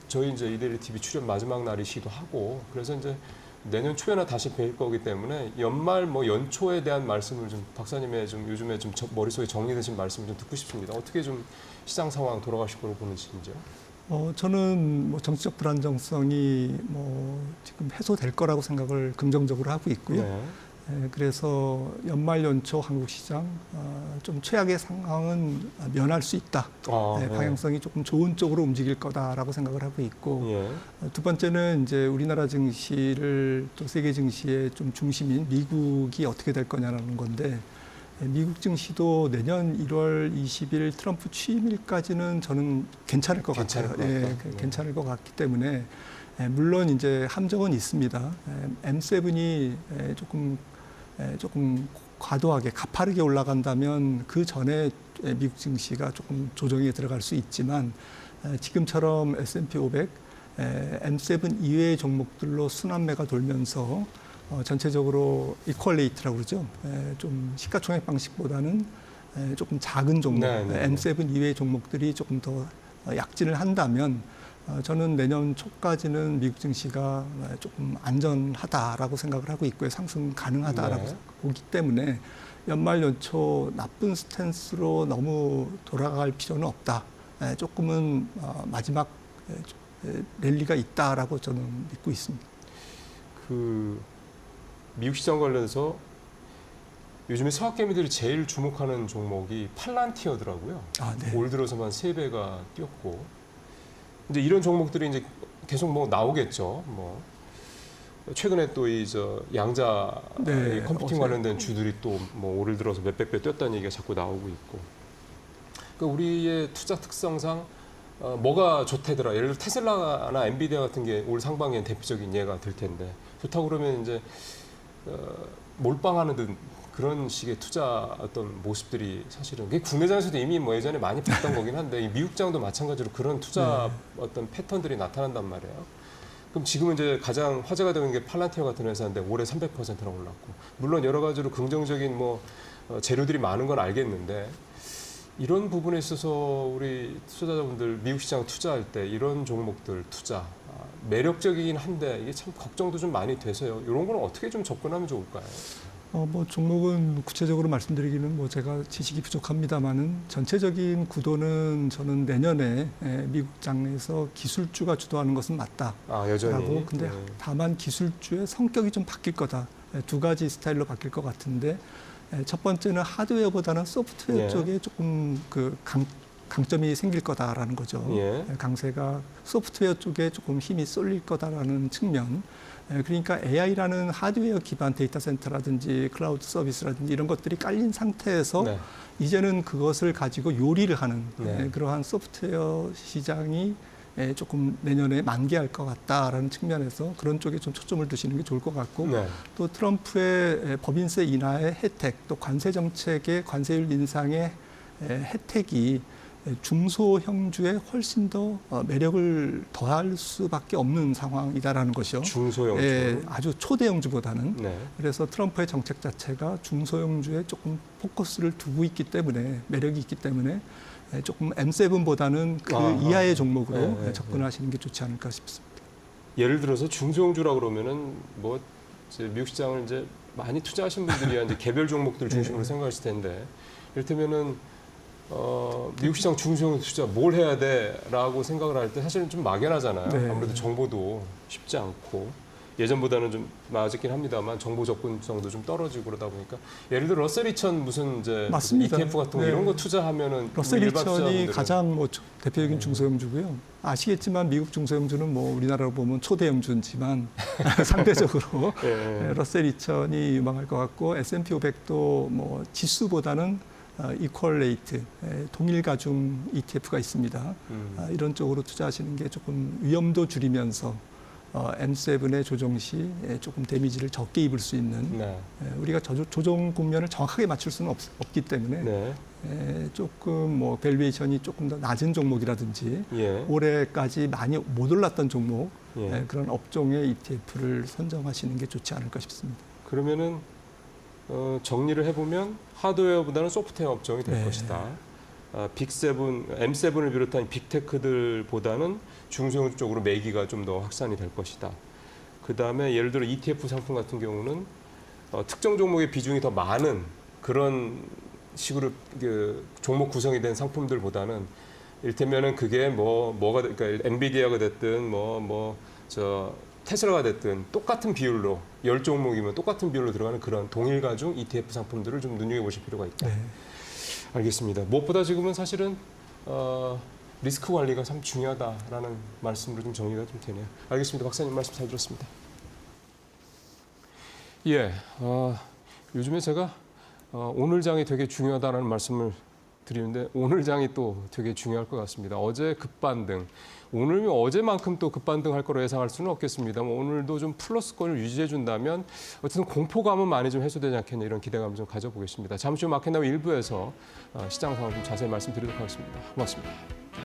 저희 이데일리 TV 출연 마지막 날이시기도 하고 그래서 이제 내년 초에나 다시 뵐 거기 때문에 연말 뭐 연초에 대한 말씀을 좀 박사님의 좀 요즘에 좀 머릿속에 정리되신 말씀을 좀 듣고 싶습니다. 어떻게 좀 시장 상황 돌아가실 거로 보는지요? 저는 뭐 정치적 불안정성이 뭐 지금 해소될 거라고 생각을 긍정적으로 하고 있고요. 네. 그래서 연말 연초 한국 시장 좀 최악의 상황은 면할 수 있다. 네. 방향성이 조금 좋은 쪽으로 움직일 거다라고 생각을 하고 있고 예. 두 번째는 이제 우리나라 증시를 또 세계 증시의 좀 중심인 미국이 어떻게 될 거냐는 건데 미국 증시도 내년 1월 20일 트럼프 취임일까지는 저는 괜찮을 것 같아요. 괜찮을 것 같기 때문에 물론 이제 함정은 있습니다. M7이 조금 과도하게 가파르게 올라간다면 그 전에 미국 증시가 조금 조정에 들어갈 수 있지만 지금처럼 S&P 500, M7 이외의 종목들로 순환매가 돌면서 전체적으로 이퀄레이트라고 그러죠. 좀 시가총액 방식보다는 조금 작은 종목, M7 이외의 종목들이 조금 더 약진을 한다면 저는 내년 초까지는 미국 증시가 조금 안전하다라고 생각을 하고 있고요. 상승 가능하다라고 보기 때문에 연말 연초 나쁜 스탠스로 너무 돌아갈 필요는 없다. 조금은 마지막 랠리가 있다라고 저는 믿고 있습니다. 그 미국 시장 관련해서 요즘에 서학개미들이 제일 주목하는 종목이 팔란티어더라고요. 네. 올 들어서만 3배가 뛰었고 이제 이런 종목들이 이제 계속 뭐 나오겠죠. 뭐 최근에 또 이 양자 이 컴퓨팅 관련된 주들이 또 뭐 올 들어서 몇백 배 뛰었다는 얘기가 자꾸 나오고 있고. 그러니까 우리의 투자 특성상 뭐가 좋대더라. 예를 들어 테슬라나 엔비디아 같은 게 올 상반기엔 대표적인 예가 될 텐데 좋다고 그러면 이제 몰빵하는 듯 그런 식의 투자 어떤 모습들이 사실은 그게 국내장에서도 이미 뭐 예전에 많이 봤던 거긴 한데 이 미국장도 마찬가지로 그런 투자 어떤 패턴들이 나타난단 말이에요. 그럼 지금은 이제 가장 화제가 되는 게 팔란티어 같은 회사인데 올해 300%나 올랐고 물론 여러 가지로 긍정적인 뭐 재료들이 많은 건 알겠는데 이런 부분에 있어서 우리 투자자분들 미국 시장 투자할 때 이런 종목들 투자 매력적이긴 한데 이게 참 걱정도 좀 많이 돼서요. 이런 건 어떻게 좀 접근하면 좋을까요? 뭐 종목은 구체적으로 말씀드리기는 뭐 제가 지식이 부족합니다만은 전체적인 구도는 저는 내년에 미국장에서 기술주가 주도하는 것은 맞다. 여전히. 근데 다만 기술주의 성격이 좀 바뀔 거다. 두 가지 스타일로 바뀔 것 같은데 첫 번째는 하드웨어보다는 소프트웨어 쪽에 조금 강점이 생길 거다라는 거죠. 강세가 소프트웨어 쪽에 조금 힘이 쏠릴 거다라는 측면. 그러니까 AI라는 하드웨어 기반 데이터 센터라든지 클라우드 서비스라든지 이런 것들이 깔린 상태에서 이제는 그것을 가지고 요리를 하는 그러한 소프트웨어 시장이 조금 내년에 만개할 것 같다라는 측면에서 그런 쪽에 좀 초점을 두시는 게 좋을 것 같고 또 트럼프의 법인세 인하의 혜택 또 관세 정책의 관세율 인상의 혜택이 중소형주에 훨씬 더 매력을 더할 수밖에 없는 상황이다라는 것이요. 중소형주. 아주 초대형주보다는. 그래서 트럼프의 정책 자체가 중소형주에 조금 포커스를 두고 있기 때문에 매력이 있기 때문에 조금 M7보다는 그 이하의 종목으로 접근하시는 게 좋지 않을까 싶습니다. 예를 들어서 중소형주라 그러면은 뭐 이제 미국 시장을 이제 많이 투자하신 분들이야 이제 개별 종목들 중심으로 생각하실 텐데 이를테면은 미국 시장 중소형 투자 뭘 해야 돼라고 생각을 할 때 사실은 좀 막연하잖아요. 아무래도 정보도 쉽지 않고 예전보다는 좀 나아졌긴 합니다만 정보 접근성도 좀 떨어지고 그러다 보니까 예를 들어 러셀 2000 무슨 이제 ETF 같은 거 이런 거 투자하면은 러셀 2000이 가장 뭐 대표적인 중소형주고요. 아시겠지만 미국 중소형주는 뭐 우리나라로 보면 초대형주지만 상대적으로 러셀 2000이 유망할 것 같고 S&P 500도 뭐 지수보다는 이퀄레이트, 동일 가중 ETF가 있습니다. 이런 쪽으로 투자하시는 게 조금 위험도 줄이면서 M7의 조정 시 조금 데미지를 적게 입을 수 있는 네. 우리가 조정 국면을 정확하게 맞출 수는 없기 때문에 네. 조금 뭐 밸류에이션이 조금 더 낮은 종목이라든지 예. 올해까지 많이 못 올랐던 종목 예. 그런 업종의 ETF를 선정하시는 게 좋지 않을까 싶습니다. 그러면은 정리를 해보면 하드웨어보다는 소프트웨어 업종이 될 네. 것이다. 빅7, M7을 비롯한 빅테크들보다는 중소형 쪽으로 매기가 좀 더 확산이 될 것이다. 그 다음에 예를 들어 ETF 상품 같은 경우는 특정 종목의 비중이 더 많은 그런 식으로 그 종목 구성이 된 상품들보다는 일테면은 그게 그러니까 엔비디아가 됐든 테슬라가 됐든 똑같은 비율로 10종목이면 똑같은 비율로 들어가는 그런 동일 가중 ETF 상품들을 좀 눈여겨보실 필요가 있다. 네. 알겠습니다. 무엇보다 지금은 사실은 리스크 관리가 참 중요하다라는 말씀으로 좀 정리가 좀 되네요. 알겠습니다. 박사님 말씀 잘 들었습니다. 예, 요즘에 제가 오늘 장이 되게 중요하다는 말씀을 드리는데 오늘 장이 또 되게 중요할 것 같습니다. 어제 급반등, 오늘은 어제만큼 또 급반등 할 거로 예상할 수는 없겠습니다만 오늘도 좀 플러스권을 유지해 준다면 어쨌든 공포감은 많이 좀 해소되지 않겠냐 이런 기대감을 좀 가져보겠습니다. 잠시 후 마켓나우 1부에서 시장 상황 좀 자세히 말씀드리도록 하겠습니다. 고맙습니다.